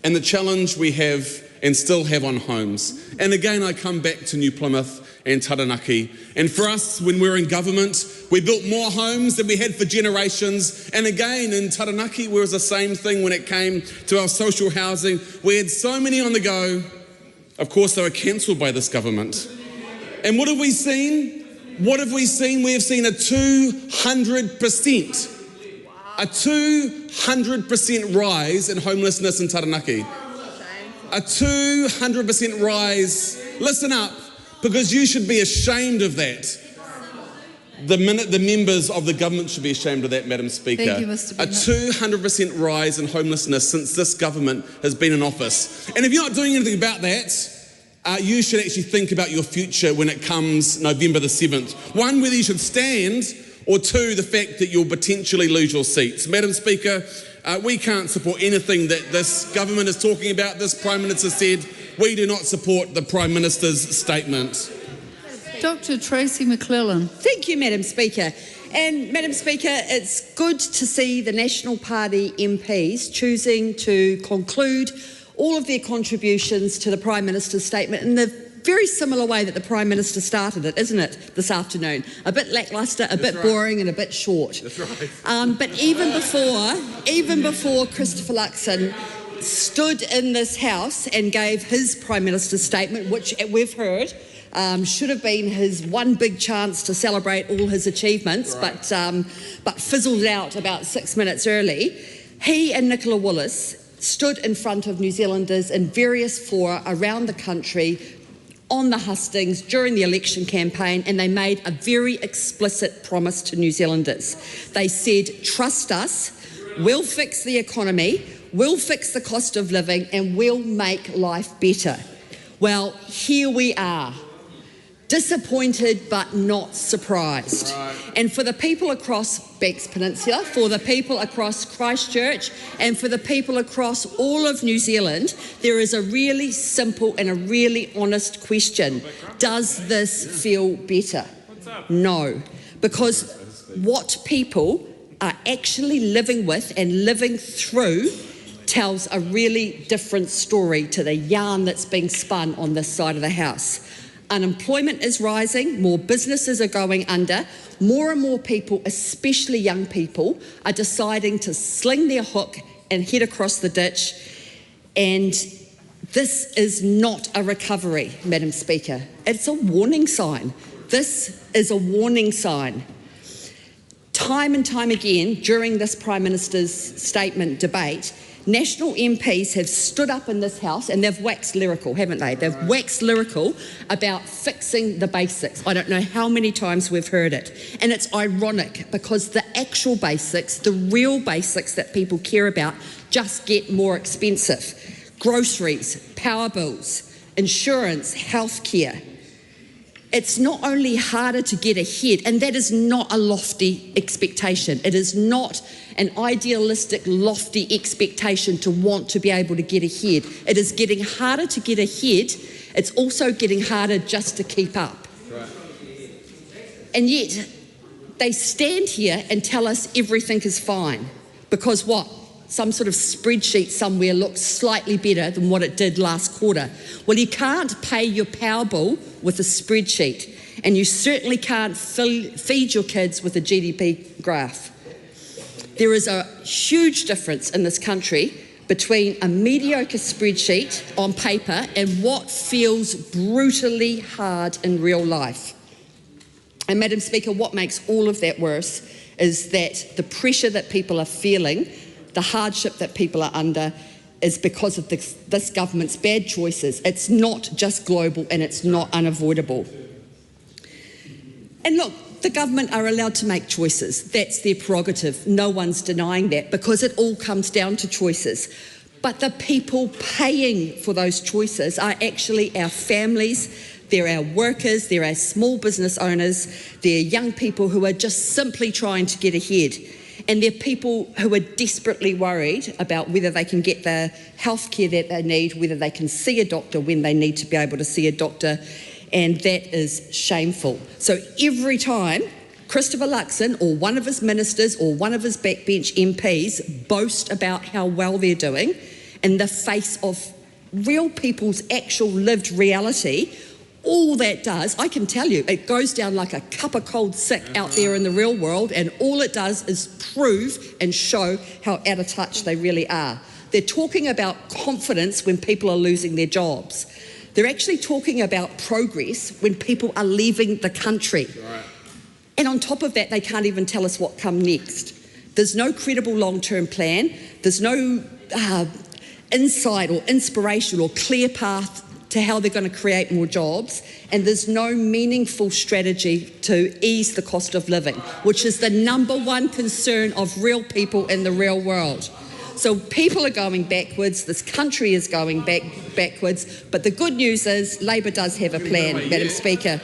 and the challenge we have and still have on homes. And again, I come back to New Plymouth and Taranaki. And for us, when we were in government, we built more homes than we had for generations. And again, in Taranaki, it was the same thing when it came to our social housing. We had so many on the go. Of course, they were cancelled by this government. And what have we seen? What have we seen? We have seen a 200% rise in homelessness in Taranaki. A 200% rise. Listen up, because you should be ashamed of that. The members of the government should be ashamed of that, Madam Speaker. Thank you, Mr. Bennett. A 200% rise in homelessness since this government has been in office. And if you're not doing anything about that, you should actually think about your future when it comes November the 7th. One, whether you should stand, or two, the fact that you'll potentially lose your seats. Madam Speaker, we can't support anything that this government is talking about. This Prime Minister said, we do not support the Prime Minister's statement. Dr. Tracy McClellan. Thank you, Madam Speaker. And Madam Speaker, it's good to see the National Party MPs choosing to conclude all of their contributions to the Prime Minister's statement in the very similar way that the Prime Minister started it, isn't it, this afternoon? A bit lacklustre, a bit boring and a bit short. That's right. But even before Christopher Luxon stood in this House and gave his Prime Minister's statement, which we've heard should have been his one big chance to celebrate all his achievements, right, but fizzled out about 6 minutes early, he and Nicola Willis stood in front of New Zealanders in various fora around the country on the hustings during the election campaign, and they made a very explicit promise to New Zealanders. They said, trust us, we'll fix the economy, we'll fix the cost of living, and we'll make life better. Well, here we are. disappointed but not surprised. And for the people across Banks Peninsula, for the people across Christchurch, and for the people across all of New Zealand, there is a really simple and a really honest question. Does this feel better? No, because what people are actually living with and living through tells a really different story to the yarn that's being spun on this side of the house. Unemployment is rising, more businesses are going under, more and more people, especially young people, are deciding to sling their hook and head across the ditch. And this is not a recovery, Madam Speaker. It's a warning sign. This is a warning sign. Time and time again during this Prime Minister's statement debate, National MPs have stood up in this House and they've waxed lyrical, haven't they? They've waxed lyrical about fixing the basics. I don't know how many times we've heard it. And it's ironic because the actual basics, the real basics that people care about, just get more expensive. Groceries, power bills, insurance, healthcare. It's not only harder to get ahead, and that is not a lofty expectation. It is not an idealistic, lofty expectation to want to be able to get ahead. It is getting harder to get ahead. It's also getting harder just to keep up. Right. And yet, they stand here and tell us everything is fine. Because what? Some sort of spreadsheet somewhere looks slightly better than what it did last quarter. Well, you can't pay your power bill with a spreadsheet, and you certainly can't feed your kids with a GDP graph. There is a huge difference in this country between a mediocre spreadsheet on paper and what feels brutally hard in real life. And Madam Speaker, what makes all of that worse is that the pressure that people are feeling, the hardship that people are under, is because of this government's bad choices. It's not just global and it's not unavoidable. And look, the government are allowed to make choices. That's their prerogative. No one's denying that because it all comes down to choices. But the people paying for those choices are actually our families, they're our workers, they're our small business owners, they're young people who are just simply trying to get ahead. And they're people who are desperately worried about whether they can get the health care that they need, whether they can see a doctor when they need to be able to see a doctor, and that is shameful. So every time Christopher Luxon or one of his ministers or one of his backbench MPs boast about how well they're doing in the face of real people's actual lived reality, all that does, I can tell you, it goes down like a cup of cold sick out there in the real world, and all it does is prove and show how out of touch they really are. They're talking about confidence when people are losing their jobs. They're actually talking about progress when people are leaving the country. Right. And on top of that, they can't even tell us what comes next. There's no credible long-term plan. There's no insight or inspiration or clear path to how they're going to create more jobs, and there's no meaningful strategy to ease the cost of living, which is the #1 concern of real people in the real world. So people are going backwards, this country is going backwards, but the good news is Labor does have a plan, Madam Speaker.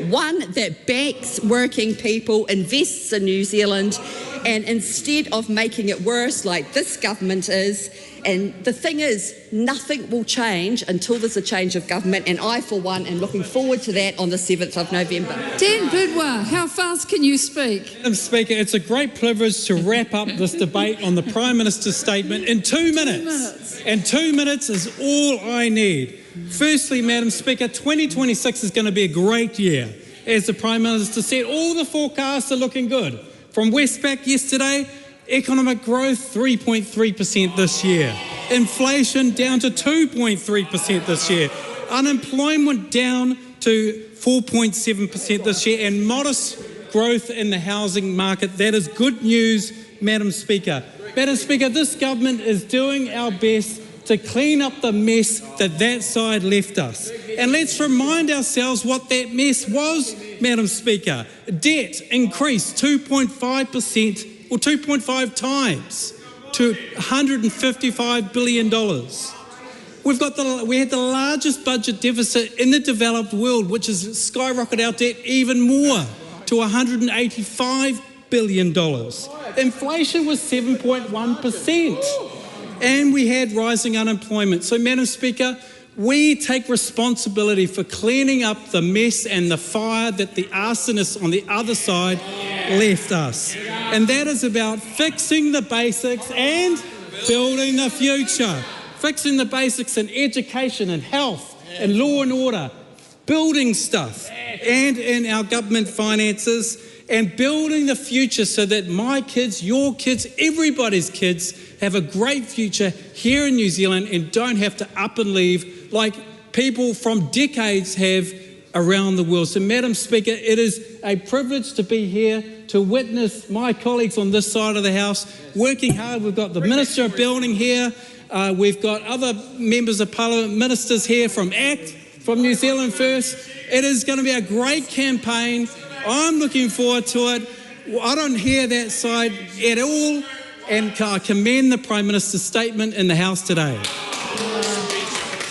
One that backs working people, invests in New Zealand, and instead of making it worse like this government is, and the thing is, nothing will change until there's a change of government, and I, for one, am looking forward to that on the 7th of November. Dan Bidwell, how fast can you speak? Madam Speaker, it's a great privilege to wrap up this debate on the Prime Minister's statement in 2 minutes. And 2 minutes is all I need. Firstly, Madam Speaker, 2026 is going to be a great year. As the Prime Minister said, all the forecasts are looking good. From Westpac yesterday, economic growth 3.3% this year. Inflation down to 2.3% this year. Unemployment down to 4.7% this year, and modest growth in the housing market. That is good news, Madam Speaker. Madam Speaker, this government is doing our best to clean up the mess that side left us. And let's remind ourselves what that mess was, Madam Speaker. Debt increased 2.5% or 2.5 times to $155 billion. We had the largest budget deficit in the developed world, which has skyrocketed our debt even more to $185 billion. Inflation was 7.1%, and we had rising unemployment. So, Madam Speaker, we take responsibility for cleaning up the mess and the fire that the arsonists on the other side left us. And that is about fixing the basics and building the future. Fixing the basics in education and health and law and order, building stuff and in our government finances, and building the future so that my kids, your kids, everybody's kids have a great future here in New Zealand and don't have to up and leave like people from decades have around the world. So, Madam Speaker, it is a privilege to be here to witness my colleagues on this side of the House working hard. We've got the Minister of Building here. We've got other members of Parliament, ministers here from ACT, from New Zealand First. It is going to be a great campaign. I'm looking forward to it. I don't hear that side at all, and I commend the Prime Minister's statement in the House today.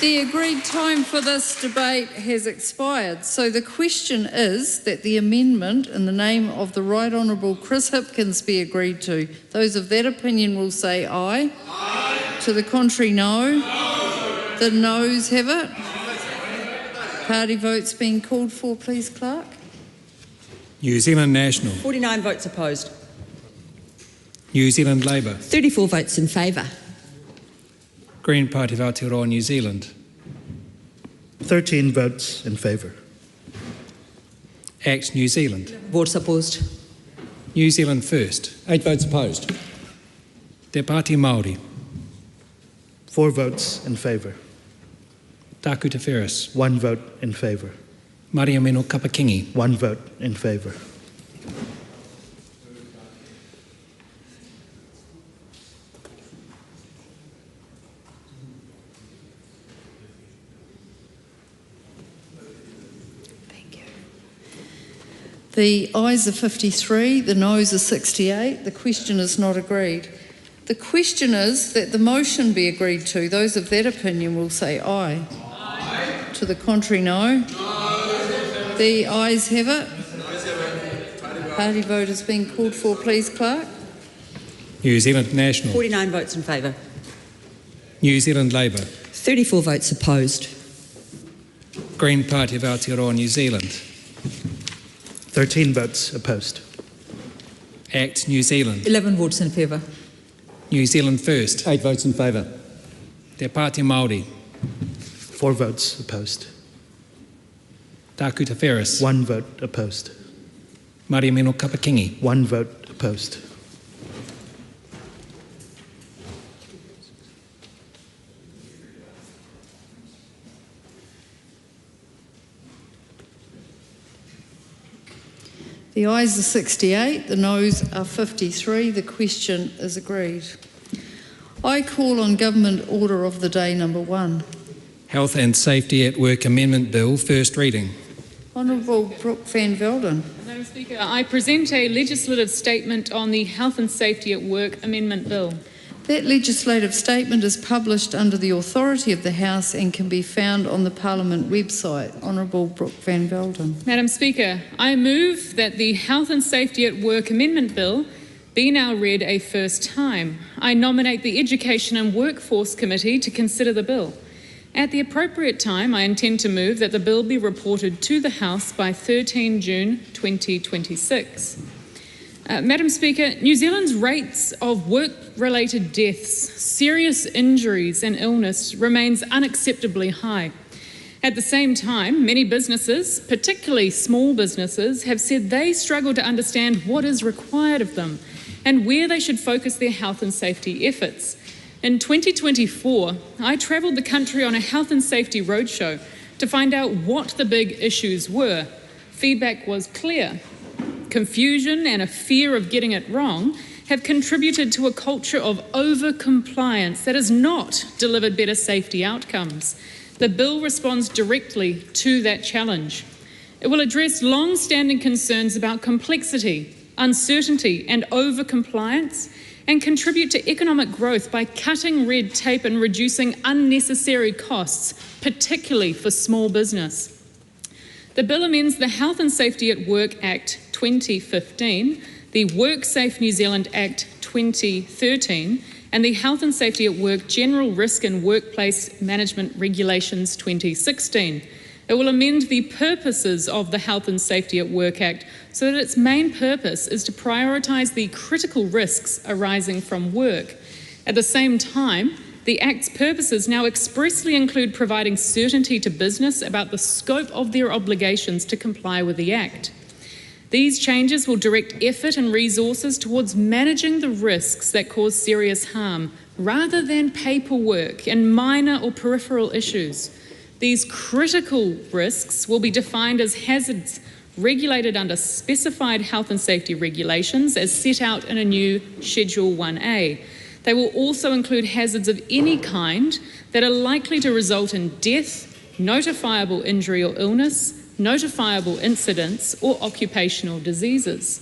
The agreed time for this debate has expired, so the question is that the amendment in the name of the Right Honourable Chris Hipkins be agreed to. Those of that opinion will say aye. Aye. To the contrary, no. No. The noes have it. Party votes being called for, please, Clerk. New Zealand National. 49 votes opposed. New Zealand Labour. 34 votes in favour. Green Party of Aotearoa, New Zealand. 13 votes in favour. ACT New Zealand. Votes opposed. New Zealand First. 8 votes opposed. Te Pāti Māori. 4 votes in favour. Taku Te Whereas. 1 vote in favour. Maria Meno Kapakingi. 1 vote in favour. The ayes are 53, the noes are 68. The question is not agreed. The question is that the motion be agreed to. Those of that opinion will say aye. Aye. To the contrary, no. No. The ayes have it. Party vote is being called for, please, Clerk. New Zealand National. 49 votes in favour. New Zealand Labour. 34 votes opposed. Green Party of Aotearoa, New Zealand. 13 votes opposed. ACT New Zealand. 11 votes in favour. New Zealand First. 8 votes in favour. Te Pāti Māori. 4 votes opposed. Taku Te Whereas. 1 vote opposed. Maria Meno Kapakingi. 1 vote opposed. The ayes are 68, the noes are 53. The question is agreed. I call on Government Order of the Day number 1. Health and Safety at Work Amendment Bill, first reading. Honourable Brooke van Velden. Madam Speaker, I present a legislative statement on the Health and Safety at Work Amendment Bill. That legislative statement is published under the authority of the House and can be found on the Parliament website. Honourable Brooke van Velden. Madam Speaker, I move that the Health and Safety at Work Amendment Bill be now read a first time. I nominate the Education and Workforce Committee to consider the bill. At the appropriate time, I intend to move that the bill be reported to the House by 13 June 2026. Madam Speaker, New Zealand's rates of work-related deaths, serious injuries and illness remains unacceptably high. At the same time, many businesses, particularly small businesses, have said they struggle to understand what is required of them and where they should focus their health and safety efforts. In 2024, I travelled the country on a health and safety roadshow to find out what the big issues were. Feedback was clear. Confusion and a fear of getting it wrong have contributed to a culture of over-compliance that has not delivered better safety outcomes. The bill responds directly to that challenge. It will address long-standing concerns about complexity, uncertainty and over-compliance and contribute to economic growth by cutting red tape and reducing unnecessary costs, particularly for small business. The bill amends the Health and Safety at Work Act 2015, the WorkSafe New Zealand Act 2013, and the Health and Safety at Work General Risk and Workplace Management Regulations 2016. It will amend the purposes of the Health and Safety at Work Act so that its main purpose is to prioritise the critical risks arising from work. At the same time, the Act's purposes now expressly include providing certainty to business about the scope of their obligations to comply with the Act. These changes will direct effort and resources towards managing the risks that cause serious harm, rather than paperwork and minor or peripheral issues. These critical risks will be defined as hazards regulated under specified health and safety regulations as set out in a new Schedule 1A. They will also include hazards of any kind that are likely to result in death, notifiable injury or illness, notifiable incidents, or occupational diseases.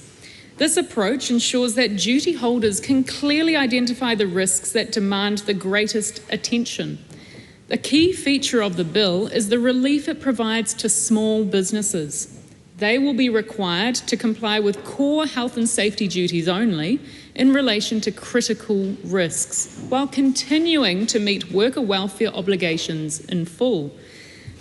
This approach ensures that duty holders can clearly identify the risks that demand the greatest attention. A key feature of the bill is the relief it provides to small businesses. They will be required to comply with core health and safety duties only in relation to critical risks, while continuing to meet worker welfare obligations in full.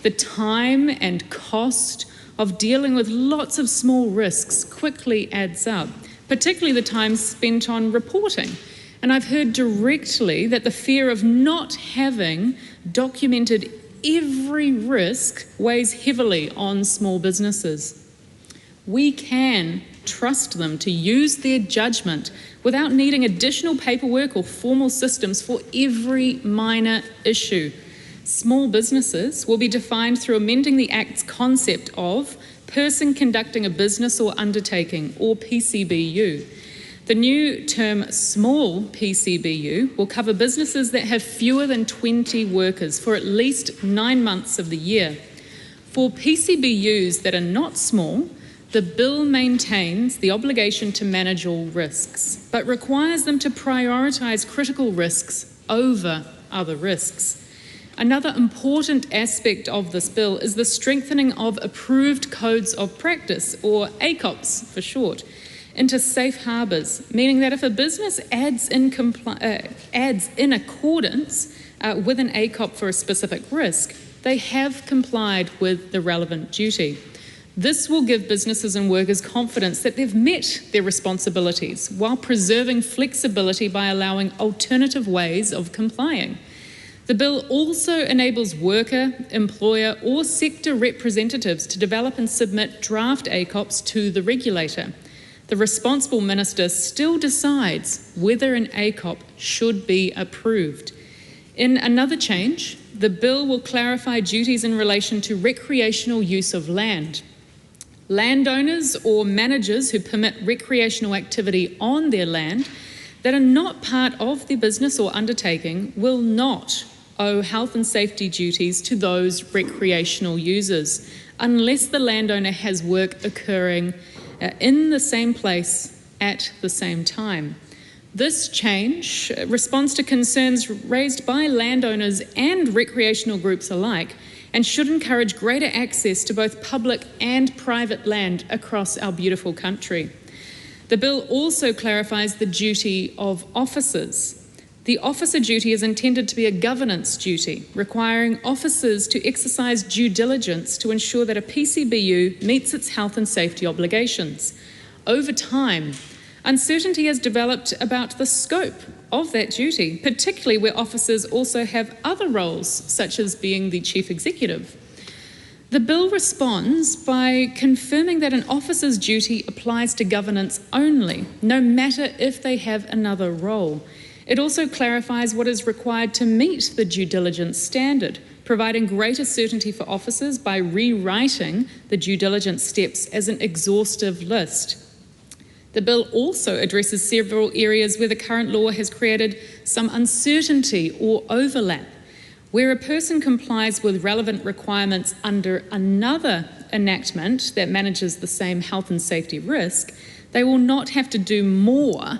The time and cost of dealing with lots of small risks quickly adds up, particularly the time spent on reporting. And I've heard directly that the fear of not having documented every risk weighs heavily on small businesses. We can trust them to use their judgment without needing additional paperwork or formal systems for every minor issue. Small businesses will be defined through amending the Act's concept of person conducting a business or undertaking, or PCBU. The new term small PCBU will cover businesses that have fewer than 20 workers for at least 9 months of the year. For PCBUs that are not small, the bill maintains the obligation to manage all risks, but requires them to prioritise critical risks over other risks. Another important aspect of this bill is the strengthening of approved codes of practice, or ACOPs for short, into safe harbours, meaning that if a business adds in accordance with an ACOP for a specific risk, they have complied with the relevant duty. This will give businesses and workers confidence that they've met their responsibilities while preserving flexibility by allowing alternative ways of complying. The bill also enables worker, employer, or sector representatives to develop and submit draft ACOPs to the regulator. The responsible minister still decides whether an ACOP should be approved. In another change, the bill will clarify duties in relation to recreational use of land. Landowners or managers who permit recreational activity on their land that are not part of their business or undertaking will not owe health and safety duties to those recreational users unless the landowner has work occurring in the same place at the same time. This change responds to concerns raised by landowners and recreational groups alike, and should encourage greater access to both public and private land across our beautiful country. The bill also clarifies the duty of officers. The officer duty is intended to be a governance duty, requiring officers to exercise due diligence to ensure that a PCBU meets its health and safety obligations. Over time, uncertainty has developed about the scope of that duty, particularly where officers also have other roles, such as being the chief executive. The bill responds by confirming that an officer's duty applies to governance only, no matter if they have another role. It also clarifies what is required to meet the due diligence standard, providing greater certainty for officers by rewriting the due diligence steps as an exhaustive list. The bill also addresses several areas where the current law has created some uncertainty or overlap. Where a person complies with relevant requirements under another enactment that manages the same health and safety risk, they will not have to do more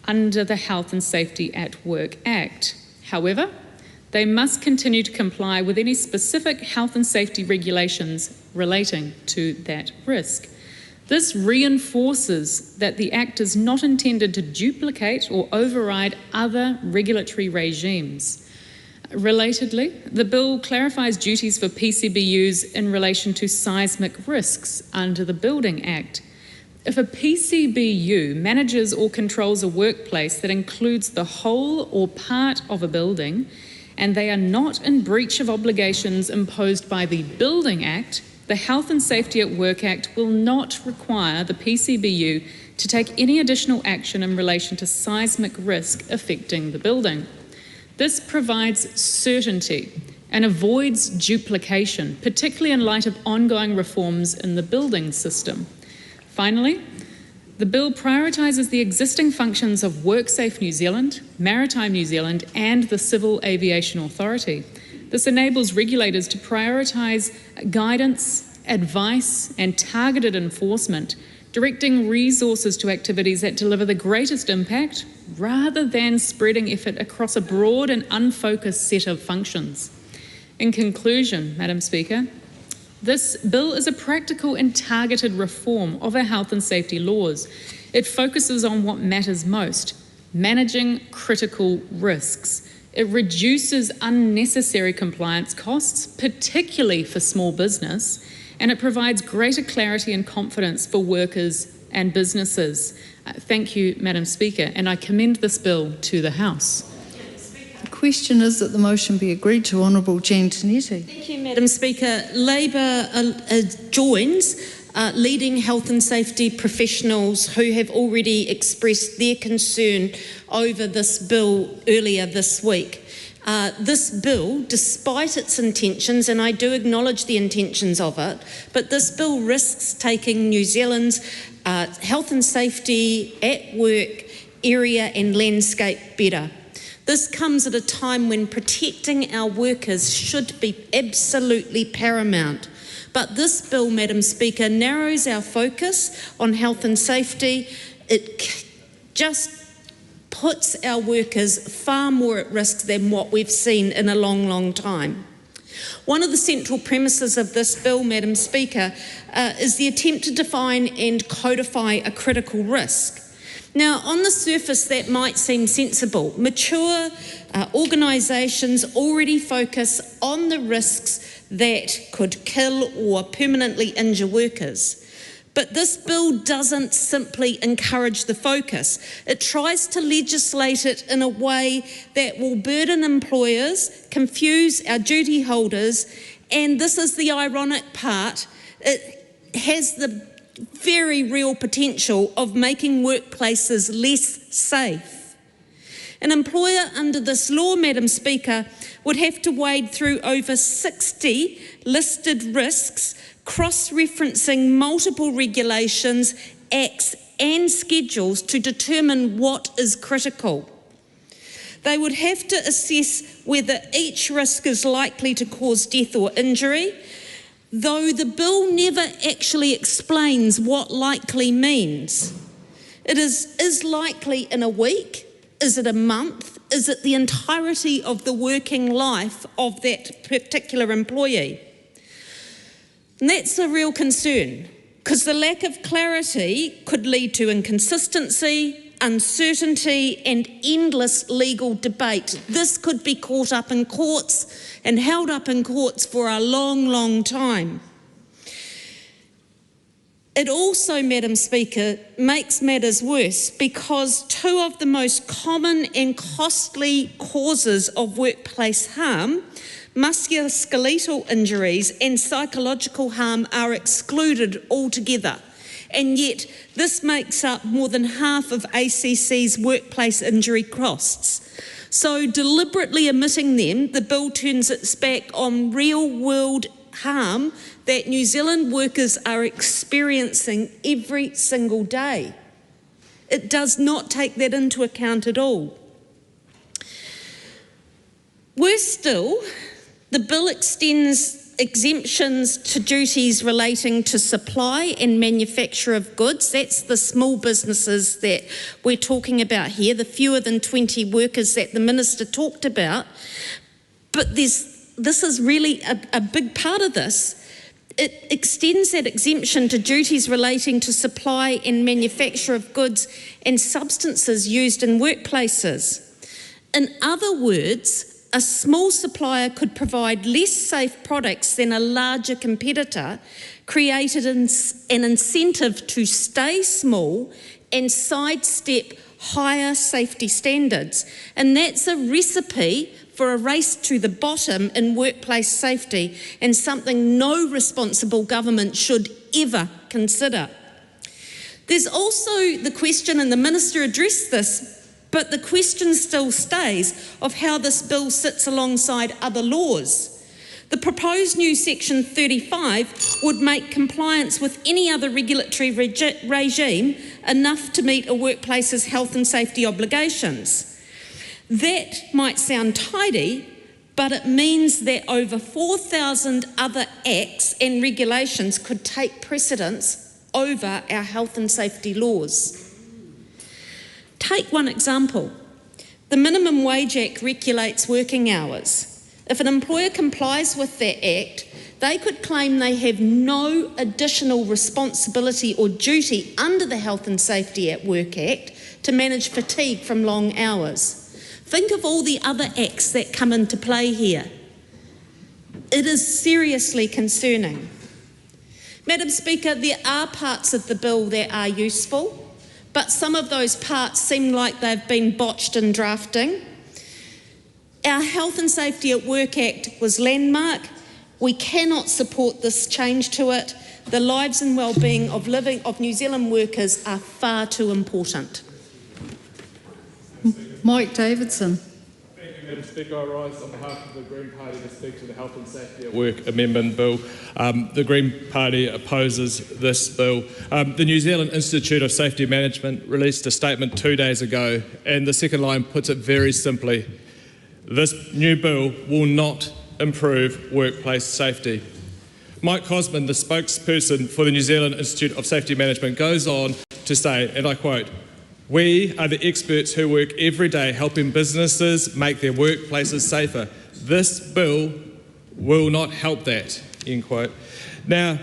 under the Health and Safety at Work Act. However, they must continue to comply with any specific health and safety regulations relating to that risk. This reinforces that the Act is not intended to duplicate or override other regulatory regimes. Relatedly, the bill clarifies duties for PCBUs in relation to seismic risks under the Building Act. If a PCBU manages or controls a workplace that includes the whole or part of a building, and they are not in breach of obligations imposed by the Building Act, the Health and Safety at Work Act will not require the PCBU to take any additional action in relation to seismic risk affecting the building. This provides certainty and avoids duplication, particularly in light of ongoing reforms in the building system. Finally, the bill prioritises the existing functions of WorkSafe New Zealand, Maritime New Zealand and the Civil Aviation Authority. This enables regulators to prioritise guidance, advice and targeted enforcement, directing resources to activities that deliver the greatest impact rather than spreading effort across a broad and unfocused set of functions. In conclusion, Madam Speaker, this bill is a practical and targeted reform of our health and safety laws. It focuses on what matters most, managing critical risks. It reduces unnecessary compliance costs, particularly for small business, and it provides greater clarity and confidence for workers and businesses. Thank you, Madam Speaker, and I commend this bill to the House. The question is that the motion be agreed to. Honourable Jean Tinetti. Thank you, Madam Speaker. Labor joins leading health and safety professionals who have already expressed their concern over this bill earlier this week. This bill, despite its intentions, and I do acknowledge the intentions of it, but this bill risks taking New Zealand's health and safety at work area and landscape better. This comes at a time when protecting our workers should be absolutely paramount. But this bill, Madam Speaker, narrows our focus on health and safety. It just puts our workers far more at risk than what we've seen in a long, long time. One of the central premises of this bill, Madam Speaker, is the attempt to define and codify a critical risk. Now, on the surface, that might seem sensible. Mature organisations already focus on the risks that could kill or permanently injure workers. But this bill doesn't simply encourage the focus. It tries to legislate it in a way that will burden employers, confuse our duty holders, and this is the ironic part, it has the very real potential of making workplaces less safe. An employer under this law, Madam Speaker, would have to wade through over 60 listed risks, cross-referencing multiple regulations, acts and schedules to determine what is critical. They would have to assess whether each risk is likely to cause death or injury, though the bill never actually explains what likely means. It is likely in a week? Is it a month? Is it the entirety of the working life of that particular employee? And that's a real concern, because the lack of clarity could lead to inconsistency, uncertainty and endless legal debate. This could be caught up in courts and held up in courts for a long, long time. It also, Madam Speaker, makes matters worse because two of the most common and costly causes of workplace harm, musculoskeletal injuries and psychological harm, are excluded altogether. And yet this makes up more than half of ACC's workplace injury costs. So deliberately omitting them, the bill turns its back on real-world harm that New Zealand workers are experiencing every single day. It does not take that into account at all. Worse still, the bill extends exemptions to duties relating to supply and manufacture of goods. That's the small businesses that we're talking about here, the fewer than 20 workers that the Minister talked about. But this is really a big part of this. It extends that exemption to duties relating to supply and manufacture of goods and substances used in workplaces. In other words, a small supplier could provide less safe products than a larger competitor, created an incentive to stay small and sidestep higher safety standards. And that's a recipe for a race to the bottom in workplace safety, and something no responsible government should ever consider. There's also the question, and the Minister addressed this, but the question still stays, of how this bill sits alongside other laws. The proposed new Section 35 would make compliance with any other regulatory regime enough to meet a workplace's health and safety obligations. That might sound tidy, but it means that over 4,000 other acts and regulations could take precedence over our health and safety laws. Take one example. The Minimum Wage Act regulates working hours. If an employer complies with that act, they could claim they have no additional responsibility or duty under the Health and Safety at Work Act to manage fatigue from long hours. Think of all the other acts that come into play here. It is seriously concerning. Madam Speaker, there are parts of the bill that are useful, but some of those parts seem like they've been botched in drafting. Our Health and Safety at Work Act was landmark. We cannot support this change to it. The lives and well-being of New Zealand workers are far too important. Mike Davidson. Thank you, Madam Speaker. I rise on behalf of the Green Party to speak to the Health and Safety at Work Amendment Bill. The Green Party opposes this bill. The New Zealand Institute of Safety Management released a statement 2 days ago, and the second line puts it very simply. This new bill will not improve workplace safety. Mike Cosman, the spokesperson for the New Zealand Institute of Safety Management, goes on to say, and I quote, "We are the experts who work every day helping businesses make their workplaces safer. This bill will not help that," end quote. Now,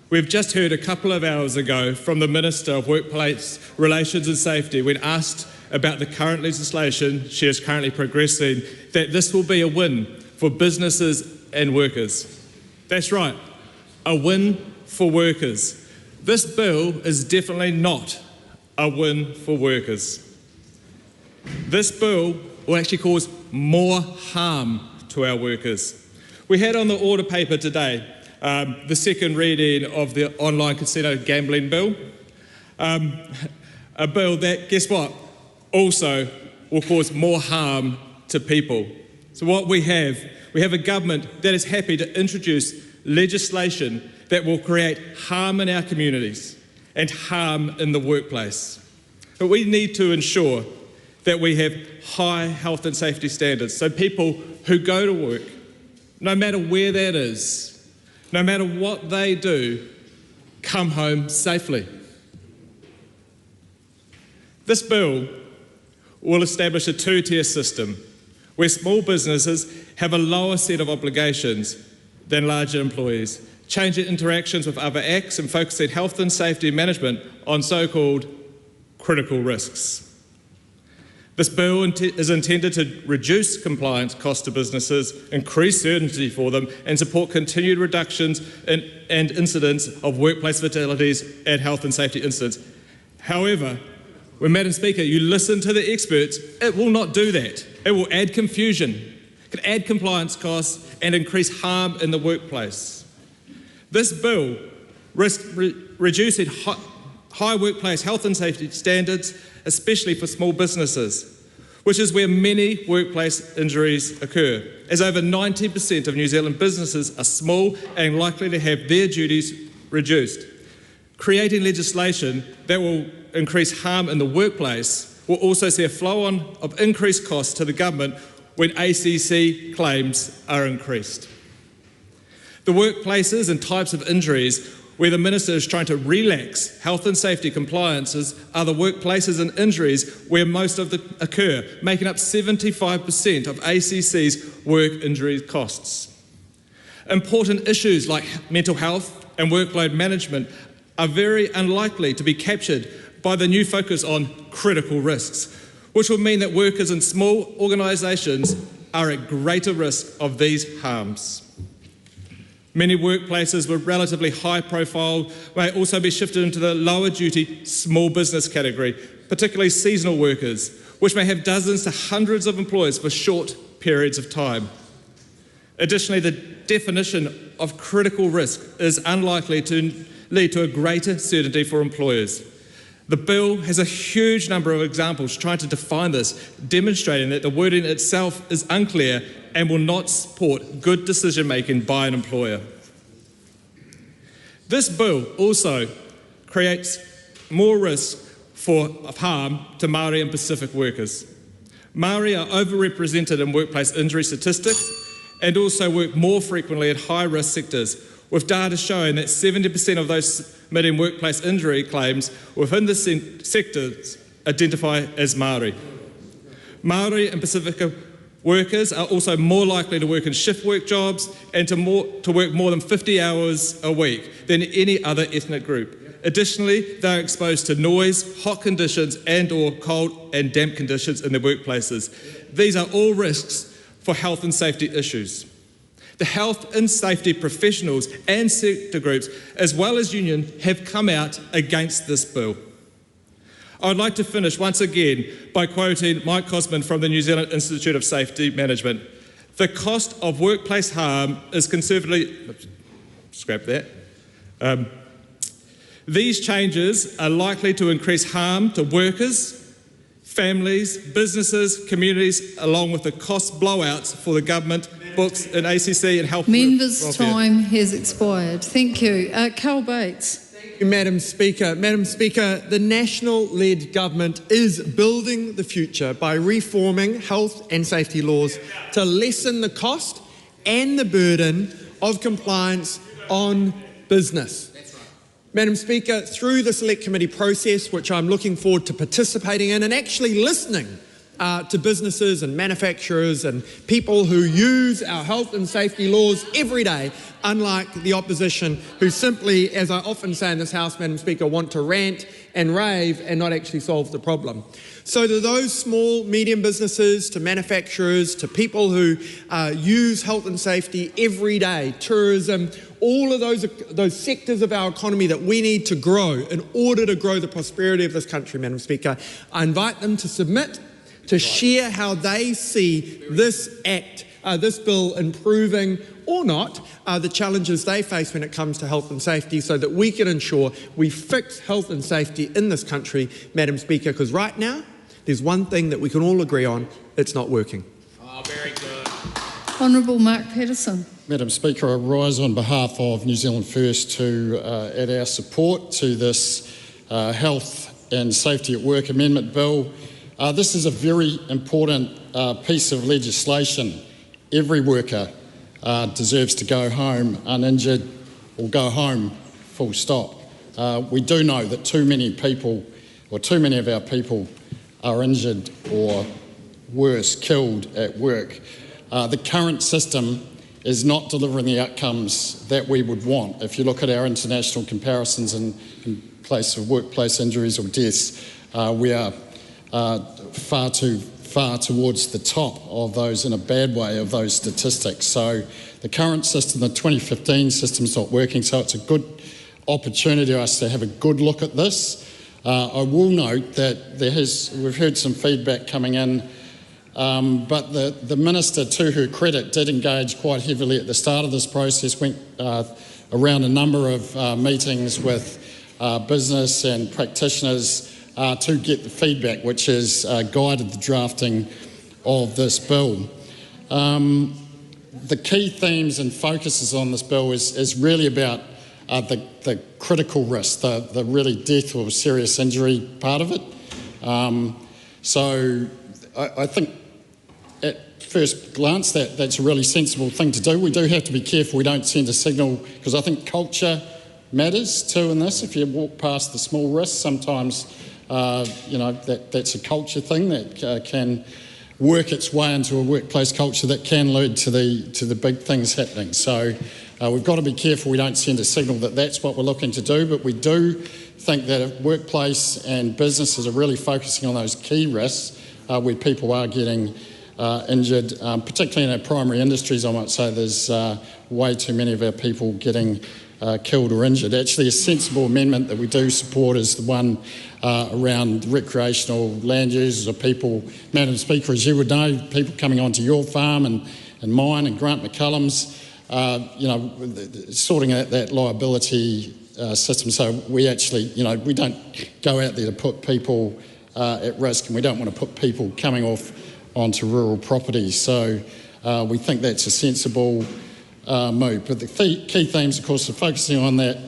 we've just heard a couple of hours ago from the Minister of Workplace Relations and Safety, when asked about the current legislation she is currently progressing, that this will be a win for businesses and workers. That's right, a win for workers. This bill is definitely not a win for workers. This bill will actually cause more harm to our workers. We had on the order paper today the second reading of the online casino gambling bill, a bill that, guess what, also will cause more harm to people. So what we have a government that is happy to introduce legislation that will create harm in our communities and harm in the workplace. But we need to ensure that we have high health and safety standards so people who go to work, no matter where that is, no matter what they do, come home safely. This bill will establish a two-tier system where small businesses have a lower set of obligations than larger employees, changing interactions with other acts and focusing health and safety management on so-called critical risks. This bill is intended to reduce compliance costs to businesses, increase certainty for them, and support continued reductions and incidents of workplace fatalities and health and safety incidents. However, when, Madam Speaker, you listen to the experts, it will not do that. It will add confusion, it can add compliance costs and increase harm in the workplace. This bill risks reducing high workplace health and safety standards, especially for small businesses, which is where many workplace injuries occur, as over 90% of New Zealand businesses are small and likely to have their duties reduced. Creating legislation that will increase harm in the workplace will also see a flow-on of increased costs to the government when ACC claims are increased. The workplaces and types of injuries where the Minister is trying to relax health and safety compliances are the workplaces and injuries where most of them occur, making up 75% of ACC's work injury costs. Important issues like mental health and workload management are very unlikely to be captured by the new focus on critical risks, which will mean that workers in small organisations are at greater risk of these harms. Many workplaces with relatively high profile may also be shifted into the lower duty small business category, particularly seasonal workers, which may have dozens to hundreds of employees for short periods of time. Additionally, the definition of critical risk is unlikely to lead to a greater certainty for employers. The bill has a huge number of examples trying to define this, demonstrating that the wording itself is unclear and will not support good decision-making by an employer. This bill also creates more risk of harm to Māori and Pacific workers. Māori are overrepresented in workplace injury statistics and also work more frequently at high-risk sectors, with data showing that 70% of those submitting workplace injury claims within the sectors identify as Māori. Māori and Pacifica workers are also more likely to work in shift work jobs and to work more than 50 hours a week than any other ethnic group. Additionally, they are exposed to noise, hot conditions and/or cold and damp conditions in their workplaces. These are all risks for health and safety issues. The health and safety professionals and sector groups, as well as union, have come out against this bill. I would like to finish once again by quoting Mike Cosman from the New Zealand Institute of Safety Management. The cost of workplace harm is conservatively, scrap that. These changes are likely to increase harm to workers, families, businesses, communities, along with the cost blowouts for the government, books and ACC and health. Members' time has expired. Thank you. Carl Bates. Thank you, Madam Speaker. Madam Speaker, the National-led government is building the future by reforming health and safety laws to lessen the cost and the burden of compliance on business. Madam Speaker, through the Select Committee process, which I'm looking forward to participating in and actually listening to businesses and manufacturers and people who use our health and safety laws every day, unlike the opposition who simply, as I often say in this House, Madam Speaker, want to rant and rave and not actually solve the problem. So to those small, medium businesses, to manufacturers, to people who use health and safety every day, tourism, all of those sectors of our economy that we need to grow in order to grow the prosperity of this country, Madam Speaker, I invite them to submit, to share how they see this act, this bill improving or not the challenges they face when it comes to health and safety, so that we can ensure we fix health and safety in this country, Madam Speaker, because right now there's one thing that we can all agree on: it's not working. Oh, very good. Honourable Mark Patterson. Madam Speaker, I rise on behalf of New Zealand First to add our support to this Health and Safety at Work Amendment Bill. This is a very important piece of legislation. Every worker deserves to go home uninjured or go home full stop. We do know that too many of our people are injured or worse, killed at work. The current system is not delivering the outcomes that we would want. If you look at our international comparisons in place of workplace injuries or deaths, we are far too far towards the top of those, in a bad way, of those statistics. So the current system, the 2015 system, is not working, so it's a good opportunity for us to have a good look at this. I will note that we've heard some feedback coming in, but the Minister, to her credit, did engage quite heavily at the start of this process, went around a number of meetings with business and practitioners to get the feedback, which has guided the drafting of this bill. The key themes and focuses on this bill is really about the critical risk, the really death or serious injury part of it. So I think at first glance, that's a really sensible thing to do. We do have to be careful we don't send a signal, because I think culture matters too in this. If you walk past the small risks, sometimes that's a culture thing that can work its way into a workplace culture that can lead to the big things happening. So we've got to be careful we don't send a signal that that's what we're looking to do, but we do think that if workplace and businesses are really focusing on those key risks where people are getting injured, particularly in our primary industries, I might say there's way too many of our people getting killed or injured. Actually, a sensible amendment that we do support is the one around recreational land users or people, Madam Speaker, as you would know, people coming onto your farm and mine and Grant McCullum's, sorting out that liability system. So we actually, we don't go out there to put people at risk, and we don't want to put people coming off onto rural property. So we think that's a sensible move. But the key themes, of course, are focusing on that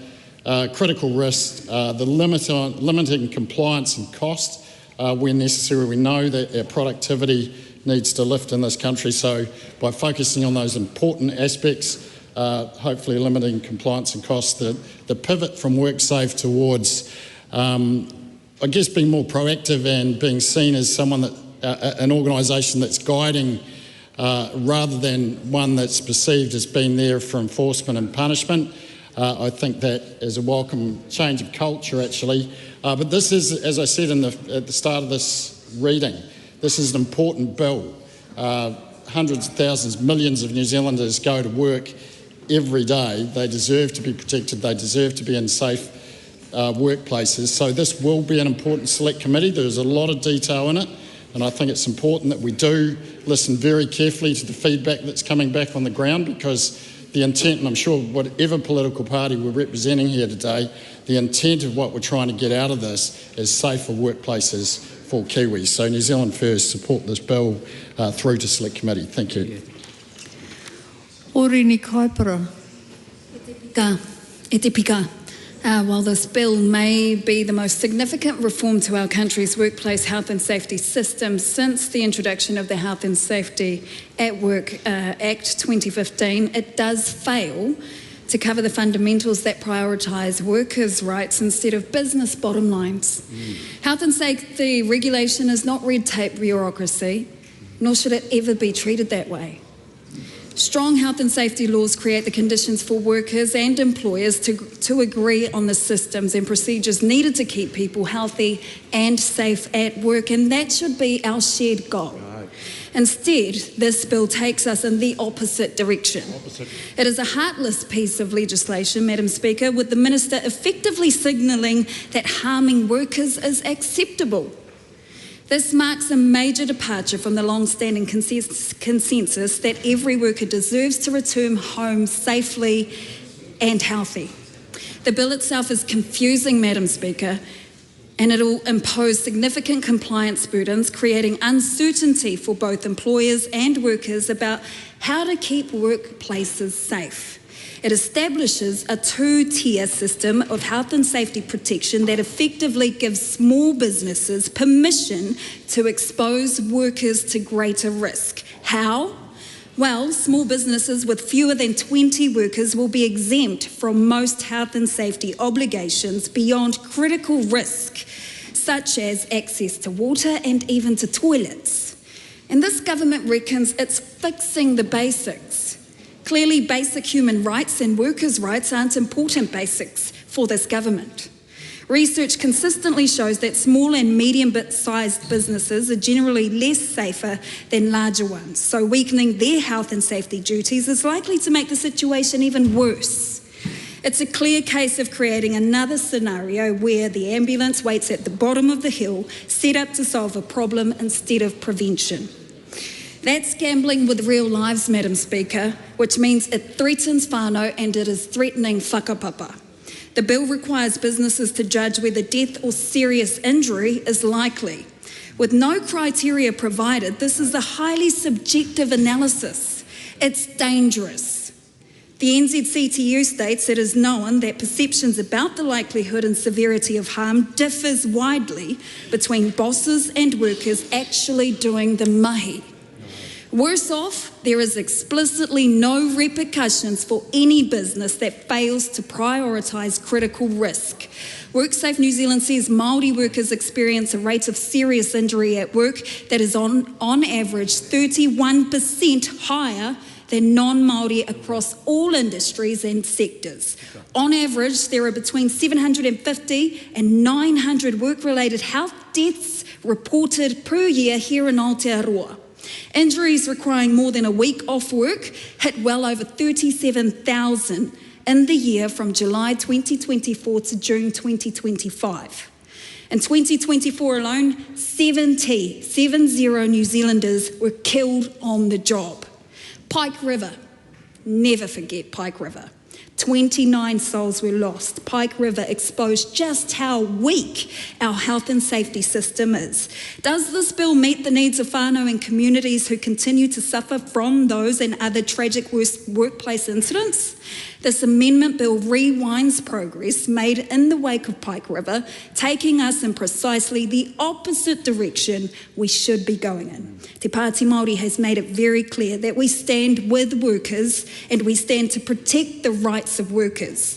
critical risk, the limiting compliance and cost when necessary. We know that our productivity needs to lift in this country, so by focusing on those important aspects, hopefully limiting compliance and cost, the pivot from WorkSafe towards, I guess, being more proactive and being seen as someone that, an organisation that's guiding rather than one that's perceived as being there for enforcement and punishment. I think that is a welcome change of culture, actually. But this is, as I said at the start of this reading, this is an important bill. Hundreds of thousands, millions of New Zealanders go to work every day. They deserve to be protected. They deserve to be in safe workplaces. So this will be an important select committee. There's a lot of detail in it, and I think it's important that we do listen very carefully to the feedback that's coming back on the ground, because the intent, and I'm sure whatever political party we're representing here today, the intent of what we're trying to get out of this is safer workplaces for Kiwis. So New Zealand First support this bill through to Select Committee. Thank you. Orini Kaipara. E te pika. While this bill may be the most significant reform to our country's workplace health and safety system since the introduction of the Health and Safety at Work Act 2015, it does fail to cover the fundamentals that prioritise workers' rights instead of business bottom lines. Health and safety regulation is not red tape bureaucracy, nor should it ever be treated that way. Strong health and safety laws create the conditions for workers and employers to agree on the systems and procedures needed to keep people healthy and safe at work, and that should be our shared goal. Right. Instead, this bill takes us in the opposite direction. It is a heartless piece of legislation, Madam Speaker, with the Minister effectively signalling that harming workers is acceptable. This marks a major departure from the long-standing consensus that every worker deserves to return home safely and healthy. The bill itself is confusing, Madam Speaker, and it will impose significant compliance burdens, creating uncertainty for both employers and workers about how to keep workplaces safe. It establishes a two-tier system of health and safety protection that effectively gives small businesses permission to expose workers to greater risk. How? Well, small businesses with fewer than 20 workers will be exempt from most health and safety obligations beyond critical risk, such as access to water and even to toilets. And this government reckons it's fixing the basics. Clearly, basic human rights and workers' rights aren't important basics for this government. Research consistently shows that small and medium-sized businesses are generally less safer than larger ones, so weakening their health and safety duties is likely to make the situation even worse. It's a clear case of creating another scenario where the ambulance waits at the bottom of the hill, set up to solve a problem instead of prevention. That's gambling with real lives, Madam Speaker, which means it threatens whānau and it is threatening whakapapa. The bill requires businesses to judge whether death or serious injury is likely. With no criteria provided, this is a highly subjective analysis. It's dangerous. The NZCTU states it is known that perceptions about the likelihood and severity of harm differs widely between bosses and workers actually doing the mahi. Worse off, there is explicitly no repercussions for any business that fails to prioritise critical risk. WorkSafe New Zealand says Māori workers experience a rate of serious injury at work that is on average 31% higher than non-Māori across all industries and sectors. On average, there are between 750 and 900 work-related health deaths reported per year here in Aotearoa. Injuries requiring more than a week off work hit well over 37,000 in the year from July 2024 to June 2025. In 2024 alone, 70 New Zealanders were killed on the job. Pike River, never forget Pike River. 29 souls were lost. Pike River exposed just how weak our health and safety system is. Does this bill meet the needs of whānau and communities who continue to suffer from those and other tragic workplace incidents? This amendment bill rewinds progress made in the wake of Pike River, taking us in precisely the opposite direction we should be going in. Te Pāti Māori has made it very clear that we stand with workers and we stand to protect the rights of workers.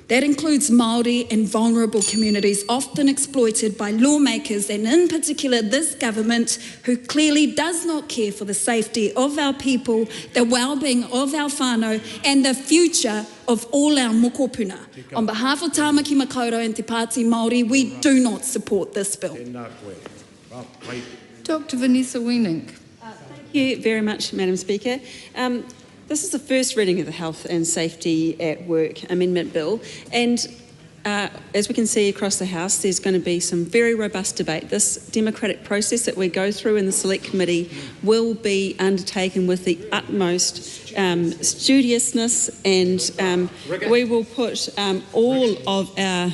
That includes Māori and vulnerable communities often exploited by lawmakers and in particular this government who clearly does not care for the safety of our people, the well-being of our whānau and the future of all our mokopuna. On behalf of Tāmaki Makaurau and Te Pāti Māori, we do not support this bill. Dr Vanessa Weenink. Thank you very much, Madam Speaker. This is the first reading of the Health and Safety at Work Amendment Bill, and as we can see across the House, there's going to be some very robust debate. This democratic process that we go through in the Select Committee will be undertaken with the utmost studiousness, and we will put all of our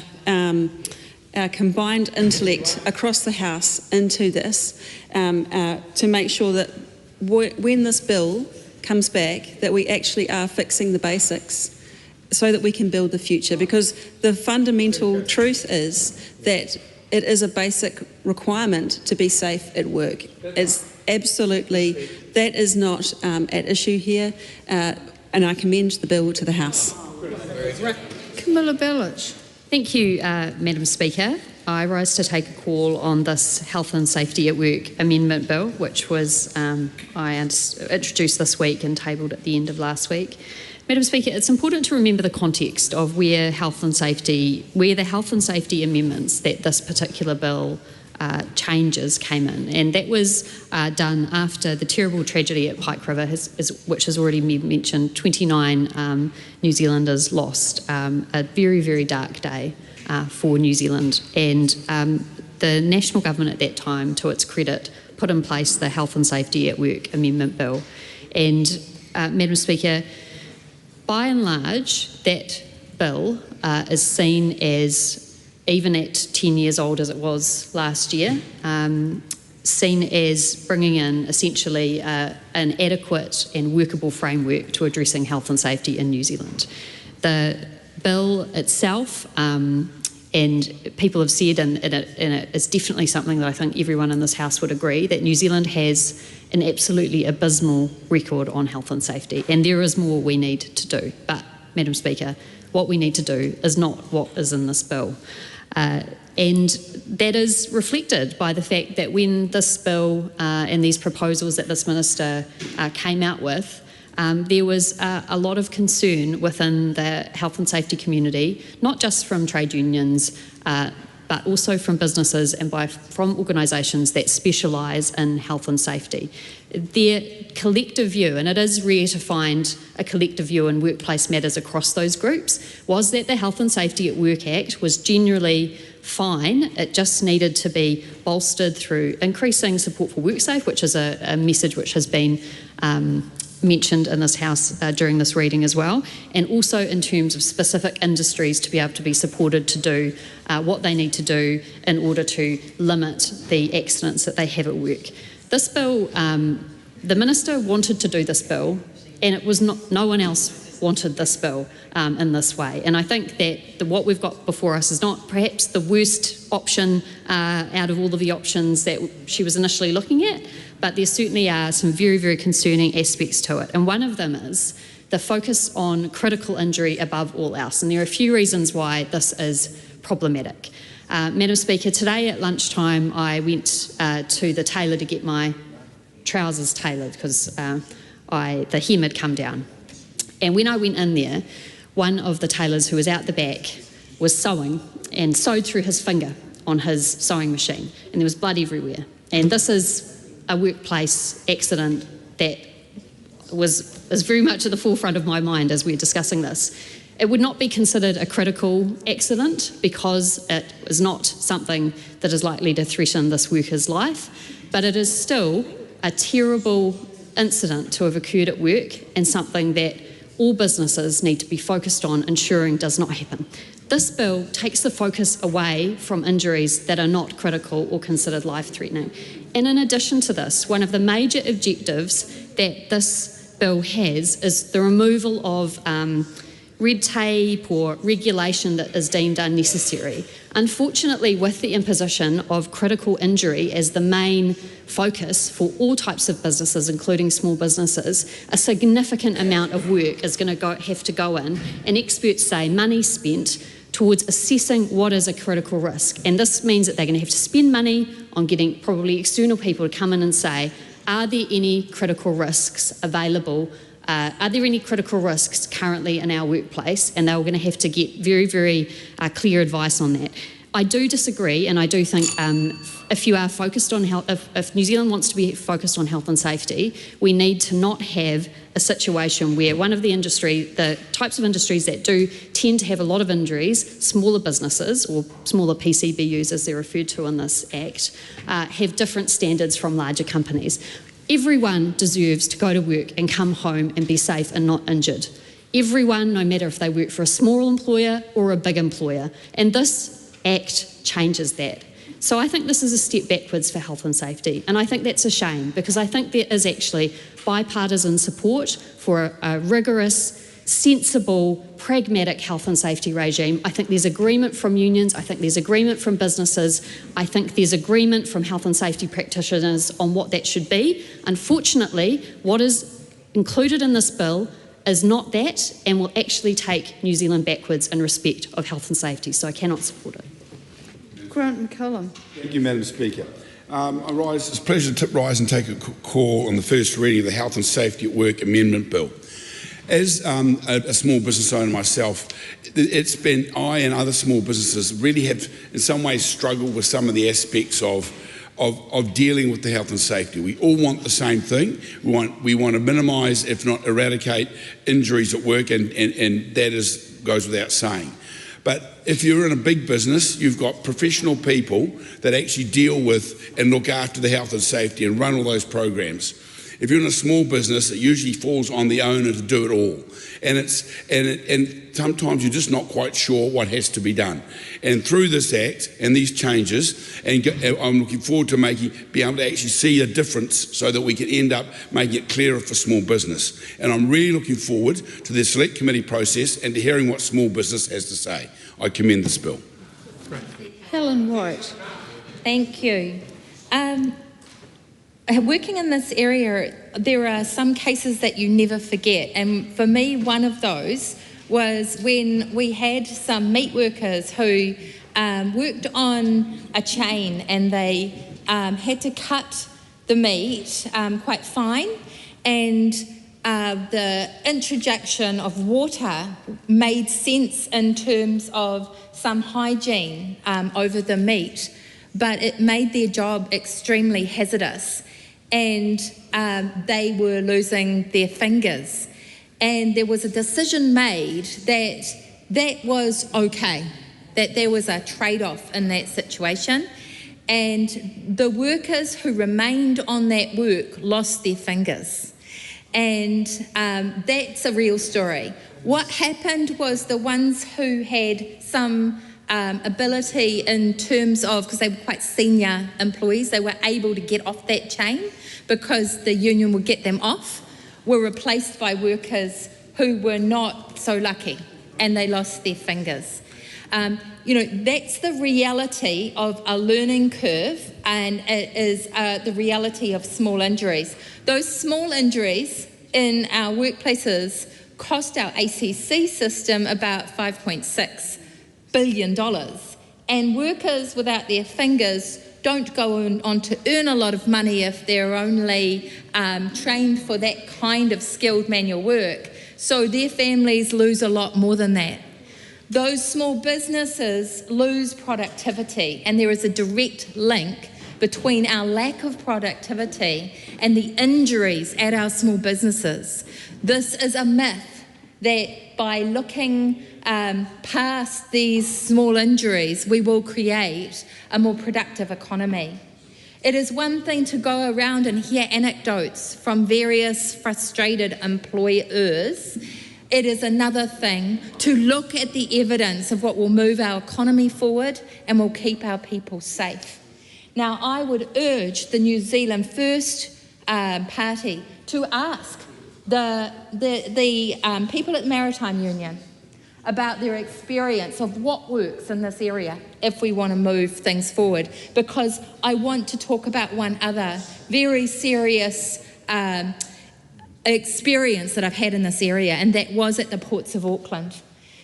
combined intellect across the House into this to make sure that when this bill comes back, that we actually are fixing the basics so that we can build the future, because the fundamental truth is that it is a basic requirement to be safe at work. It's absolutely, that is not at issue here, and I commend the bill to the House. Camilla Bellich. Thank you, Madam Speaker. I rise to take a call on this Health and Safety at Work Amendment Bill, which was introduced this week and tabled at the end of last week. Madam Speaker, it's important to remember the context of where the health and safety amendments that this particular bill changes came in, and that was done after the terrible tragedy at Pike River, which has already been mentioned. 29 New Zealanders lost, a very, very dark day for New Zealand, and the national government at that time, to its credit, put in place the Health and Safety at Work Amendment Bill. And Madam Speaker, by and large, that bill is seen as, even at 10 years old as it was last year, seen as bringing in essentially an adequate and workable framework to addressing health and safety in New Zealand. The bill itself, and people have said, and it is definitely something that I think everyone in this House would agree, that New Zealand has an absolutely abysmal record on health and safety, and there is more we need to do. But, Madam Speaker, what we need to do is not what is in this bill. And that is reflected by the fact that when this bill and these proposals that this minister came out with, there was a lot of concern within the health and safety community, not just from trade unions, but also from businesses and from organisations that specialise in health and safety. Their collective view, and it is rare to find a collective view in workplace matters across those groups, was that the Health and Safety at Work Act was generally fine. It just needed to be bolstered through increasing support for WorkSafe, which is a message which has been mentioned in this House during this reading as well, and also in terms of specific industries to be able to be supported to do what they need to do in order to limit the accidents that they have at work. This bill, the Minister wanted to do this bill, and it was no one else wanted this bill in this way. And I think that what we've got before us is not perhaps the worst option out of all of the options that she was initially looking at, but there certainly are some very, very concerning aspects to it. And one of them is the focus on critical injury above all else. And there are a few reasons why this is problematic. Madam Speaker, today at lunchtime I went to the tailor to get my trousers tailored because the hem had come down. And when I went in there, one of the tailors who was out the back was sewing and sewed through his finger on his sewing machine, and there was blood everywhere. And this is a workplace accident that is very much at the forefront of my mind as we're discussing this. It would not be considered a critical accident because it is not something that is likely to threaten this worker's life, but it is still a terrible incident to have occurred at work and something that all businesses need to be focused on ensuring does not happen. This bill takes the focus away from injuries that are not critical or considered life-threatening. And in addition to this, one of the major objectives that this bill has is the removal of red tape or regulation that is deemed unnecessary. Unfortunately, with the imposition of critical injury as the main focus for all types of businesses, including small businesses, a significant amount of work is going to have to go in, and experts say money spent towards assessing what is a critical risk. And this means that they're going to have to spend money on getting probably external people to come in and say, are there any critical risks available? Are there any critical risks currently in our workplace? And they're going to have to get very, very clear advice on that. I do disagree, and I do think if you are focused on health, if New Zealand wants to be focused on health and safety, we need to not have a situation where one of the types of industries that do tend to have a lot of injuries, smaller businesses or smaller PCBUs as they're referred to in this Act, have different standards from larger companies. Everyone deserves to go to work and come home and be safe and not injured. Everyone, no matter if they work for a small employer or a big employer. And this Act changes that. So I think this is a step backwards for health and safety, and I think that's a shame because I think there is actually bipartisan support for a rigorous, sensible, pragmatic health and safety regime. I think there's agreement from unions, I think there's agreement from businesses, I think there's agreement from health and safety practitioners on what that should be. Unfortunately, what is included in this bill is not that and will actually take New Zealand backwards in respect of health and safety, so I cannot support it. Grant McCullum. Thank you, Madam Speaker. It's a pleasure to rise and take a call on the first reading of the Health and Safety at Work Amendment Bill. As a small business owner myself, I and other small businesses really have in some ways struggled with some of the aspects of dealing with the health and safety. We all want the same thing. We want to minimise, if not eradicate, injuries at work, and that goes without saying. But if you're in a big business, you've got professional people that actually deal with and look after the health and safety and run all those programs. If you're in a small business, it usually falls on the owner to do it all. And sometimes you're just not quite sure what has to be done. And through this Act and these changes, and I'm looking forward to be able to actually see a difference so that we can end up making it clearer for small business. And I'm really looking forward to the select committee process and to hearing what small business has to say. I commend this bill. Helen White. Thank you. Working in this area, there are some cases that you never forget, and for me one of those was when we had some meat workers who worked on a chain, and they had to cut the meat quite fine, and the introduction of water made sense in terms of some hygiene over the meat, but it made their job extremely hazardous. And they were losing their fingers. And there was a decision made that that was okay, that there was a trade-off in that situation. And the workers who remained on that work lost their fingers. And that's a real story. What happened was the ones who had some ability in terms of, because they were quite senior employees, they were able to get off that chain because the union would get them off, were replaced by workers who were not so lucky and they lost their fingers. That's the reality of a learning curve, and it is the reality of small injuries. Those small injuries in our workplaces cost our ACC system about $5.6 billion. And workers without their fingers don't go on to earn a lot of money if they're only trained for that kind of skilled manual work. So their families lose a lot more than that. Those small businesses lose productivity, and there is a direct link between our lack of productivity and the injuries at our small businesses. This is a myth that by looking past these small injuries, we will create a more productive economy. It is one thing to go around and hear anecdotes from various frustrated employers. It is another thing to look at the evidence of what will move our economy forward and will keep our people safe. Now, I would urge the New Zealand First Party to ask the people at the Maritime Union about their experience of what works in this area if we want to move things forward, because I want to talk about one other very serious experience that I've had in this area, and that was at the Ports of Auckland.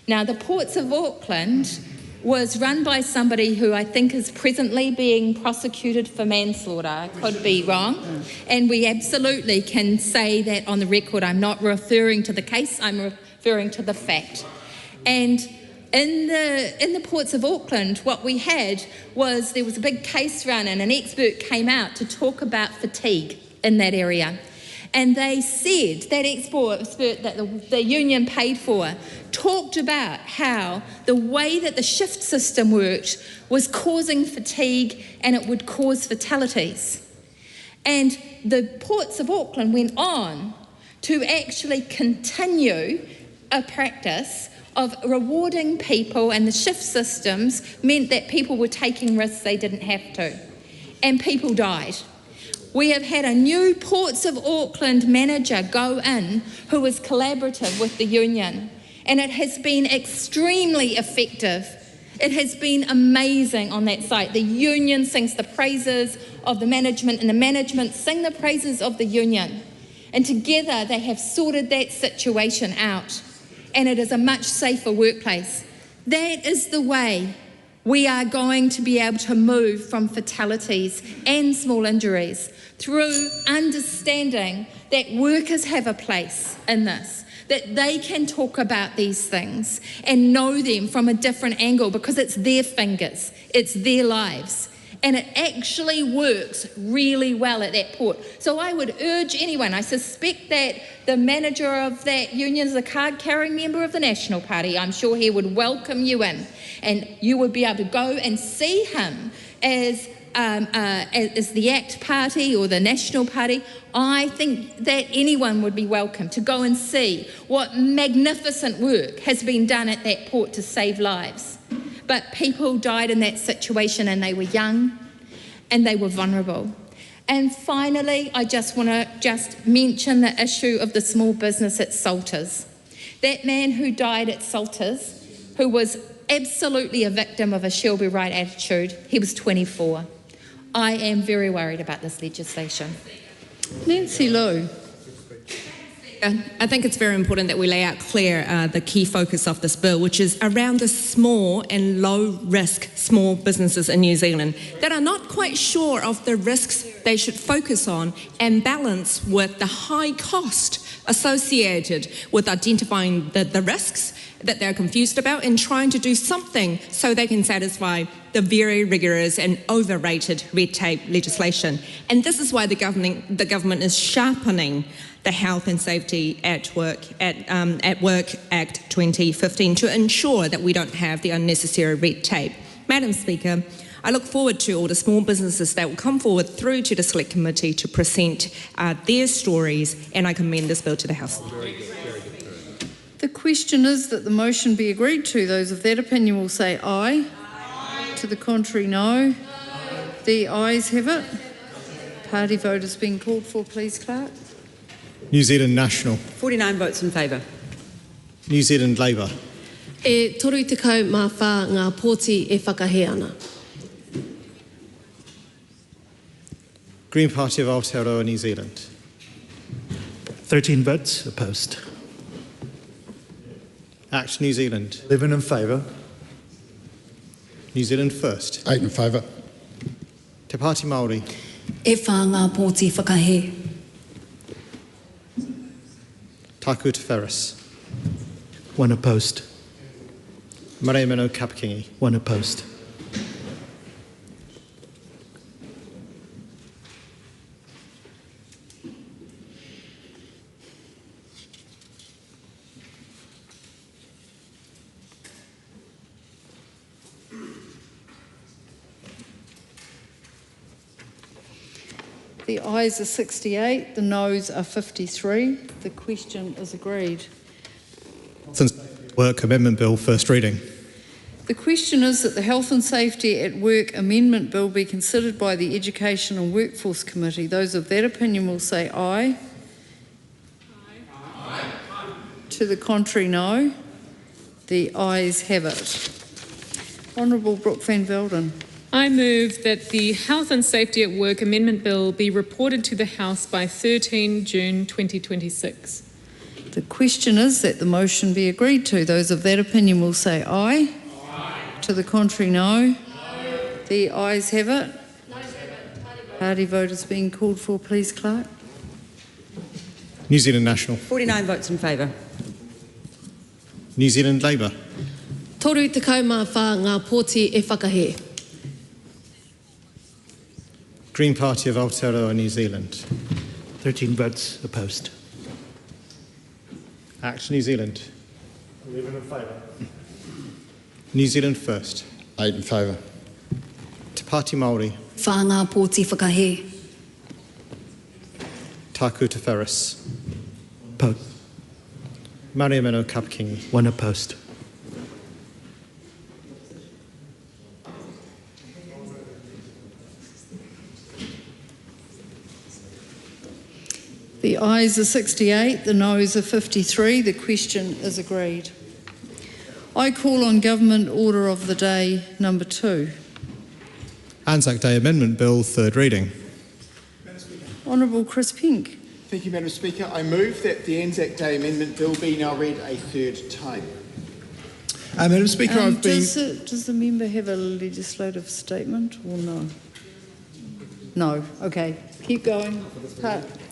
Now, the Ports of Auckland was run by somebody who I think is presently being prosecuted for manslaughter. I could be wrong. And we absolutely can say that on the record. I'm not referring to the case, I'm referring to the fact. And in the Ports of Auckland, what we had was there was a big case run, and an expert came out to talk about fatigue in that area. And they said, that expert that the union paid for, talked about how the way that the shift system worked was causing fatigue, and it would cause fatalities. And the Ports of Auckland went on to actually continue a practice of rewarding people, and the shift systems meant that people were taking risks they didn't have to, and people died. We have had a new Ports of Auckland manager go in who is collaborative with the union, and it has been extremely effective. It has been amazing on that site. The union sings the praises of the management, and the management sing the praises of the union. And together they have sorted that situation out, and it is a much safer workplace. That is the way we are going to be able to move from fatalities and small injuries, through understanding that workers have a place in this, that they can talk about these things and know them from a different angle, because it's their fingers, it's their lives. And it actually works really well at that port. So I would urge anyone, I suspect that the manager of that union is a card-carrying member of the National Party. I'm sure he would welcome you in, and you would be able to go and see him as the ACT Party or the National Party. I think that anyone would be welcome to go and see what magnificent work has been done at that port to save lives. But people died in that situation, and they were young and they were vulnerable. And finally, I just want to mention the issue of the small business at Salters. That man who died at Salters, who was absolutely a victim of a Shelby Wright attitude, he was 24. I am very worried about this legislation. Nancy Lowe. I think it's very important that we lay out clear the key focus of this bill, which is around the small and low-risk small businesses in New Zealand that are not quite sure of the risks they should focus on and balance with the high cost associated with identifying the risks that they're confused about and trying to do something so they can satisfy the very rigorous and overrated red tape legislation. And this is why the government is sharpening the Health and Safety at Work Act 2015 to ensure that we don't have the unnecessary red tape. Madam Speaker, I look forward to all the small businesses that will come forward through to the Select Committee to present their stories, and I commend this bill to the House. The question is that the motion be agreed to. Those of that opinion will say aye. To the contrary, no. The ayes have it. Party vote is being called for, please, Clerk. New Zealand National. 49 votes in favour. New Zealand Labour. E toru I te kau mā whā ngā pōti e whakahe ana. Green Party of Aotearoa, New Zealand. 13 votes opposed. Act New Zealand. 11 in favour. New Zealand First. 8 in favour. Te Pāti Māori. E whā ngā pōti whakahe. Taku Te Wharis. 1 opposed. Marae Mano Kapakingi. 1 opposed. The ayes are 68, the noes are 53. The question is agreed. Work Amendment Bill, first reading. The question is that the Health and Safety at Work Amendment Bill be considered by the Education and Workforce Committee. Those of that opinion will say aye. Aye. To the contrary, no. The ayes have it. Honourable Brooke van Velden. I move that the Health and Safety at Work Amendment Bill be reported to the House by 13 June 2026. The question is that the motion be agreed to. Those of that opinion will say aye. Aye. To the contrary, no. The ayes have it. Party vote is being called for, please, Clerk. New Zealand National. 49 votes in favour. New Zealand Labour. Toru I te kau mā whā ngā pōti e whakahe. Green Party of Aotearoa, New Zealand. 13 votes opposed. Act New Zealand. 11 in favour. New Zealand First. 8 in favour. Te Pāti Māori. Whā ngā pōti whakahe. Taku Te Wharis. Opposed. Marae Mano Kapakingi. 1 opposed. The ayes are 68, the noes are 53. The question is agreed. I call on Government Order of the Day number 2. Anzac Day Amendment Bill, third reading. Honourable Chris Pink. Thank you, Madam Speaker. I move that the Anzac Day Amendment Bill be now read a third time. Madam Speaker, I've been... Does the member have a legislative statement or no? No. Okay. Keep going.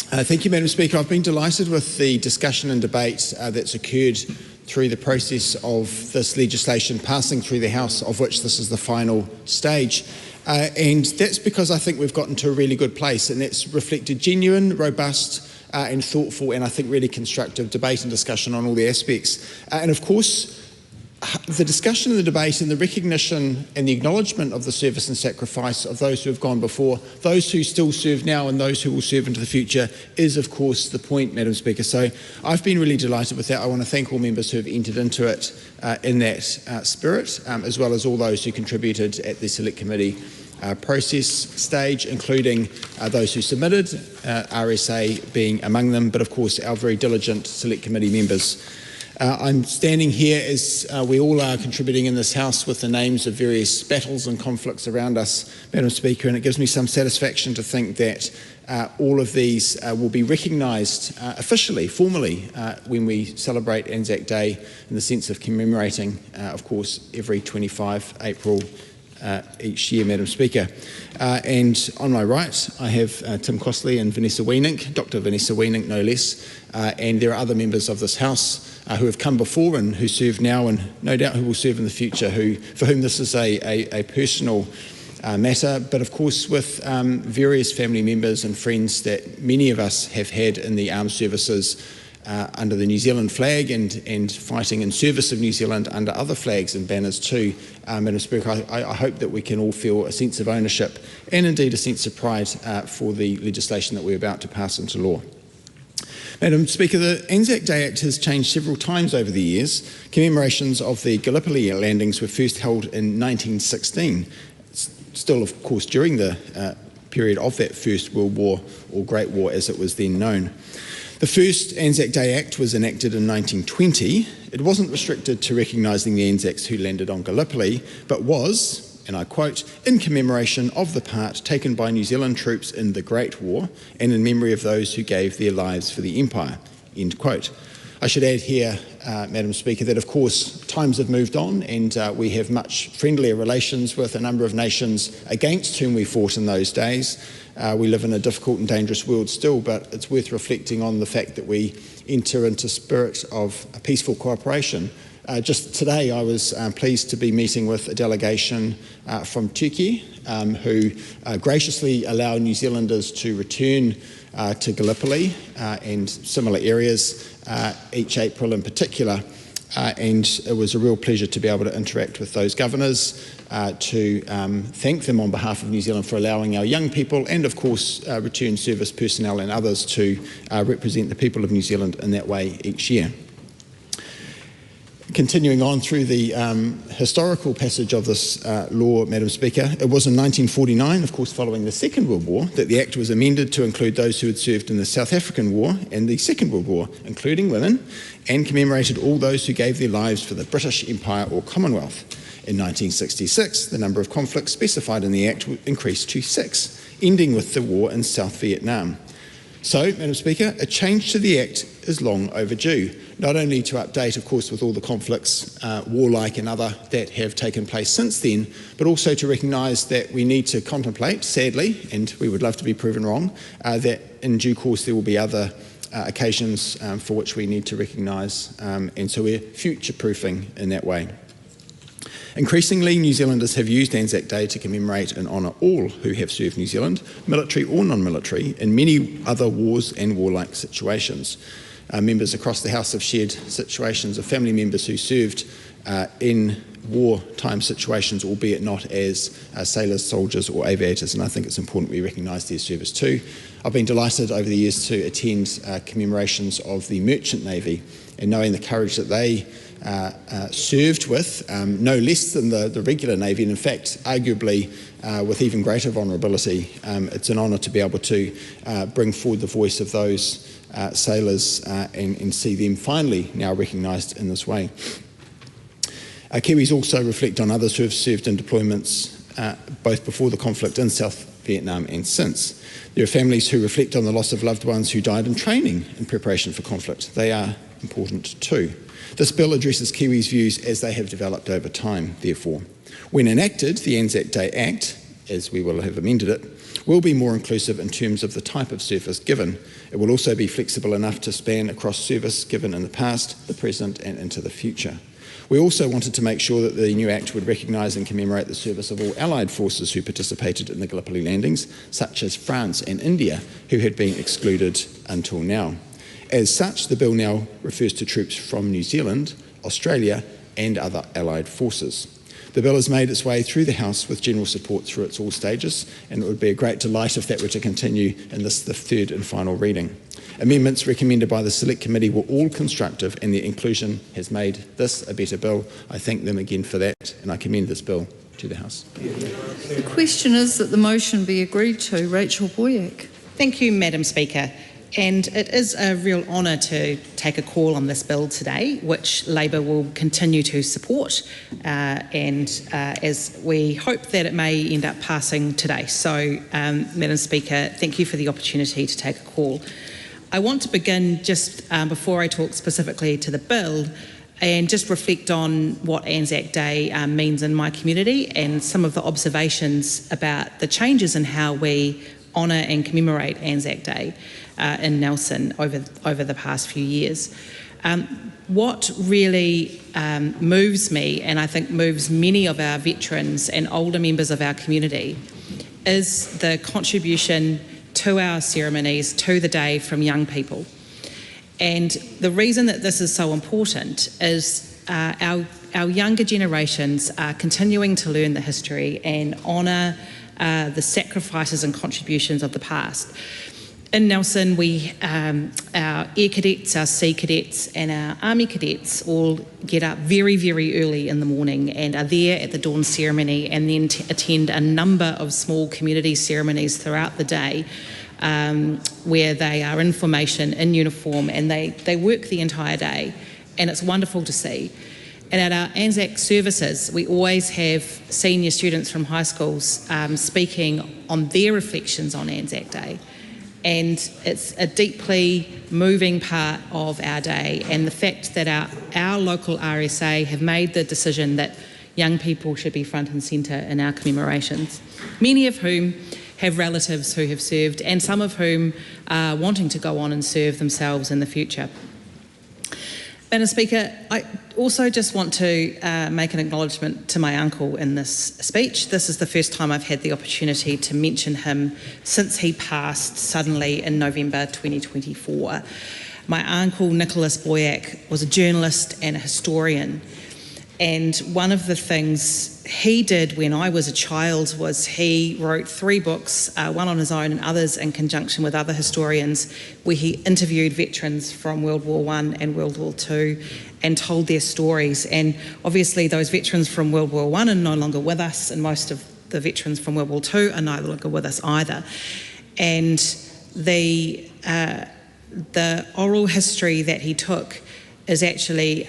Thank you, Madam Speaker. I've been delighted with the discussion and debate that's occurred through the process of this legislation passing through the House, of which this is the final stage. And that's because I think we've gotten to a really good place, and that's reflected genuine, robust and thoughtful and I think really constructive debate and discussion on all the aspects. And of course, the discussion and the debate and the recognition and the acknowledgement of the service and sacrifice of those who have gone before, those who still serve now and those who will serve into the future is of course the point, Madam Speaker. So I've been really delighted with that. I want to thank all members who have entered into it in that spirit, as well as all those who contributed at the Select Committee process stage, including those who submitted, RSA being among them, but of course our very diligent Select Committee members. I'm standing here as we all are contributing in this House with the names of various battles and conflicts around us, Madam Speaker, and it gives me some satisfaction to think that all of these will be recognised officially, formally, when we celebrate Anzac Day in the sense of commemorating, of course, every 25 April each year, Madam Speaker. And on my right, I have Tim Costley and Vanessa Wienink, Dr. Vanessa Wienink, no less, and there are other members of this House who have come before and who serve now and no doubt who will serve in the future, for whom this is a personal matter, but of course with various family members and friends that many of us have had in the armed services under the New Zealand flag and fighting in service of New Zealand under other flags and banners too. Madam Speaker, I hope that we can all feel a sense of ownership and indeed a sense of pride for the legislation that we're about to pass into law. Madam Speaker, the Anzac Day Act has changed several times over the years. Commemorations of the Gallipoli landings were first held in 1916, still of course during the period of that First World War, or Great War as it was then known. The first Anzac Day Act was enacted in 1920. It wasn't restricted to recognising the Anzacs who landed on Gallipoli, but was, and I quote, in commemoration of the part taken by New Zealand troops in the Great War and in memory of those who gave their lives for the Empire, end quote. I should add here, Madam Speaker, that of course times have moved on and we have much friendlier relations with a number of nations against whom we fought in those days. We live in a difficult and dangerous world still, but it's worth reflecting on the fact that we enter into spirit of a peaceful cooperation. Just today I was pleased to be meeting with a delegation from Turkey who graciously allow New Zealanders to return to Gallipoli and similar areas each April in particular, and it was a real pleasure to be able to interact with those governors, to thank them on behalf of New Zealand for allowing our young people and of course return service personnel and others to represent the people of New Zealand in that way each year. Continuing on through the historical passage of this law, Madam Speaker, it was in 1949, of course following the Second World War, that the Act was amended to include those who had served in the South African War and the Second World War, including women, and commemorated all those who gave their lives for the British Empire or Commonwealth. In 1966, the number of conflicts specified in the Act increased to 6, ending with the war in South Vietnam. So, Madam Speaker, a change to the Act is long overdue, not only to update, of course, with all the conflicts, warlike and other, that have taken place since then, but also to recognise that we need to contemplate, sadly, and we would love to be proven wrong, that in due course there will be other occasions for which we need to recognise, and so we're future-proofing in that way. Increasingly, New Zealanders have used Anzac Day to commemorate and honour all who have served New Zealand, military or non-military, in many other wars and warlike situations. Members across the House have shared situations of family members who served in wartime situations, albeit not as sailors, soldiers or aviators, and I think it's important we recognise their service too. I've been delighted over the years to attend commemorations of the Merchant Navy, and knowing the courage that they served with, no less than the regular Navy, and in fact arguably with even greater vulnerability. It's an honour to be able to bring forward the voice of those sailors and see them finally now recognised in this way. Kiwis also reflect on others who have served in deployments both before the conflict in South Vietnam and since. There are families who reflect on the loss of loved ones who died in training in preparation for conflict. They are important too. This bill addresses Kiwis' views as they have developed over time, therefore. When enacted, the Anzac Day Act, as we will have amended it, will be more inclusive in terms of the type of service given. It will also be flexible enough to span across service given in the past, the present and into the future. We also wanted to make sure that the new Act would recognise and commemorate the service of all Allied forces who participated in the Gallipoli landings, such as France and India, who had been excluded until now. As such, the bill now refers to troops from New Zealand, Australia and other Allied forces. The bill has made its way through the House with general support through its all stages, and it would be a great delight if that were to continue in this, the third and final reading. Amendments recommended by the Select Committee were all constructive, and their inclusion has made this a better bill. I thank them again for that, and I commend this bill to the House. The question is that the motion be agreed to. Rachel Boyack. Thank you, Madam Speaker. And it is a real honour to take a call on this bill today, which Labor will continue to support, as we hope that it may end up passing today. So, Madam Speaker, thank you for the opportunity to take a call. I want to begin just before I talk specifically to the bill and just reflect on what Anzac Day means in my community and some of the observations about the changes in how we honour and commemorate Anzac Day in Nelson over the past few years. What really moves me, and I think moves many of our veterans and older members of our community, is the contribution to our ceremonies, to the day, from young people. And the reason that this is so important is our younger generations are continuing to learn the history and honour the sacrifices and contributions of the past. In Nelson, our Air Cadets, our Sea Cadets and our Army Cadets all get up very, very early in the morning and are there at the dawn ceremony and then attend a number of small community ceremonies throughout the day, where they are in formation, in uniform, and they work the entire day, and it's wonderful to see. And at our Anzac services, we always have senior students from high schools speaking on their reflections on Anzac Day. And it's a deeply moving part of our day, and the fact that our local RSA have made the decision that young people should be front and centre in our commemorations, many of whom have relatives who have served, and some of whom are wanting to go on and serve themselves in the future. Madam Speaker, I also just want to make an acknowledgement to my uncle in this speech. This is the first time I've had the opportunity to mention him since he passed suddenly in November 2024. My uncle Nicholas Boyack was a journalist and a historian, and one of the things he did when I was a child was he wrote 3 books, one on his own and others in conjunction with other historians, where he interviewed veterans from World War I and World War II and told their stories. And obviously those veterans from World War I are no longer with us, and most of the veterans from World War II are no longer with us either. And the oral history that he took is actually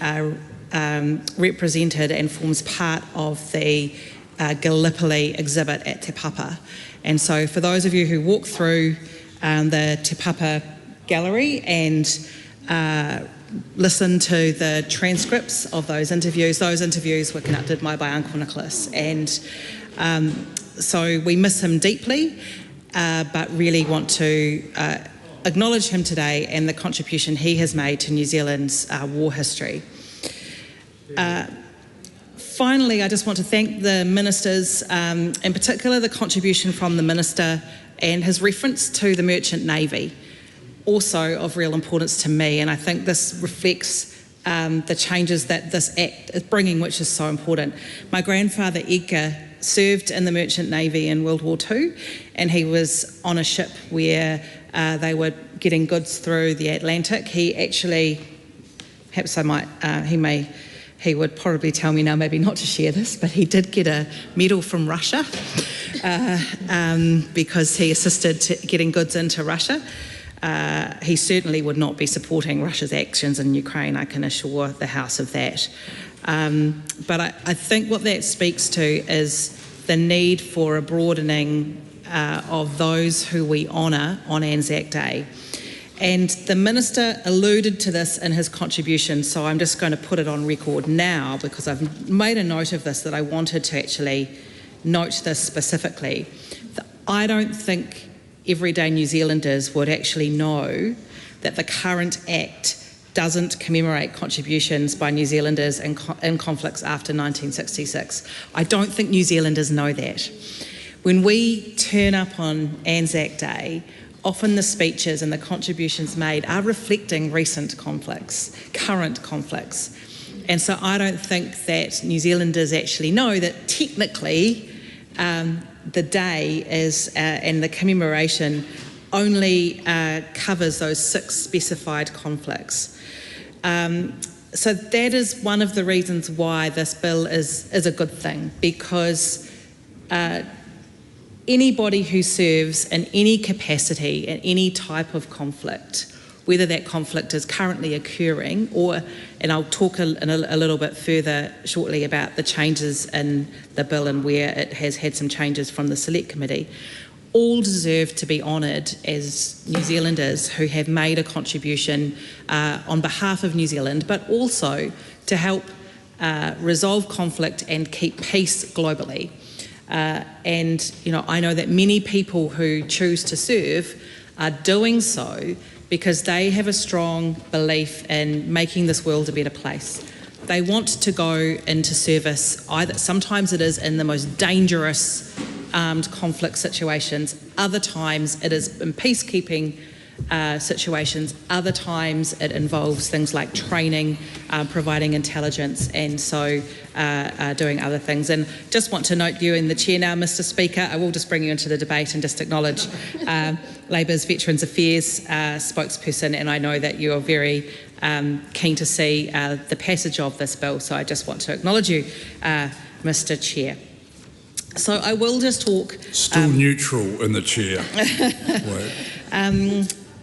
represented and forms part of the Gallipoli exhibit at Te Papa. And so for those of you who walk through the Te Papa gallery and listen to the transcripts of those interviews were conducted by Uncle Nicholas. And so we miss him deeply, but really want to acknowledge him today and the contribution he has made to New Zealand's war history. Finally, I just want to thank the ministers, in particular the contribution from the Minister and his reference to the Merchant Navy, also of real importance to me, and I think this reflects the changes that this Act is bringing, which is so important. My grandfather Edgar served in the Merchant Navy in World War II, and he was on a ship where they were getting goods through the Atlantic. He actually, perhaps I might, he would probably tell me now maybe not to share this, but he did get a medal from Russia because he assisted getting goods into Russia. He certainly would not be supporting Russia's actions in Ukraine, I can assure the House of that. But I think what that speaks to is the need for a broadening of those who we honour on Anzac Day. And the Minister alluded to this in his contribution, so I'm just going to put it on record now because I've made a note of this, that I wanted to actually note this specifically. I don't think everyday New Zealanders would actually know that the current Act doesn't commemorate contributions by New Zealanders in conflicts after 1966. I don't think New Zealanders know that. When we turn up on Anzac Day, often the speeches and the contributions made are reflecting recent conflicts, current conflicts. And so I don't think that New Zealanders actually know that technically the day is, and the commemoration only covers those 6 specified conflicts. So that is one of the reasons why this bill is a good thing, because anybody who serves in any capacity in any type of conflict, whether that conflict is currently occurring or, and I'll talk a little bit further shortly about the changes in the bill and where it has had some changes from the Select Committee, all deserve to be honoured as New Zealanders who have made a contribution on behalf of New Zealand, but also to help resolve conflict and keep peace globally. And you know, I know that many people who choose to serve are doing so because they have a strong belief in making this world a better place. They want to go into service, sometimes it is in the most dangerous armed conflict situations, other times it is in peacekeeping situations, other times it involves things like training, providing intelligence, and so doing other things. And just want to note you in the chair now, Mr. Speaker. I will just bring you into the debate and just acknowledge Labour's Veterans Affairs spokesperson, and I know that you are very keen to see the passage of this bill, so I just want to acknowledge you, Mr. Chair. So I will just talk. Still neutral in the chair.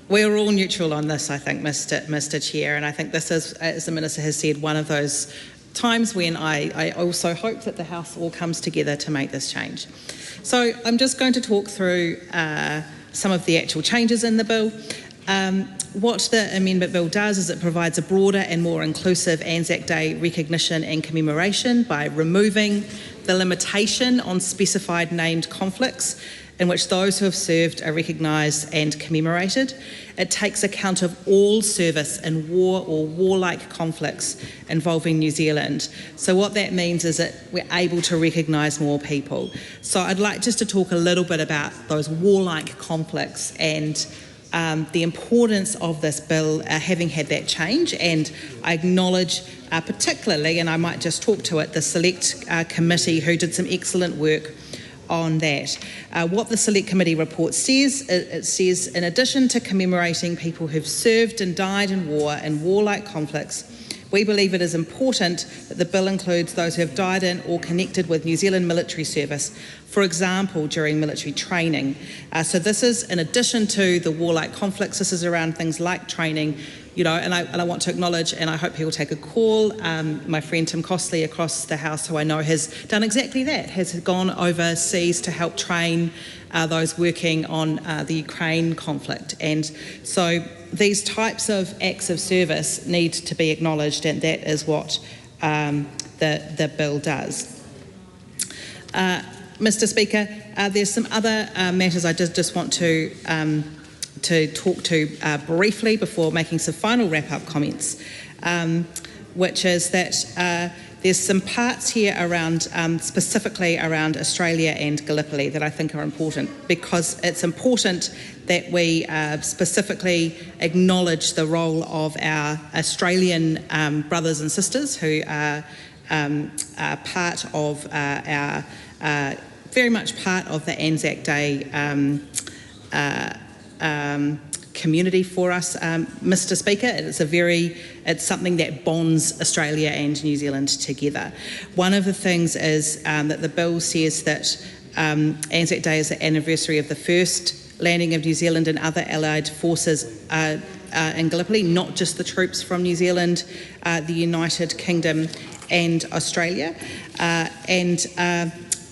We're all neutral on this, I think, Mr. Chair, and I think this is, as the Minister has said, one of those times when I also hope that the House all comes together to make this change. So I'm just going to talk through some of the actual changes in the bill. What the amendment bill does is it provides a broader and more inclusive Anzac Day recognition and commemoration by removing the limitation on specified named conflicts in which those who have served are recognised and commemorated. It takes account of all service in war or warlike conflicts involving New Zealand. So what that means is that we're able to recognise more people. So I'd like just to talk a little bit about those warlike conflicts and the importance of this bill having had that change, and I acknowledge particularly, and I might just talk to it, the Select Committee who did some excellent work on that. What the Select Committee report says, it says in addition to commemorating people who've served and died in war and warlike conflicts, we believe it is important that the bill includes those who have died in or connected with New Zealand military service, for example, during military training. So this is in addition to the warlike conflicts, this is around things like training, and I want to acknowledge, and I hope he will take a call, my friend Tim Costley across the House, who I know has done exactly that, has gone overseas to help train those working on the Ukraine conflict. And so these types of acts of service need to be acknowledged, and that is what the bill does. Mr. Speaker, there's some other matters I just want to talk to briefly before making some final wrap-up comments, which is that there's some parts here around, specifically around Australia and Gallipoli that I think are important, because it's important that we specifically acknowledge the role of our Australian brothers and sisters who are part of our, very much part of the Anzac Day community for us, Mr. Speaker. It's something that bonds Australia and New Zealand together. One of the things is that the bill says that Anzac Day is the anniversary of the first landing of New Zealand and other allied forces in Gallipoli, not just the troops from New Zealand, the United Kingdom and Australia.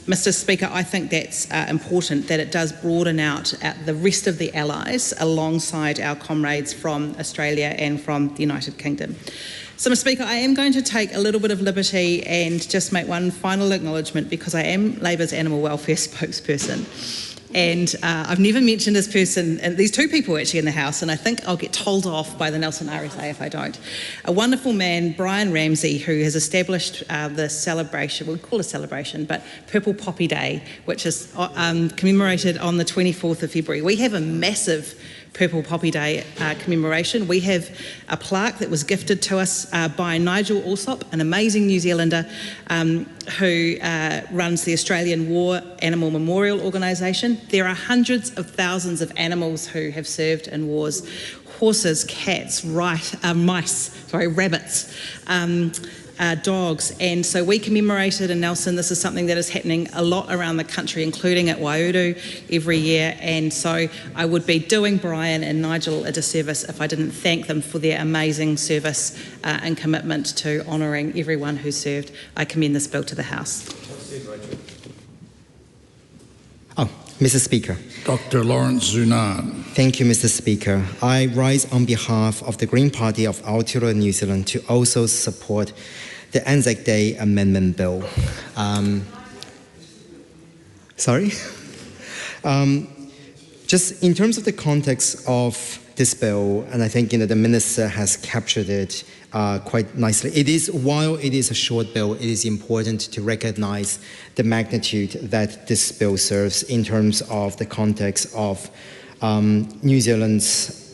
Mr. Speaker, I think that's important, that it does broaden out the rest of the allies alongside our comrades from Australia and from the United Kingdom. So, Mr. Speaker, I am going to take a little bit of liberty and just make one final acknowledgement, because I am Labour's animal welfare spokesperson. And I've never mentioned this person, and these two people actually in the House, and I think I'll get told off by the Nelson RSA if I don't. A wonderful man, Brian Ramsey, who has established the celebration, we'll call it a celebration, but Purple Poppy Day, which is commemorated on the 24th of February. We have a massive Purple Poppy Day commemoration. We have a plaque that was gifted to us by Nigel Alsop, an amazing New Zealander who runs the Australian War Animal Memorial Organisation. There are hundreds of thousands of animals who have served in wars: horses, cats, mice, rabbits, dogs. And so we commemorated in Nelson. This is something that is happening a lot around the country, including at Waiuru every year. And so I would be doing Brian and Nigel a disservice if I didn't thank them for their amazing service and commitment to honouring everyone who served. I commend this bill to the House. Mr. Speaker. Dr. Lawrence Zunard. Thank you, Mr. Speaker. I rise on behalf of the Green Party of Aotearoa, New Zealand, to also support the Anzac Day Amendment Bill. Just in terms of the context of this bill, and I think the Minister has captured it quite nicely. While it is a short bill, it is important to recognize the magnitude that this bill serves in terms of the context of New Zealand's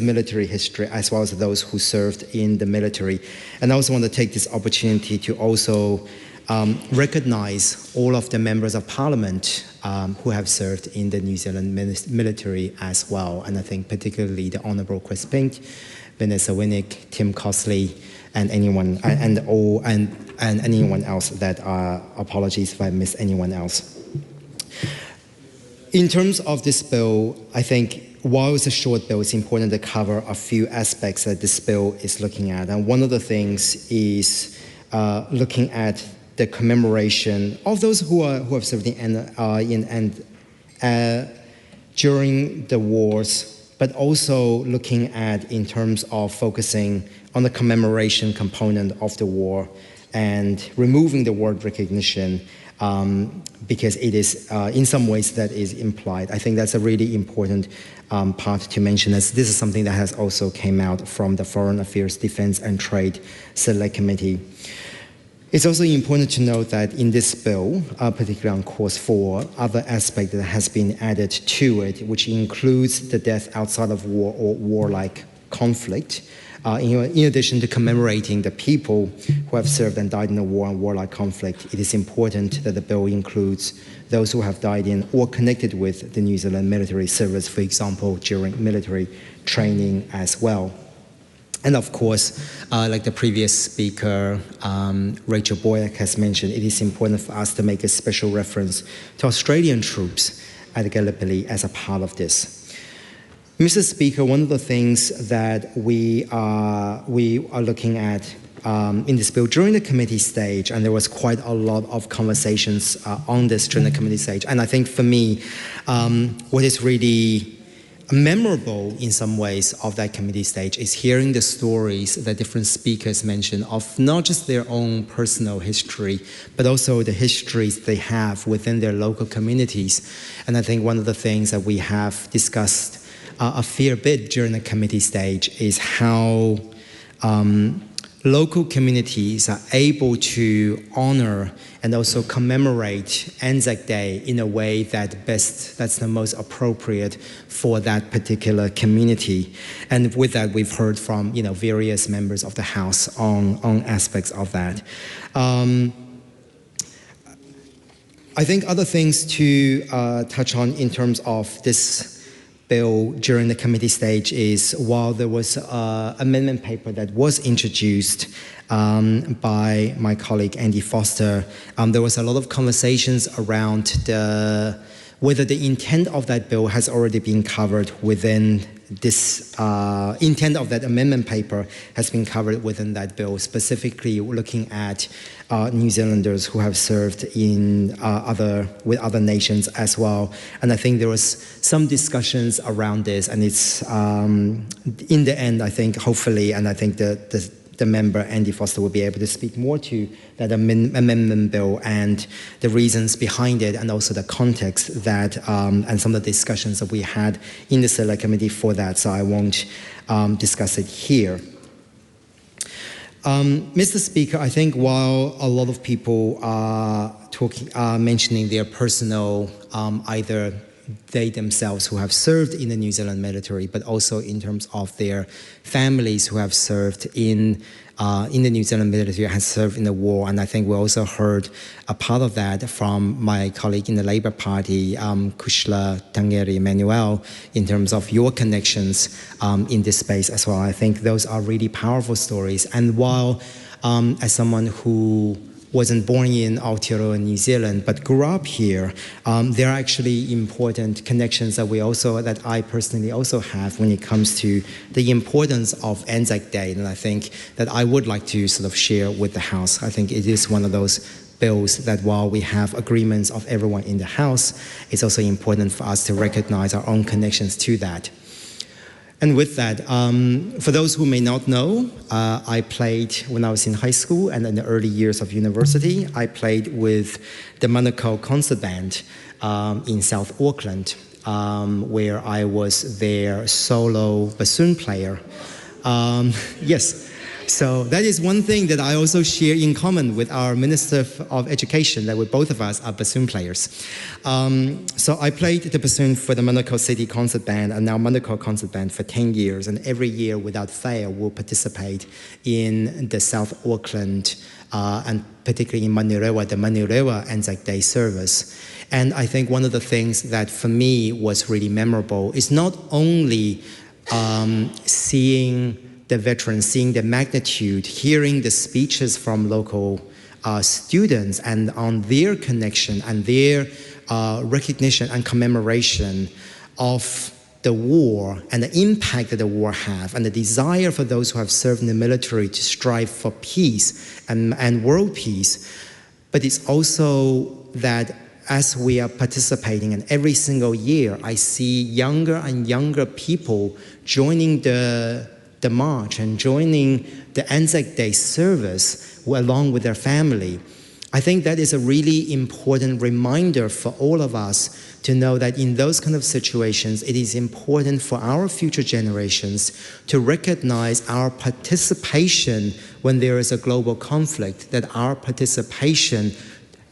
military history, as well as those who served in the military. And I also want to take this opportunity to also recognize all of the members of Parliament who have served in the New Zealand military as well. And I think particularly the Honourable Chris Pink, Vanessa Winnick, Tim Costley, and anyone and anyone else that apologies if I miss anyone else. In terms of this bill, I think while it's a short bill, it's important to cover a few aspects that this bill is looking at. And one of the things is looking at the commemoration of those who have served during the wars, but also looking at in terms of focusing on the commemoration component of the war and removing the word recognition because it is, in some ways, that is implied. I think that's a really important part to mention, as this is something that has also came out from the Foreign Affairs, Defense and Trade Select Committee. It's also important to note that in this bill, particularly on Clause 4, other aspect that has been added to it, which includes the death outside of war or warlike conflict, in addition to commemorating the people who have served and died in a war and warlike conflict, it is important that the bill includes those who have died in or connected with the New Zealand military service, for example, during military training as well. And of course, like the previous speaker, Rachel Boyack has mentioned, it is important for us to make a special reference to Australian troops at Gallipoli as a part of this. Mr. Speaker, one of the things that we are looking at in this bill during the committee stage, and there was quite a lot of conversations on this during the committee stage, and I think for me, what is really memorable in some ways of that committee stage is hearing the stories that different speakers mentioned of not just their own personal history, but also the histories they have within their local communities. And I think one of the things that we have discussed a fair bit during the committee stage is how local communities are able to honor and also commemorate Anzac Day in a way that's the most appropriate for that particular community. And with that, we've heard from various members of the House on aspects of that. I think other things to touch on in terms of this bill during the committee stage is while there was an amendment paper that was introduced by my colleague Andy Foster, there was a lot of conversations around whether the intent of that bill has already been covered within this intent of that amendment paper has been covered within that bill, specifically looking at New Zealanders who have served in with other nations as well. And I think there was some discussions around this, and it's in the end, I think, hopefully, and I think the member Andy Foster will be able to speak more to that amendment bill and the reasons behind it, and also the context that and some of the discussions that we had in the Select Committee for that. So I won't discuss it here. Mr. Speaker, I think while a lot of people are mentioning their personal either they themselves who have served in the New Zealand military, but also in terms of their families who have served in the New Zealand military, has served in the war. And I think we also heard a part of that from my colleague in the Labour Party, Kushla Tangeri Emmanuel, in terms of your connections in this space as well. I think those are really powerful stories. And while as someone who wasn't born in Aotearoa, New Zealand, but grew up here, there are actually important connections that I personally also have when it comes to the importance of Anzac Day, and I think that I would like to sort of share with the House. I think it is one of those bills that while we have agreements of everyone in the House, it's also important for us to recognize our own connections to that. And with that, for those who may not know, I played when I was in high school and in the early years of university, I played with the Manukau Concert Band in South Auckland, where I was their solo bassoon player. Yes. So that is one thing that I also share in common with our Minister of Education, that we both of us are bassoon players. So I played the bassoon for the Manukau City Concert Band and now Manukau Concert Band for 10 years. And every year, without fail, we'll participate in the South Auckland and particularly in Manurewa, the Manurewa Anzac Day service. And I think one of the things that for me was really memorable is not only seeing the veterans, seeing the magnitude, hearing the speeches from local students and on their connection and their recognition and commemoration of the war and the impact that the war have, and the desire for those who have served in the military to strive for peace and world peace. But it's also that as we are participating, and every single year I see younger and younger people joining the march and joining the Anzac Day service along with their family. I think that is a really important reminder for all of us to know that in those kind of situations, it is important for our future generations to recognize our participation when there is a global conflict, that our participation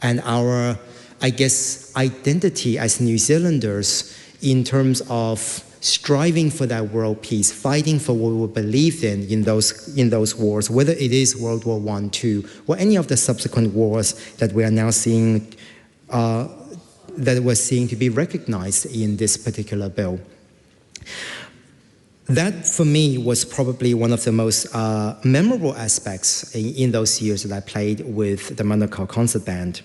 and our, I guess, identity as New Zealanders in terms of striving for that world peace, fighting for what we believe in those wars, whether it is World War I, II, or any of the subsequent wars that we are now seeing, that we're seeing to be recognized in this particular bill. That, for me, was probably one of the most memorable aspects in those years that I played with the Manukau Concert Band.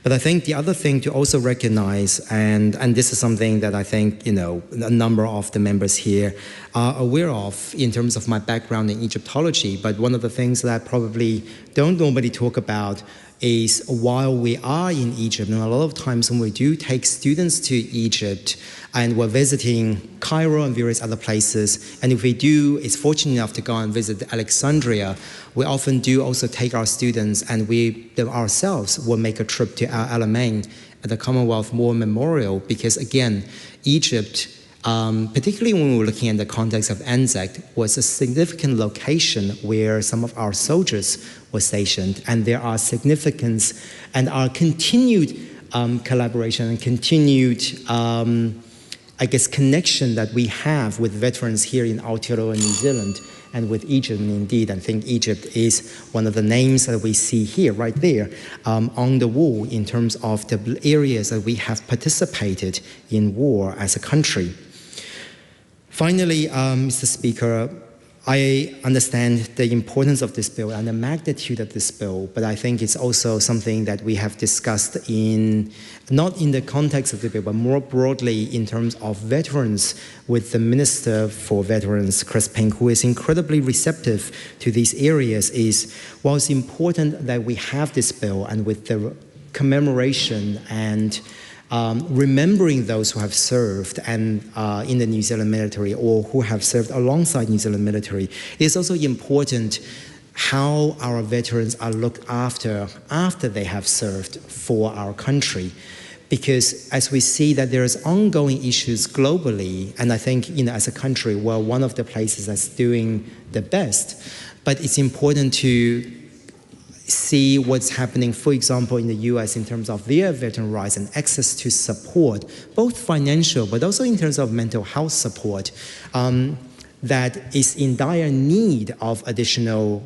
But I think the other thing to also recognize, and this is something that I think, a number of the members here are aware of in terms of my background in Egyptology, but one of the things that I probably don't normally talk about is while we are in Egypt, and a lot of times when we do take students to Egypt and we're visiting Cairo and various other places, and if we do, is fortunate enough to go and visit Alexandria, we often do also take our students, and we ourselves will make a trip to Al Alamein at the Commonwealth War Memorial, because again, Egypt, particularly when we were looking at the context of Anzac, was a significant location where some of our soldiers were stationed, and there are significance and our continued collaboration and continued, I guess, connection that we have with veterans here in Aotearoa, New Zealand, and with Egypt. And indeed, I think Egypt is one of the names that we see here, right there, on the wall in terms of the areas that we have participated in war as a country. Finally, Mr. Speaker, I understand the importance of this bill and the magnitude of this bill, but I think it's also something that we have discussed not in the context of the bill, but more broadly in terms of veterans with the Minister for Veterans, Chris Pink, who is incredibly receptive to these areas, is while it's important that we have this bill and with the commemoration and remembering those who have served and in the New Zealand military or who have served alongside New Zealand military, it's also important how our veterans are looked after they have served for our country. Because as we see that there is ongoing issues globally, and I think as a country, we're one of the places that's doing the best, but it's important to see what's happening, for example, in the US in terms of their veteran rights and access to support, both financial but also in terms of mental health support, that is in dire need of additional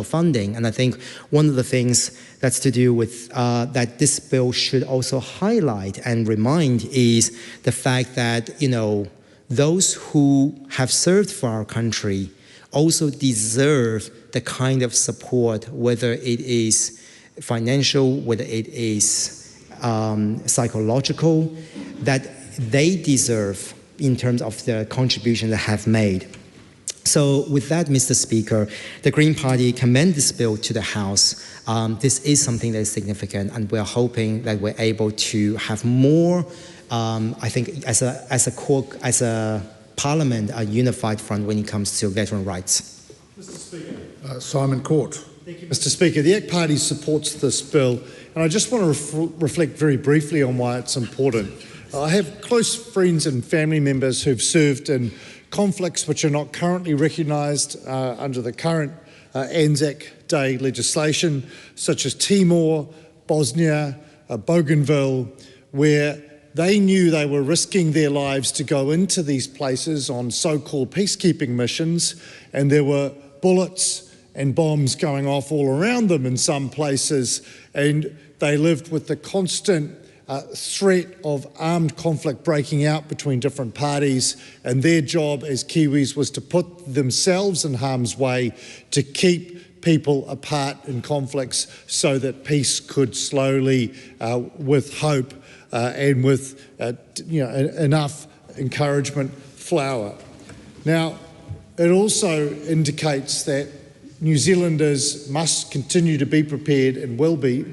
funding. And I think one of the things that's to do with that this bill should also highlight and remind is the fact that, those who have served for our country also deserve the kind of support, whether it is financial, whether it is psychological, that they deserve in terms of the contribution they have made. So with that, Mr. Speaker, the Green Party commend this bill to the House. This is something that is significant, and we're hoping that we're able to have more, I think, as a Parliament, a unified front when it comes to veteran rights. Mr. Speaker. Simon Court. Thank you, Mr. Speaker. The ACT Party supports this bill, and I just want to reflect very briefly on why it's important. I have close friends and family members who've served in conflicts which are not currently recognised under the current Anzac Day legislation, such as Timor, Bosnia, Bougainville, where they knew they were risking their lives to go into these places on so-called peacekeeping missions, and there were bullets and bombs going off all around them in some places, and they lived with the constant threat of armed conflict breaking out between different parties, and their job as Kiwis was to put themselves in harm's way to keep people apart in conflicts so that peace could slowly, with hope and with enough encouragement, flower. Now, it also indicates that New Zealanders must continue to be prepared and will be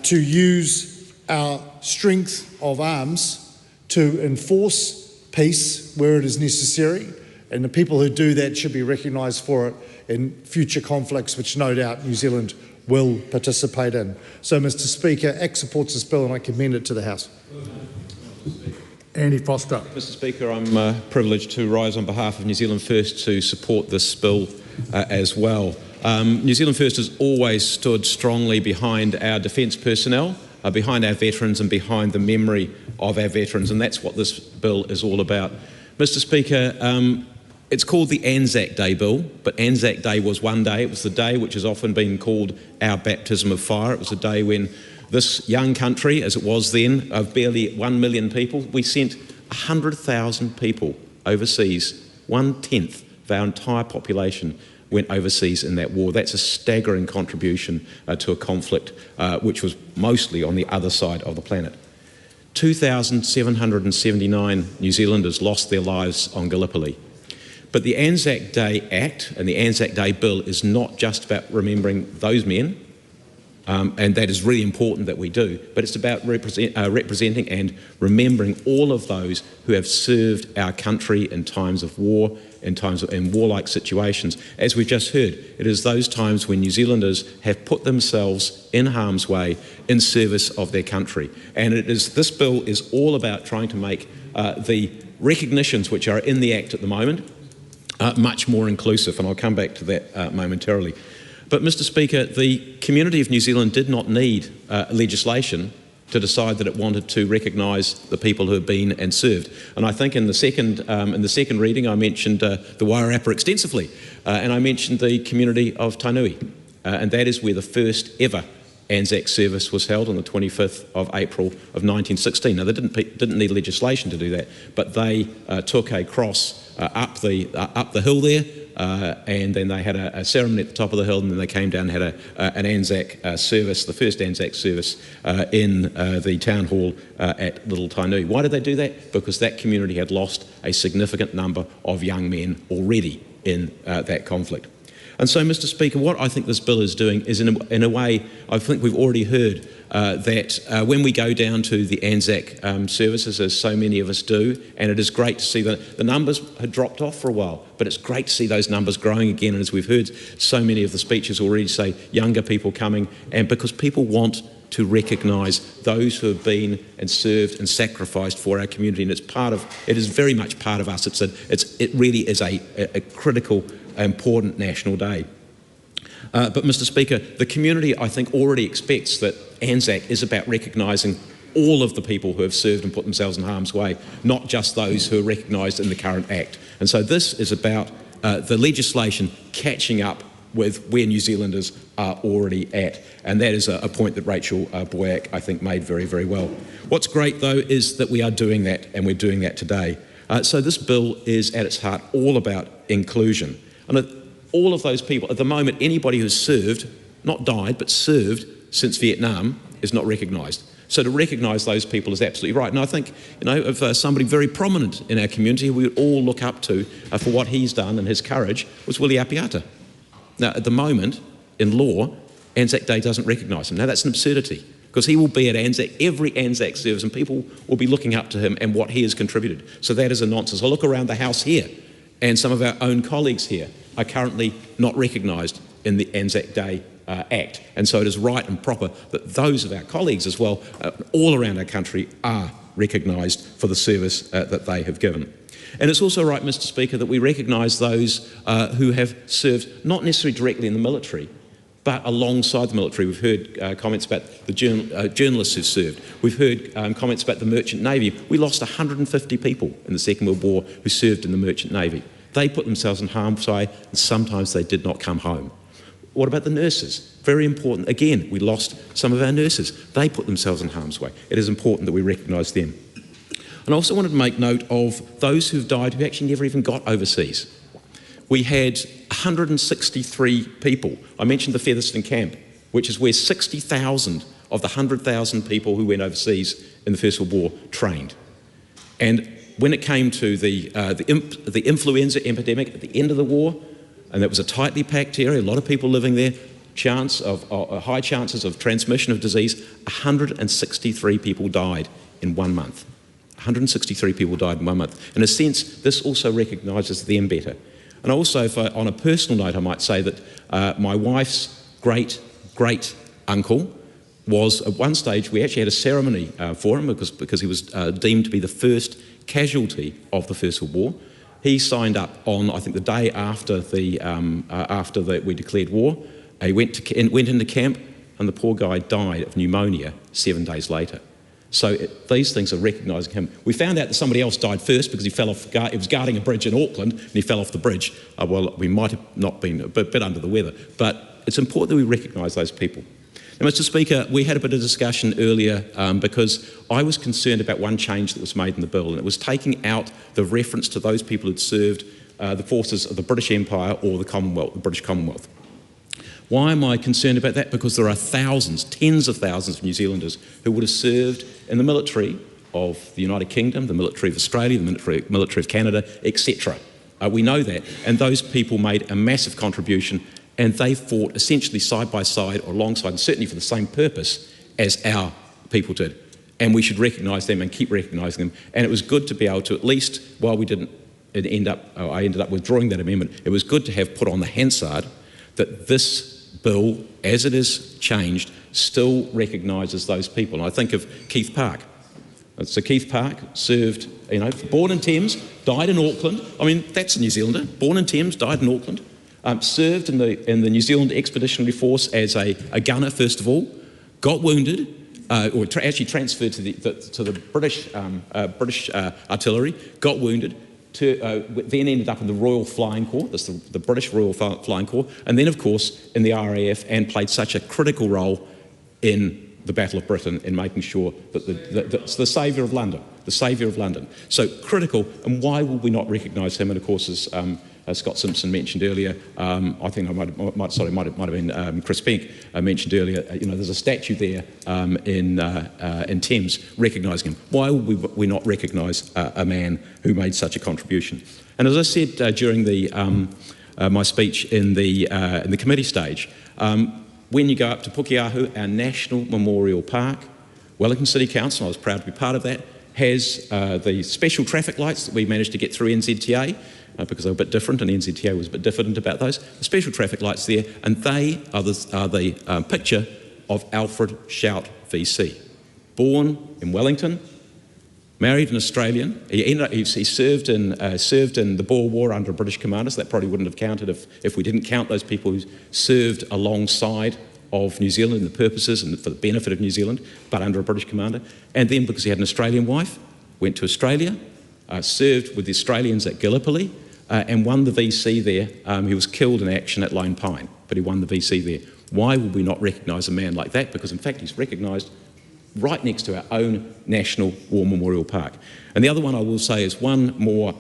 to use our strength of arms to enforce peace where it is necessary, and the people who do that should be recognised for it in future conflicts, which no doubt New Zealand will participate in. So, Mr. Speaker, ACT supports this bill and I commend it to the House. Andy Foster. Mr. Speaker, I'm privileged to rise on behalf of New Zealand First to support this bill as well. New Zealand First has always stood strongly behind our defence personnel, behind our veterans and behind the memory of our veterans, and that's what this bill is all about. Mr. Speaker, it's called the Anzac Day Bill, but Anzac Day was one day. It was the day which has often been called our baptism of fire. It was a day when this young country, as it was then, of barely 1 million people, we sent 100,000 people overseas. 1/10 of our entire population went overseas in that war. That's a staggering contribution to a conflict which was mostly on the other side of the planet. 2,779 New Zealanders lost their lives on Gallipoli. But the Anzac Day Act and the Anzac Day Bill is not just about remembering those men, and that is really important that we do, but it's about representing and remembering all of those who have served our country in times of war, in warlike situations. As we've just heard, it is those times when New Zealanders have put themselves in harm's way in service of their country. And this bill is all about trying to make the recognitions which are in the Act at the moment much more inclusive, and I'll come back to that momentarily. But, Mr. Speaker, the community of New Zealand did not need legislation to decide that it wanted to recognise the people who have been and served. And I think in the second reading I mentioned the Wairarapa extensively, and I mentioned the community of Tainui, and that is where the first ever Anzac service was held on the 25th of April of 1916. Now, they didn't need legislation to do that, but they took a cross up the hill there, and then they had a ceremony at the top of the hill, and then they came down and had an Anzac service, the first Anzac service in the town hall at Little Tainui. Why did they do that? Because that community had lost a significant number of young men already in that conflict. And so, Mr. Speaker, what I think this bill is doing is, in a way, I think we've already heard that when we go down to the Anzac services, as so many of us do, and it is great to see that the numbers had dropped off for a while, but it's great to see those numbers growing again. And as we've heard so many of the speeches already say, younger people coming, and because people want to recognise those who have been and served and sacrificed for our community, and it is very much part of us. It really is a critical, important national day. But, Mr. Speaker, the community, I think, already expects that Anzac is about recognising all of the people who have served and put themselves in harm's way, not just those who are recognised in the current Act. And so this is about the legislation catching up with where New Zealanders are already at. And that is a point that Rachel Boyack, I think, made very, very well. What's great, though, is that we are doing that, and we're doing that today. So this bill is, at its heart, all about inclusion. And all of those people, at the moment, anybody who's served, not died, but served since Vietnam, is not recognised. So to recognise those people is absolutely right. And I think, of somebody very prominent in our community who we would all look up to for what he's done and his courage was Willie Apiata. Now, at the moment, in law, Anzac Day doesn't recognise him. Now, that's an absurdity, because he will be at every Anzac service, and people will be looking up to him and what he has contributed. So that is a nonsense. I look around the House here, and some of our own colleagues here are currently not recognised in the Anzac Day Act. And so it is right and proper that those of our colleagues as well, all around our country, are recognised for the service that they have given. And it's also right, Mr. Speaker, that we recognise those who have served not necessarily directly in the military, but alongside the military. We've heard comments about the journalists who served. We've heard comments about the Merchant Navy. We lost 150 people in the Second World War who served in the Merchant Navy. They put themselves in harm's way, and sometimes they did not come home. What about the nurses? Very important. Again, we lost some of our nurses. They put themselves in harm's way. It is important that we recognise them. And I also wanted to make note of those who've died who actually never even got overseas. We had 163 people. I mentioned the Featherston camp, which is where 60,000 of the 100,000 people who went overseas in the First World War trained. And when it came to the influenza epidemic at the end of the war, and that was a tightly packed area, a lot of people living there, high chances of transmission of disease, 163 people died in 1 month. 163 people died in 1 month. In a sense, this also recognises them better. And also, on a personal note, I might say that my wife's great-uncle was, at one stage, we actually had a ceremony for him because he was deemed to be the first casualty of the First World War. He signed up on, I think, the day after we declared war. He went into camp, and the poor guy died of pneumonia 7 days later. So these things are recognising him. We found out that somebody else died first because he fell off. He was guarding a bridge in Auckland, and he fell off the bridge. Well, we might have not been a bit under the weather, but it's important that we recognise those people. Now, Mr. Speaker, we had a bit of discussion earlier because I was concerned about one change that was made in the bill, and it was taking out the reference to those people who'd served the forces of the British Empire or the Commonwealth, the British Commonwealth. Why am I concerned about that? Because there are thousands, tens of thousands of New Zealanders who would have served in the military of the United Kingdom, the military of Australia, the military of Canada, etc. We know that, and those people made a massive contribution, and they fought essentially side by side or alongside, and certainly for the same purpose as our people did. And we should recognise them and keep recognising them. And it was good to be able to, at least while we didn't I ended up withdrawing that amendment, it was good to have put on the Hansard that this bill, as it is changed, still recognises those people. And I think of Keith Park. So Keith Park served, born in Thames, died in Auckland. I mean, that's a New Zealander. Born in Thames, died in Auckland. Served in the New Zealand Expeditionary Force as a gunner, first of all. Got wounded, or actually transferred to the British artillery. Got wounded. Then ended up in the Royal Flying Corps, that's the British Royal Flying Corps, and then, of course, in the RAF, and played such a critical role in the Battle of Britain in making sure that it's the saviour of London, So critical, and why would we not recognise him? And of course, as Scott Simpson mentioned earlier, I think it might have been Chris Penk mentioned earlier. There's a statue there in Thames recognising him. Why would we not recognise a man who made such a contribution? And as I said during my speech in the committee stage, when you go up to Pukeahu, our National Memorial Park, Wellington City Council, I was proud to be part of that, has the special traffic lights that we managed to get through NZTA, because they were a bit different, and NZTA was a bit different about those. The special traffic lights there, and they are the picture of Alfred Shout VC. Born in Wellington, married an Australian. He served in the Boer War under a British commander, so that probably wouldn't have counted if we didn't count those people who served alongside of New Zealand in the purposes and for the benefit of New Zealand, but under a British commander. And then, because he had an Australian wife, went to Australia, served with the Australians at Gallipoli, and won the VC there. He was killed in action at Lone Pine, but he won the VC there. Why would we not recognise a man like that? Because in fact he's recognised right next to our own National War Memorial Park. And the other one I will say is one more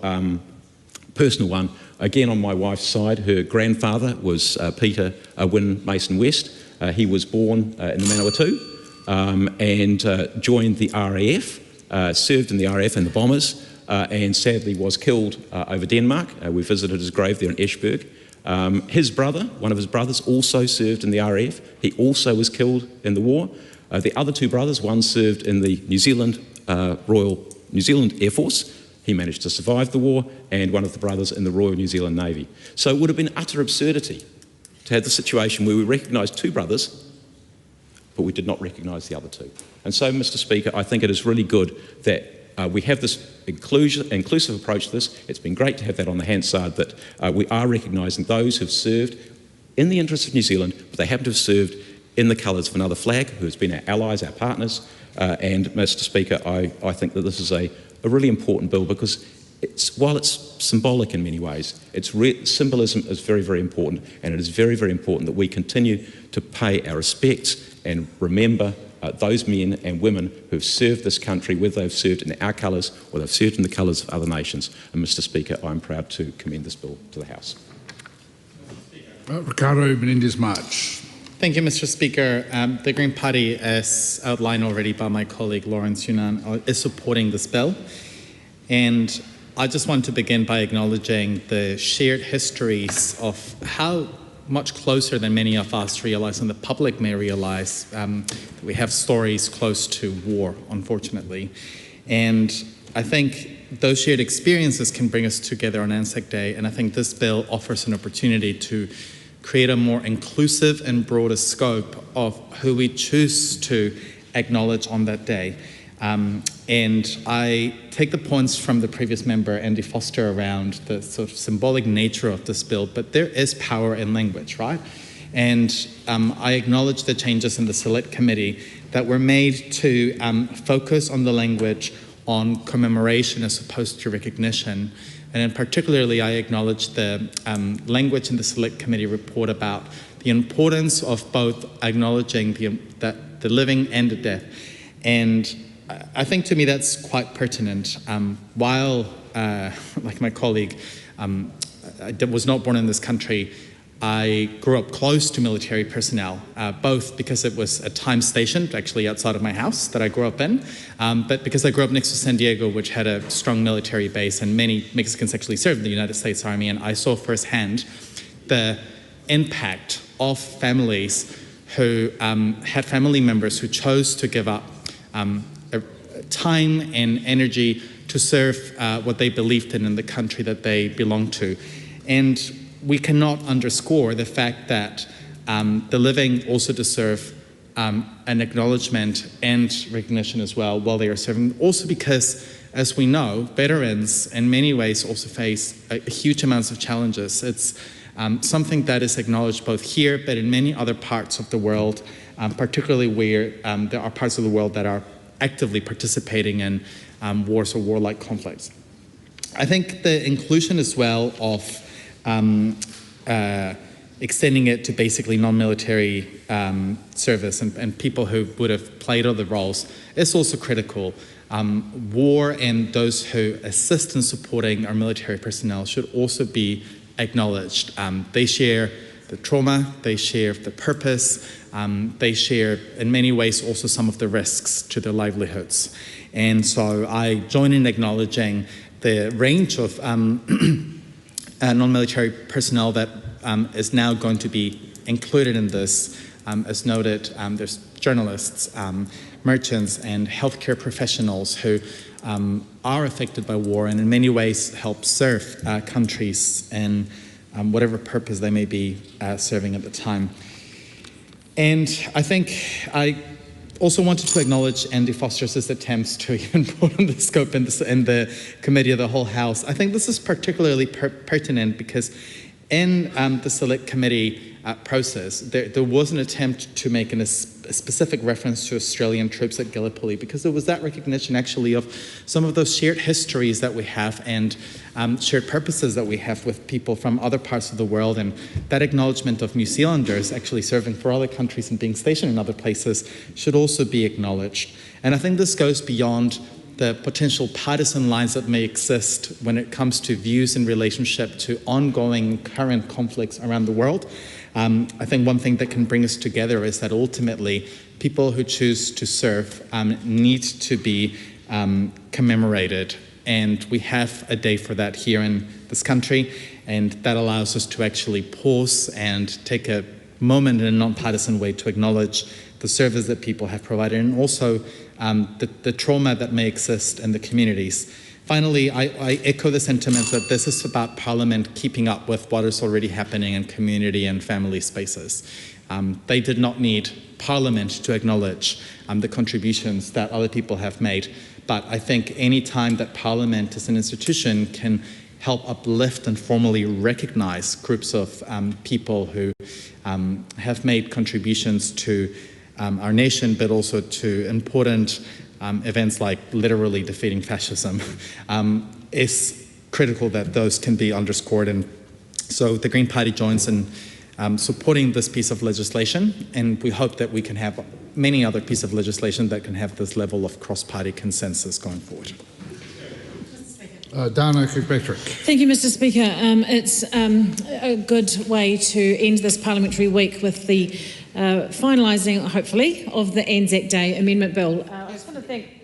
personal one. Again, on my wife's side, her grandfather was Peter Wynne Mason West. He was born in the Manawatu and joined the RAF, served in the RAF and the Bombers, and sadly was killed over Denmark. We visited his grave there in Eschberg. His brother, one of his brothers, also served in the RAF. He also was killed in the war. The other two brothers, one served in the New Zealand Royal New Zealand Air Force. He managed to survive the war, and one of the brothers in the Royal New Zealand Navy. So it would have been utter absurdity to have the situation where we recognised two brothers, but we did not recognise the other two. And so, Mr. Speaker, I think it is really good that we have this inclusive approach to this. It's been great to have that on the Hansard, that we are recognising those who have served in the interests of New Zealand, but they happen to have served in the colours of another flag, who has been our allies, our partners. And, Mr. Speaker, I think that this is a really important bill, because while it's symbolic in many ways, symbolism is very, very important, and it is very, very important that we continue to pay our respects and remember those men and women who've served this country, whether they've served in our colours or they've served in the colours of other nations. And Mr Speaker, I'm proud to commend this bill to the House. Ricardo Menendez-March. Thank you, Mr Speaker. The Green Party, as outlined already by my colleague Lawrence Yunnan, is supporting this bill. And I just want to begin by acknowledging the shared histories of how much closer than many of us realize, and the public may realize, we have stories close to war, unfortunately. And I think those shared experiences can bring us together on Anzac Day, and I think this bill offers an opportunity to create a more inclusive and broader scope of who we choose to acknowledge on that day. And I take the points from the previous member, Andy Foster, around the sort of symbolic nature of this bill, but there is power in language, right? And I acknowledge the changes in the Select Committee that were made to focus on the language on commemoration as opposed to recognition. And in particularly, I acknowledge the language in the Select Committee report about the importance of both acknowledging the living and the dead. And I think to me that's quite pertinent. While, like my colleague, I was not born in this country, I grew up close to military personnel, both because it was a time station actually outside of my house that I grew up in, but because I grew up next to San Diego, which had a strong military base, and many Mexicans actually served in the United States Army, and I saw firsthand the impact of families who had family members who chose to give up time and energy to serve what they believed in the country that they belonged to. And we cannot underscore the fact that the living also deserve an acknowledgement and recognition as well while they are serving. Also because, as we know, veterans in many ways also face huge amounts of challenges. It's something that is acknowledged both here but in many other parts of the world, particularly where there are parts of the world that are actively participating in wars or warlike conflicts. I think the inclusion as well of extending it to basically non-military service and people who would have played other roles is also critical. War and those who assist in supporting our military personnel should also be acknowledged. They share the trauma, they share the purpose, they share in many ways also some of the risks to their livelihoods. And so I join in acknowledging the range of non-military personnel that is now going to be included in this. As noted, there's journalists, merchants, and healthcare professionals who are affected by war and in many ways help serve countries in whatever purpose they may be serving at the time. And I think I also wanted to acknowledge Andy Foster's attempts to even broaden the scope in the committee of the whole House. I think this is particularly pertinent because in the Select Committee process, there was an attempt to make a specific reference to Australian troops at Gallipoli, because there was that recognition actually of some of those shared histories that we have and shared purposes that we have with people from other parts of the world, and that acknowledgement of New Zealanders actually serving for other countries and being stationed in other places should also be acknowledged. And I think this goes beyond the potential partisan lines that may exist when it comes to views in relationship to ongoing current conflicts around the world. I think one thing that can bring us together is that ultimately people who choose to serve need to be commemorated, and we have a day for that here in this country, and that allows us to actually pause and take a moment in a non-partisan way to acknowledge the service that people have provided, and also the trauma that may exist in the communities. Finally, I echo the sentiment that this is about Parliament keeping up with what is already happening in community and family spaces. They did not need Parliament to acknowledge the contributions that other people have made, but I think any time that Parliament as an institution can help uplift and formally recognize groups of people who have made contributions to our nation, but also to important events like literally defeating fascism, is critical that those can be underscored. And so the Green Party joins in supporting this piece of legislation, and we hope that we can have many other pieces of legislation that can have this level of cross-party consensus going forward. Dana Kirkpatrick. Thank you, Mr. Speaker. It's a good way to end this parliamentary week with the finalising, hopefully, of the Anzac Day Amendment Bill. I just want to thank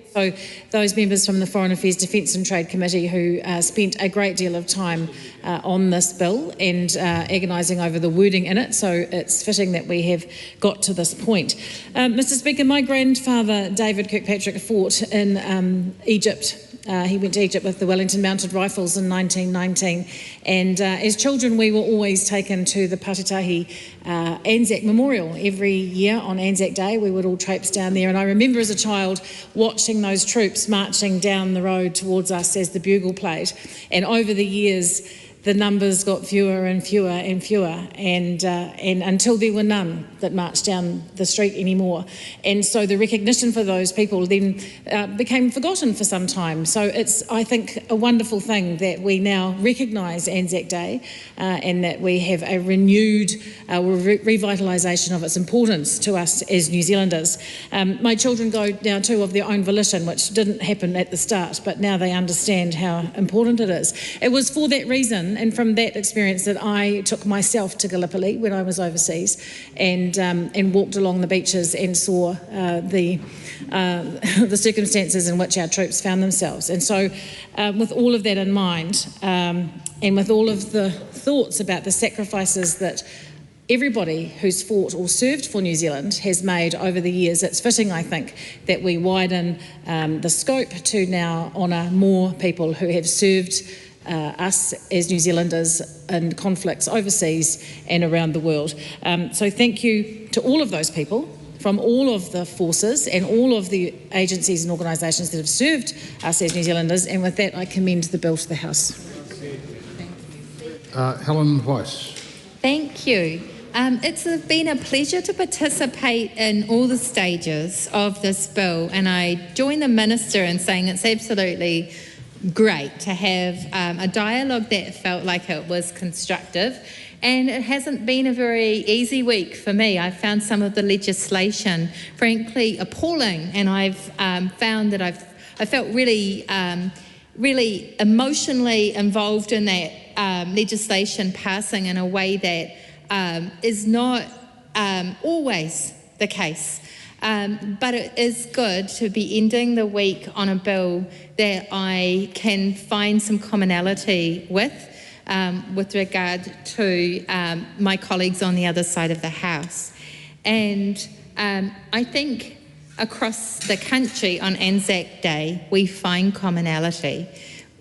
those members from the Foreign Affairs, Defence and Trade Committee who spent a great deal of time on this bill and agonising over the wording in it, so it's fitting that we have got to this point. Mr. Speaker, my grandfather, David Kirkpatrick, fought in Egypt. He went to Egypt with the Wellington Mounted Rifles in 1919, and as children we were always taken to the Patatahi Anzac Memorial. Every year on Anzac Day we would all traipse down there, and I remember as a child watching those troops marching down the road towards us as the bugle played, and over the years the numbers got fewer and fewer and fewer, and until there were none that marched down the street anymore. And so the recognition for those people then became forgotten for some time. So it's, I think, a wonderful thing that we now recognise Anzac Day and that we have a renewed revitalisation of its importance to us as New Zealanders. My children go now too of their own volition, which didn't happen at the start, but now they understand how important it is. It was for that reason and from that experience that I took myself to Gallipoli when I was overseas and walked along the beaches and saw the circumstances in which our troops found themselves. And so with all of that in mind and with all of the thoughts about the sacrifices that everybody who's fought or served for New Zealand has made over the years, it's fitting, I think, that we widen the scope to now honour more people who have served us as New Zealanders in conflicts overseas and around the world. So thank you to all of those people from all of the forces and all of the agencies and organisations that have served us as New Zealanders, and with that I commend the bill to the House. Helen Weiss. Thank you. It's been a pleasure to participate in all the stages of this bill, and I join the Minister in saying it's absolutely great to have a dialogue that felt like it was constructive, and it hasn't been a very easy week for me. I've found some of the legislation frankly appalling, and I've found that I felt really emotionally involved in that legislation passing in a way that is not always the case. But it is good to be ending the week on a bill that I can find some commonality with regard to my colleagues on the other side of the House. And I think across the country on Anzac Day, we find commonality.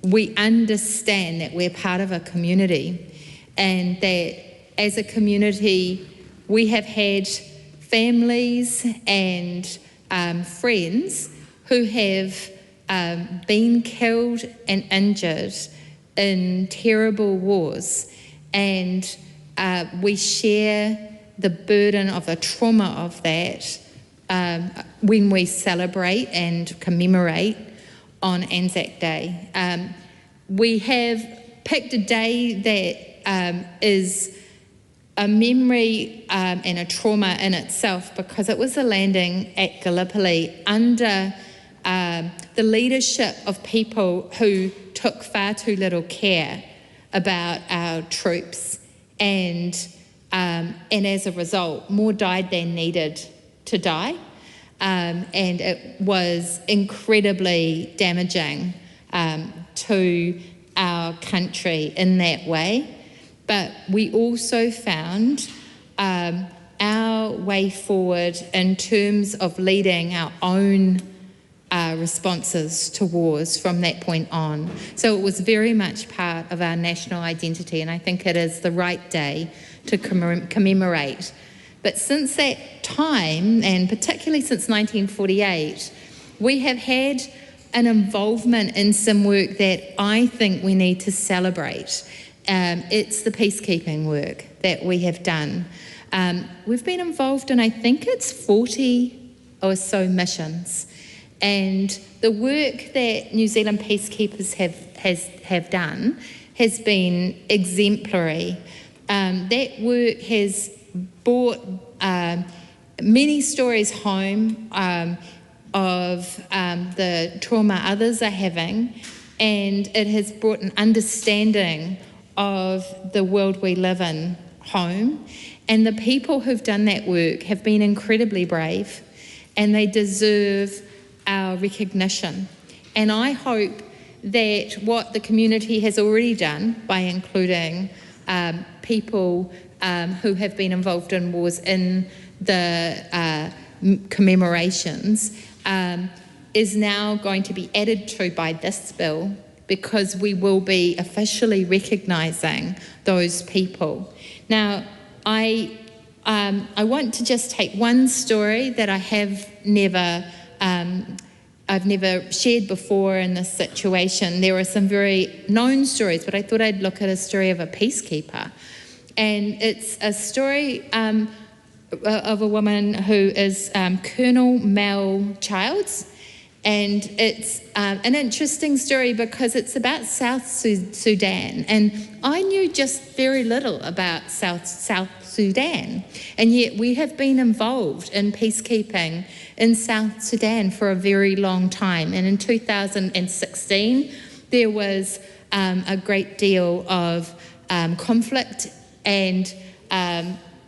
We understand that we're part of a community, and that as a community we have had families and friends who have been killed and injured in terrible wars, and we share the burden of the trauma of that when we celebrate and commemorate on Anzac Day. We have picked a day that is a memory and a trauma in itself, because it was a landing at Gallipoli under the leadership of people who took far too little care about our troops, and as a result, more died than needed to die, and it was incredibly damaging to our country in that way. But we also found our way forward in terms of leading our own responses to wars from that point on. So it was very much part of our national identity, and I think it is the right day to commemorate. But since that time, and particularly since 1948, we have had an involvement in some work that I think we need to celebrate. It's the peacekeeping work that we have done. We've been involved in, I think it's 40 or so missions, And the work that New Zealand peacekeepers have done has been exemplary. That work has brought many stories home of the trauma others are having, and it has brought an understanding of the world we live in home. And the people who've done that work have been incredibly brave, and they deserve our recognition. And I hope that what the community has already done by including people who have been involved in wars in the commemorations is now going to be added to by this bill, because we will be officially recognising those people. Now, I want to just take one story that I have I've never shared before in this situation. There are some very known stories, but I thought I'd look at a story of a peacekeeper. And it's a story of a woman who is Colonel Mel Childs. And it's an interesting story because it's about South Sudan. And I knew just very little about South Sudan. And yet we have been involved in peacekeeping in South Sudan for a very long time. And in 2016, there was a great deal of conflict, and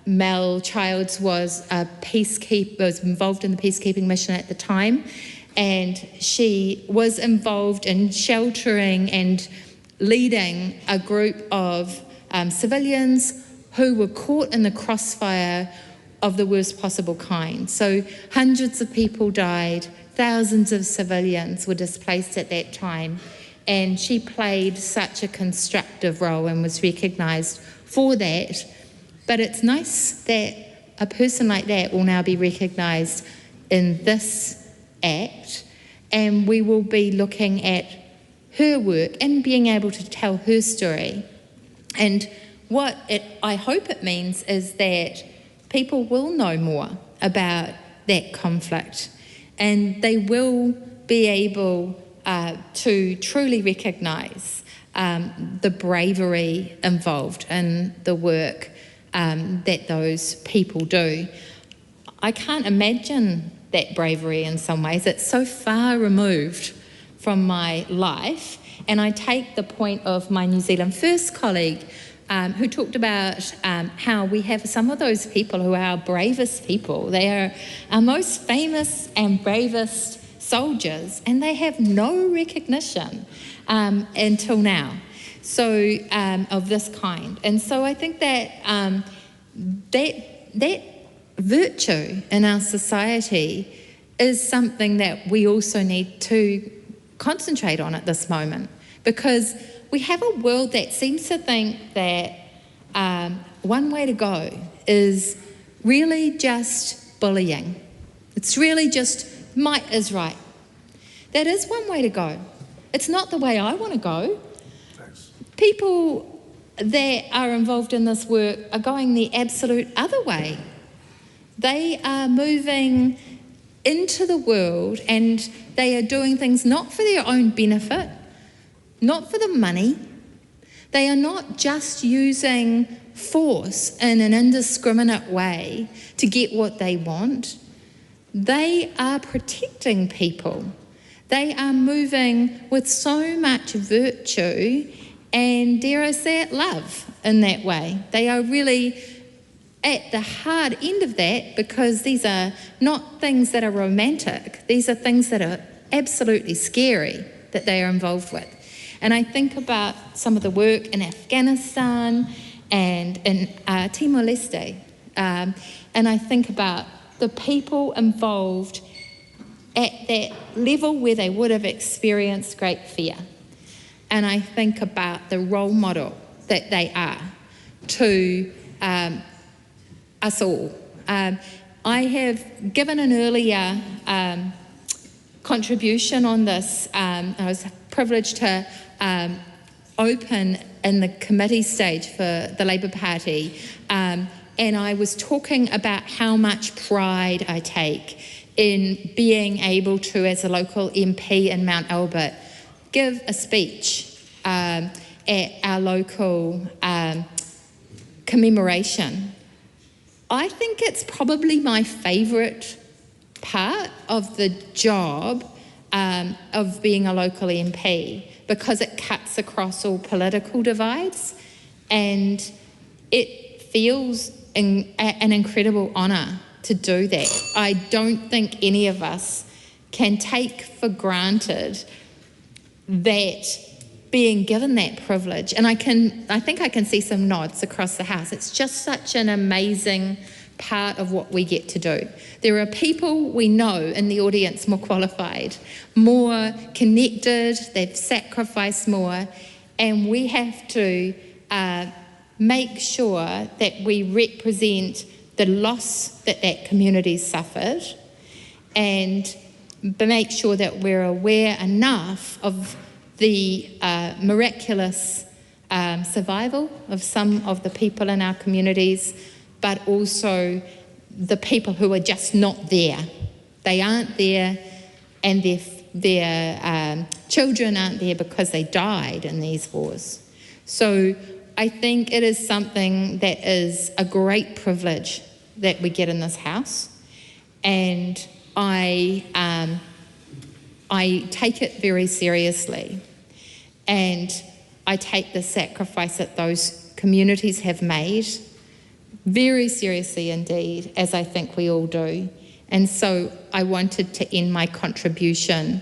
Mel Childs was was involved in the peacekeeping mission at the time. And she was involved in sheltering and leading a group of civilians who were caught in the crossfire of the worst possible kind. So hundreds of people died, thousands of civilians were displaced at that time, and she played such a constructive role and was recognised for that. But it's nice that a person like that will now be recognised in this Act, and we will be looking at her work and being able to tell her story. And what I hope it means is that people will know more about that conflict, and they will be able to truly recognise the bravery involved in the work that those people do. I can't imagine that bravery in some ways. It's so far removed from my life. And I take the point of my New Zealand First colleague who talked about how we have some of those people who are our bravest people. They are our most famous and bravest soldiers, and they have no recognition until now, so of this kind. And so I think that that virtue in our society is something that we also need to concentrate on at this moment, because we have a world that seems to think that one way to go is really just bullying. It's really just might is right. That is one way to go. It's not the way I want to go. People that are involved in this work are going the absolute other way. They are moving into the world, and they are doing things not for their own benefit, not for the money. They are not just using force in an indiscriminate way to get what they want. They are protecting people. They are moving with so much virtue and, dare I say it, love in that way. They are really at the hard end of that, because these are not things that are romantic. These are things that are absolutely scary that they are involved with. And I think about some of the work in Afghanistan and in Timor-Leste, and I think about the people involved at that level where they would have experienced great fear. And I think about the role model that they are to us all. I have given an earlier contribution on this. I was privileged to open in the committee stage for the Labour Party, and I was talking about how much pride I take in being able to, as a local MP in Mount Albert, give a speech at our local commemoration. I think it's probably my favourite part of the job of being a local MP, because it cuts across all political divides, and it feels an incredible honour to do that. I don't think any of us can take for granted that being given that privilege, and I think I can see some nods across the house. It's just such an amazing part of what we get to do. There are people we know in the audience more qualified, more connected, they've sacrificed more, and we have to make sure that we represent the loss that that community suffered, and make sure that we're aware enough of the miraculous survival of some of the people in our communities, but also the people who are just not there. They aren't there, and their children aren't there because they died in these wars. So I think it is something that is a great privilege that we get in this house, and I take it very seriously, and I take the sacrifice that those communities have made very seriously indeed, as I think we all do. And so I wanted to end my contribution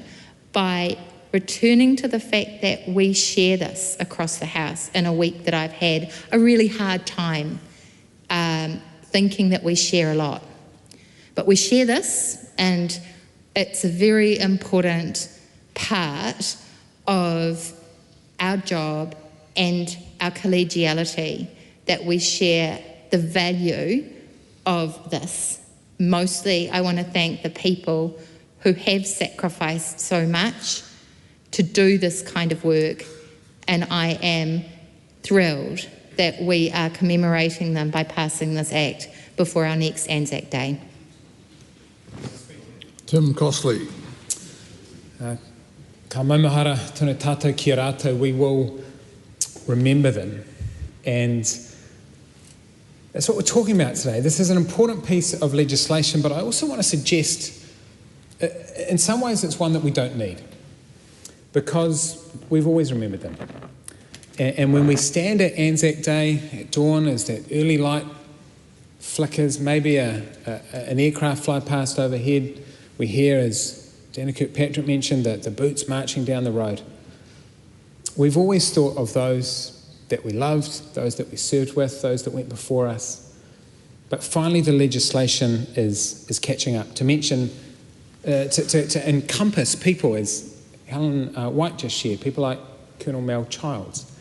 by returning to the fact that we share this across the house in a week that I've had a really hard time thinking that we share a lot. But we share this, and it's a very important part of our job and our collegiality, that we share the value of this. Mostly, I want to thank the people who have sacrificed so much to do this kind of work, and I am thrilled that we are commemorating them by passing this act before our next Anzac Day. Tim Costley. Ka maumahara tōna tātou ki a rātou, we will remember them, and that's what we're talking about today. This is an important piece of legislation, but I also want to suggest, in some ways, it's one that we don't need, because we've always remembered them. And when we stand at Anzac Day at dawn, as that early light flickers, maybe an aircraft fly past overhead, we hear, as Dana Kirkpatrick mentioned, the boots marching down the road. We've always thought of those that we loved, those that we served with, those that went before us. But finally the legislation is catching up to mention, to encompass people, as Helen White just shared, people like Colonel Mel Childs,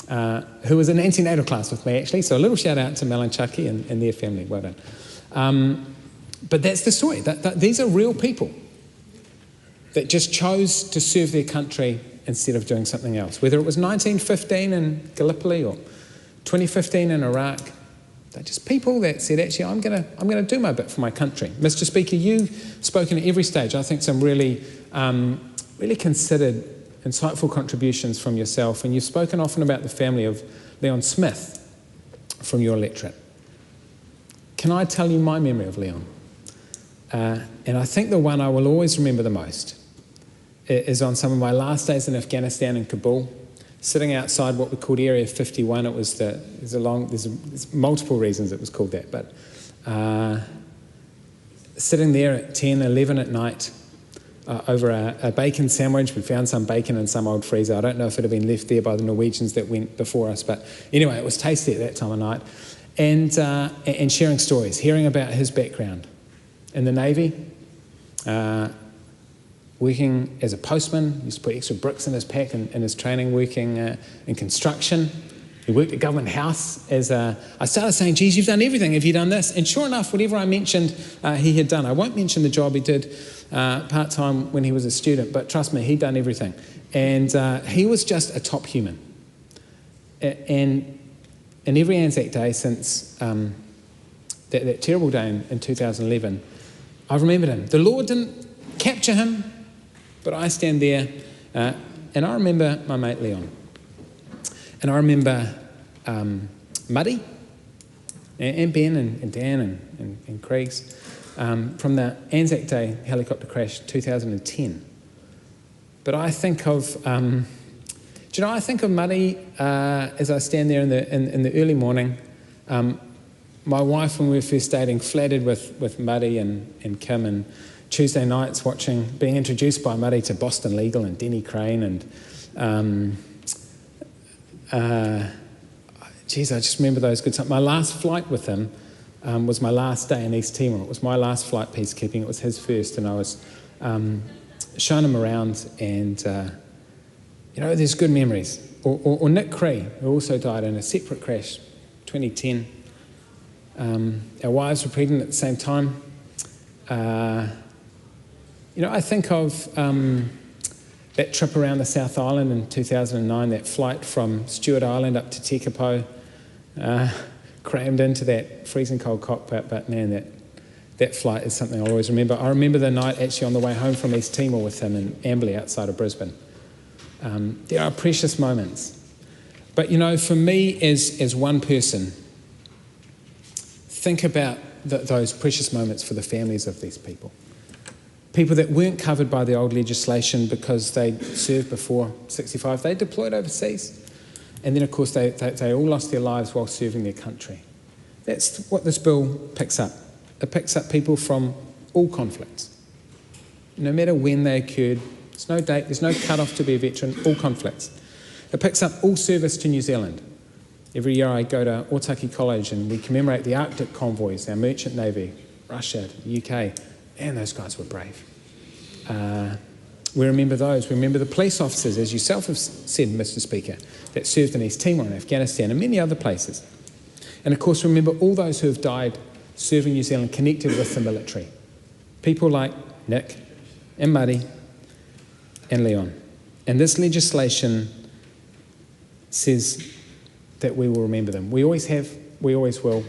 who was in antenatal class with me actually, so a little shout out to Mel and Chucky and their family, well done. But that's the story, that these are real people that just chose to serve their country instead of doing something else. Whether it was 1915 in Gallipoli or 2015 in Iraq, they're just people that said, actually, I'm gonna do my bit for my country. Mr. Speaker, you've spoken at every stage. I think some really, really considered, insightful contributions from yourself, and you've spoken often about the family of Leon Smith from your electorate. Can I tell you my memory of Leon? And I think the one I will always remember the most is on some of my last days in Afghanistan in Kabul, sitting outside what we called Area 51. It was there's multiple reasons it was called that, but sitting there at 10, 11 at night over a bacon sandwich. We found some bacon in some old freezer. I don't know if it had been left there by the Norwegians that went before us, but anyway, it was tasty at that time of night. And sharing stories, hearing about his background in the Navy, working as a postman, used to put extra bricks in his pack in his training, working in construction. He worked at Government House I started saying, geez, you've done everything, have you done this? And sure enough, whatever I mentioned, he had done. I won't mention the job he did part-time when he was a student, but trust me, he'd done everything. And he was just a top human. And every Anzac Day since that terrible day in 2011, I've remembered him. The law didn't capture him, but I stand there and I remember my mate Leon. And I remember Muddy and Ben and Dan and Craig's from the Anzac Day helicopter crash 2010. But I think of, I think of Muddy as I stand there in the early morning. My wife, when we were first dating, flattered with Muddy and Kim, and Tuesday nights being introduced by Muddy to Boston Legal and Denny Crane and I just remember those good times. My last flight with him was my last day in East Timor. It was my last flight peacekeeping. It was his first, and I was showing him around, and there's good memories. Or Nick Cree, who also died in a separate crash, 2010. Our wives were pregnant at the same time. I think of that trip around the South Island in 2009, that flight from Stewart Island up to Tekapo, crammed into that freezing cold cockpit, but man, that flight is something I'll always remember. I remember the night actually on the way home from East Timor with him in Amberley outside of Brisbane. There are precious moments. But for me as one person, think about those precious moments for the families of these people. People that weren't covered by the old legislation because they served before 65, they deployed overseas. And then, of course, they all lost their lives while serving their country. That's what this bill picks up. It picks up people from all conflicts, no matter when they occurred. There's no date, there's no cut-off to be a veteran, all conflicts. It picks up all service to New Zealand. Every year I go to Aotearoa College and we commemorate the Arctic convoys, our merchant navy, Russia, the UK. Man, those guys were brave. We remember those. We remember the police officers, as you yourself have said, Mr. Speaker, that served in East Timor and Afghanistan and many other places. And of course, remember all those who have died serving New Zealand connected with the military. People like Nick and Muddy and Leon. And this legislation says that we will remember them. We always have, we always will,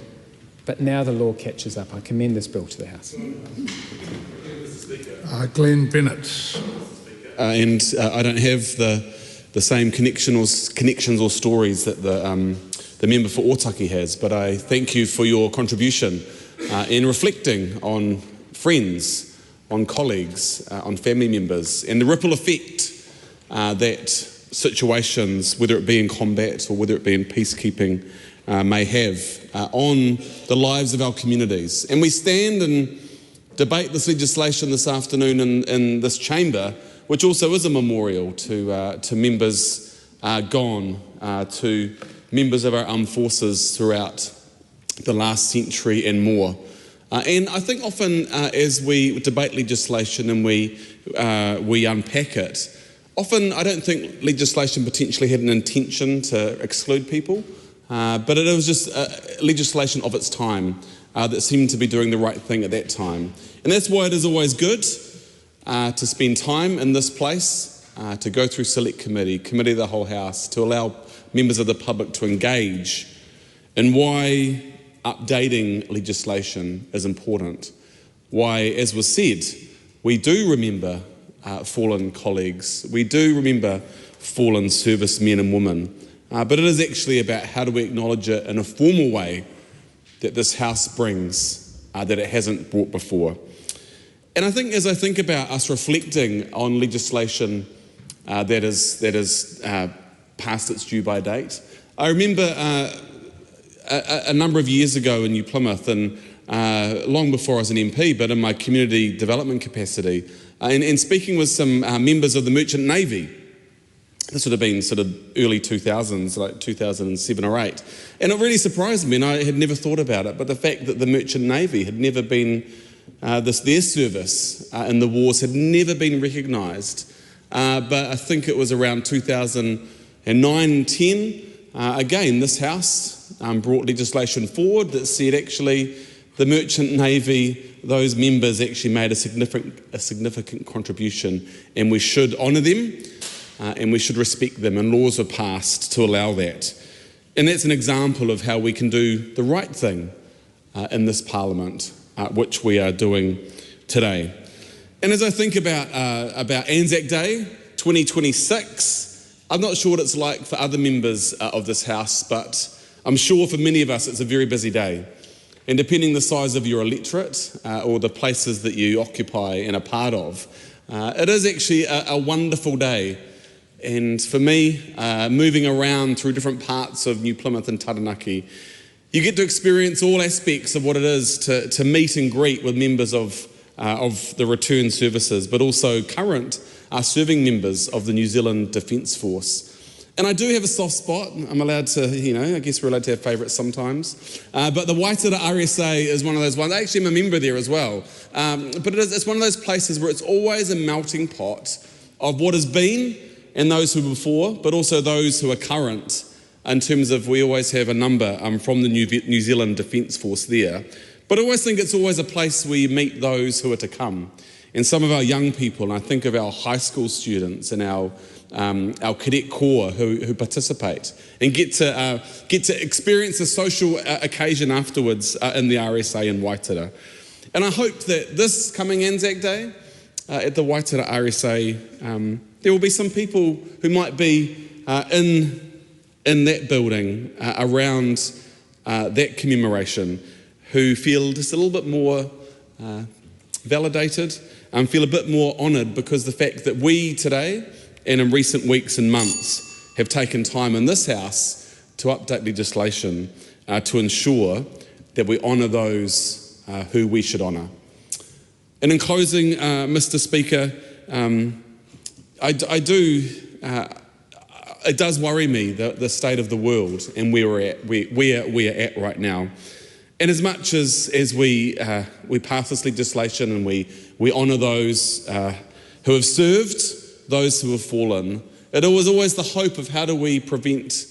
but now the law catches up. I commend this bill to the House. Glenn Bennett. I don't have the same connections or stories that the member for Ōtaki has, but I thank you for your contribution in reflecting on friends, on colleagues, on family members, and the ripple effect that situations, whether it be in combat or whether it be in peacekeeping, may have on the lives of our communities. And we stand and debate this legislation this afternoon in this chamber, which also is a memorial to members gone, to members of our armed forces throughout the last century and more. And I think often as we debate legislation and we unpack it, often I don't think legislation potentially had an intention to exclude people, but it was just legislation of its time that seemed to be doing the right thing at that time. And that's why it is always good to spend time in this place, to go through select committee of the whole House, to allow members of the public to engage, and why updating legislation is important. Why, as was said, we do remember fallen colleagues, we do remember fallen servicemen and women, but it is actually about how do we acknowledge it in a formal way that this House brings that it hasn't brought before. And I think as I think about us reflecting on legislation that is past its due-by date, I remember a number of years ago in New Plymouth, and long before I was an MP, but in my community development capacity, and speaking with some members of the Merchant Navy. This would have been sort of early 2000s, like 2007 or 8. And it really surprised me, and I had never thought about it, but the fact that the Merchant Navy had never been, their service in the wars had never been recognised. But I think it was around 2009, 10, again, this House brought legislation forward that said actually the Merchant Navy, those members actually made a significant contribution, and we should honour them. And we should respect them, and laws are passed to allow that. And that's an example of how we can do the right thing in this Parliament, which we are doing today. And as I think about Anzac Day 2026, I'm not sure what it's like for other members of this House, but I'm sure for many of us it's a very busy day. And depending the size of your electorate or the places that you occupy and are part of, it is actually a wonderful day. And for me, moving around through different parts of New Plymouth and Taranaki, you get to experience all aspects of what it is to meet and greet with members of the return services, but also current serving members of the New Zealand Defence Force. And I do have a soft spot. I'm allowed to, I guess we're allowed to have favourites sometimes. But the Waitara RSA is one of those ones. Actually, I'm a member there as well. But it's one of those places where it's always a melting pot of what has been and those who were before, but also those who are current, in terms of we always have a number from the New Zealand Defence Force there. But I always think it's always a place where you meet those who are to come. And some of our young people, and I think of our high school students and our cadet corps who participate and get to experience a social occasion afterwards in the RSA in Waitara. And I hope that this coming Anzac Day at the Waitara RSA, there will be some people who might be in that building around that commemoration who feel just a little bit more validated, feel a bit more honoured because the fact that we today and in recent weeks and months have taken time in this House to update legislation to ensure that we honour those who we should honour. And in closing, Mr. Speaker, it does worry me the state of the world and where we're at right now. And as much as we pass this legislation and we honour those who have served, those who have fallen, it was always the hope of how do we prevent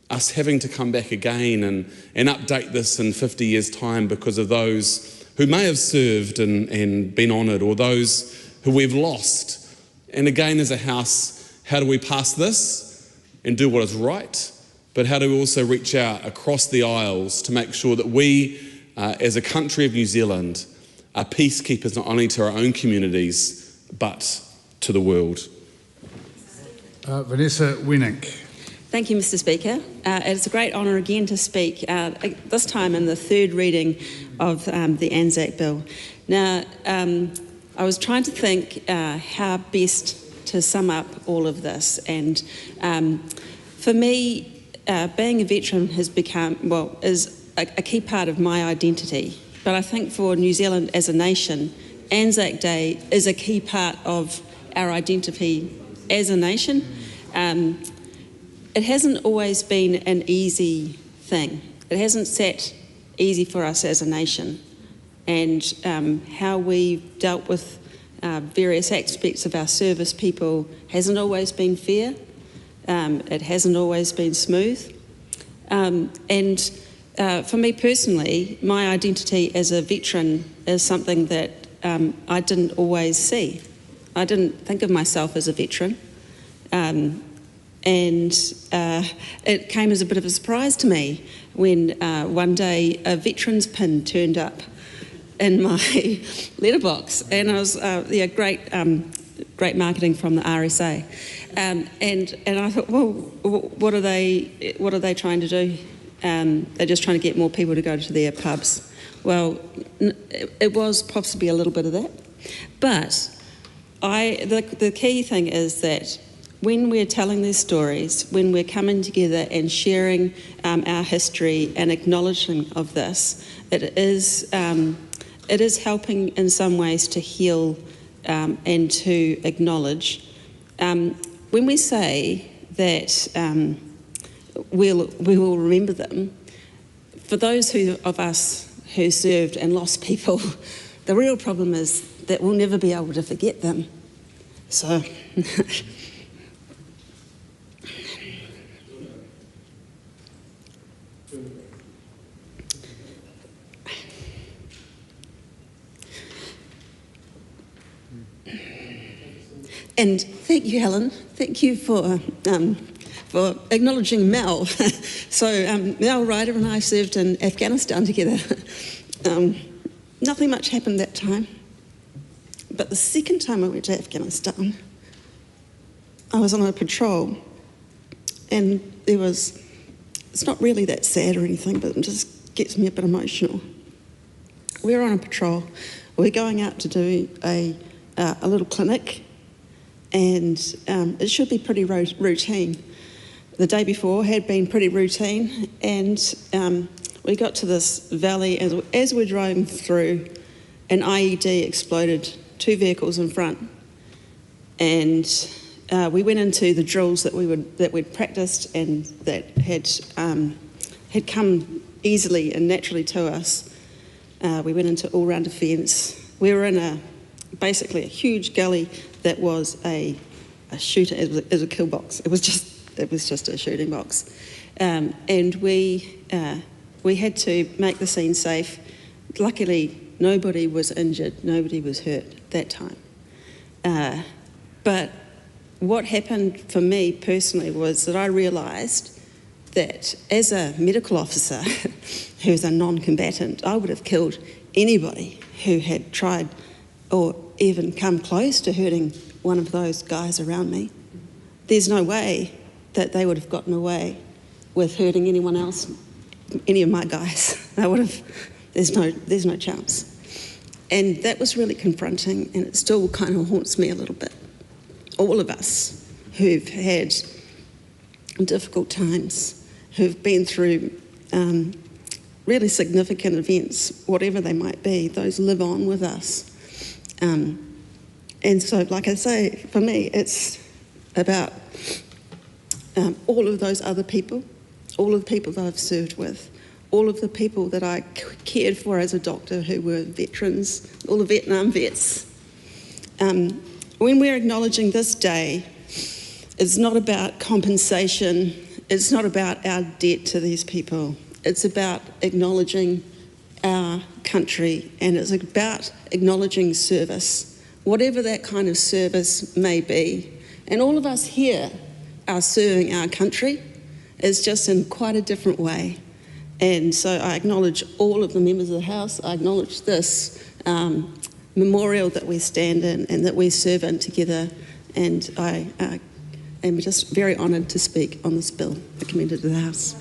us having to come back again and update this in 50 years' time because of those who may have served and been honoured or those who we've lost. And again, as a House, how do we pass this and do what is right? But how do we also reach out across the aisles to make sure that we, as a country of New Zealand, are peacekeepers not only to our own communities, but to the world? Vanessa Winnick. Thank you, Mr. Speaker. It's a great honour again to speak, this time in the third reading of the Anzac Bill. Now, I was trying to think how best to sum up all of this, and for me, being a veteran has become, is a key part of my identity. But I think for New Zealand as a nation, Anzac Day is a key part of our identity as a nation. It hasn't always been an easy thing. It hasn't sat easy for us as a nation. And how we've dealt with various aspects of our service people hasn't always been fair. It hasn't always been smooth. And for me personally, my identity as a veteran is something that I didn't always see. I didn't think of myself as a veteran. And it came as a bit of a surprise to me when one day a veterans pin turned up in my letterbox, and I was great marketing from the RSA, and I thought, well, what are they trying to do? They're just trying to get more people to go to their pubs. Well, it was possibly a little bit of that, but the key thing is that when we're telling these stories, when we're coming together and sharing our history and acknowledging of this, it is helping in some ways to heal and to acknowledge. When we say that we will remember them, for those of us who served and lost people, the real problem is that we'll never be able to forget them. So. And thank you, Helen. Thank you for acknowledging Mel. So Mel Ryder and I served in Afghanistan together. Nothing much happened that time. But the second time I went to Afghanistan, I was on a patrol, and it's not really that sad or anything, but it just gets me a bit emotional. We were on a patrol. We're going out to do a little clinic, and it should be pretty routine. The day before had been pretty routine, and we got to this valley. As we're driving through, an IED exploded, 2 vehicles in front, and we went into the drills that we'd practiced and that had come easily and naturally to us. We went into all-round defence. We were in basically a huge gully that was a shooter. It was a kill box. It was just a shooting box, and we had to make the scene safe. Luckily, nobody was injured. Nobody was hurt that time. But what happened for me personally was that I realised that as a medical officer who's a non-combatant, I would have killed anybody who had tried or even come close to hurting one of those guys around me. There's no way that they would have gotten away with hurting anyone else, any of my guys. There's no chance. And that was really confronting, and it still kind of haunts me a little bit. All of us who've had difficult times, who've been through really significant events, whatever they might be, those live on with us. And so, like I say, for me, it's about all of those other people, all of the people that I've served with, all of the people that I cared for as a doctor who were veterans, all the Vietnam vets. When we're acknowledging this day, it's not about compensation, it's not about our debt to these people, it's about acknowledging our country, and it's about acknowledging service, whatever that kind of service may be. And all of us here are serving our country, it's just in quite a different way. And so I acknowledge all of the members of the House, I acknowledge this memorial that we stand in and that we serve in together, and I am just very honoured to speak on this bill recommended to the House.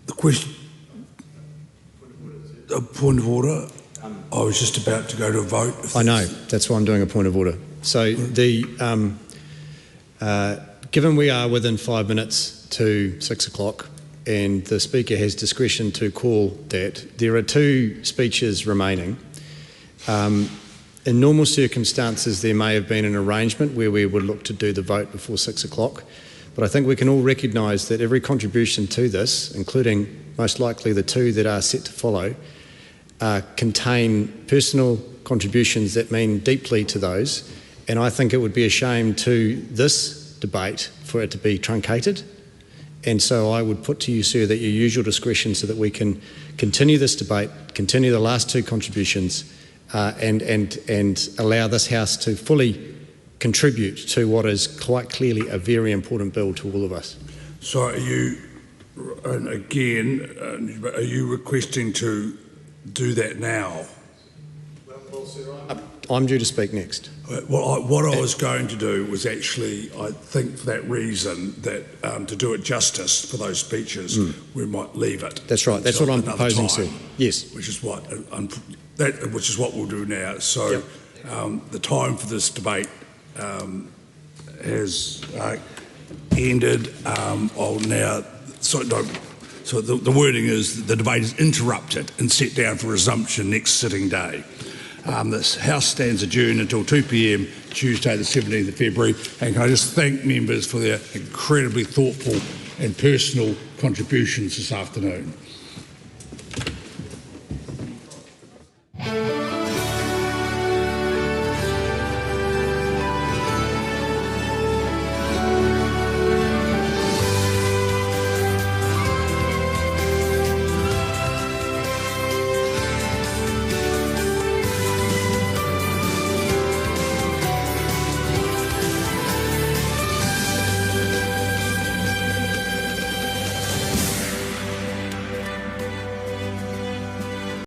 The question, a point of order. I was just about to go to a vote. I know, that's why I'm doing a point of order. So given we are within 5 minutes to 6 o'clock and the Speaker has discretion to call that, there are 2 speeches remaining. In normal circumstances, there may have been an arrangement where we would look to do the vote before 6 o'clock, but I think we can all recognise that every contribution to this, including most likely the 2 that are set to follow, contain personal contributions that mean deeply to those, and I think it would be a shame to this debate for it to be truncated. And so I would put to you, sir, that you use your discretion so that we can continue this debate, continue the last 2 contributions, and allow this House to fully contribute to what is quite clearly a very important bill to all of us. So are you, and again, are you requesting to do that now? I'm due to speak next. Well, what I was going to do was actually, I think for that reason, that to do it justice for those speeches, we might leave it. That's right. That's what I'm proposing, sir. Yes. Which is what we'll do now. So the time for this debate has ended. I'll now. So the wording is the debate is interrupted and set down for resumption next sitting day. This House stands adjourned until 2 p.m. Tuesday the 17th of February, and can I just thank members for their incredibly thoughtful and personal contributions this afternoon.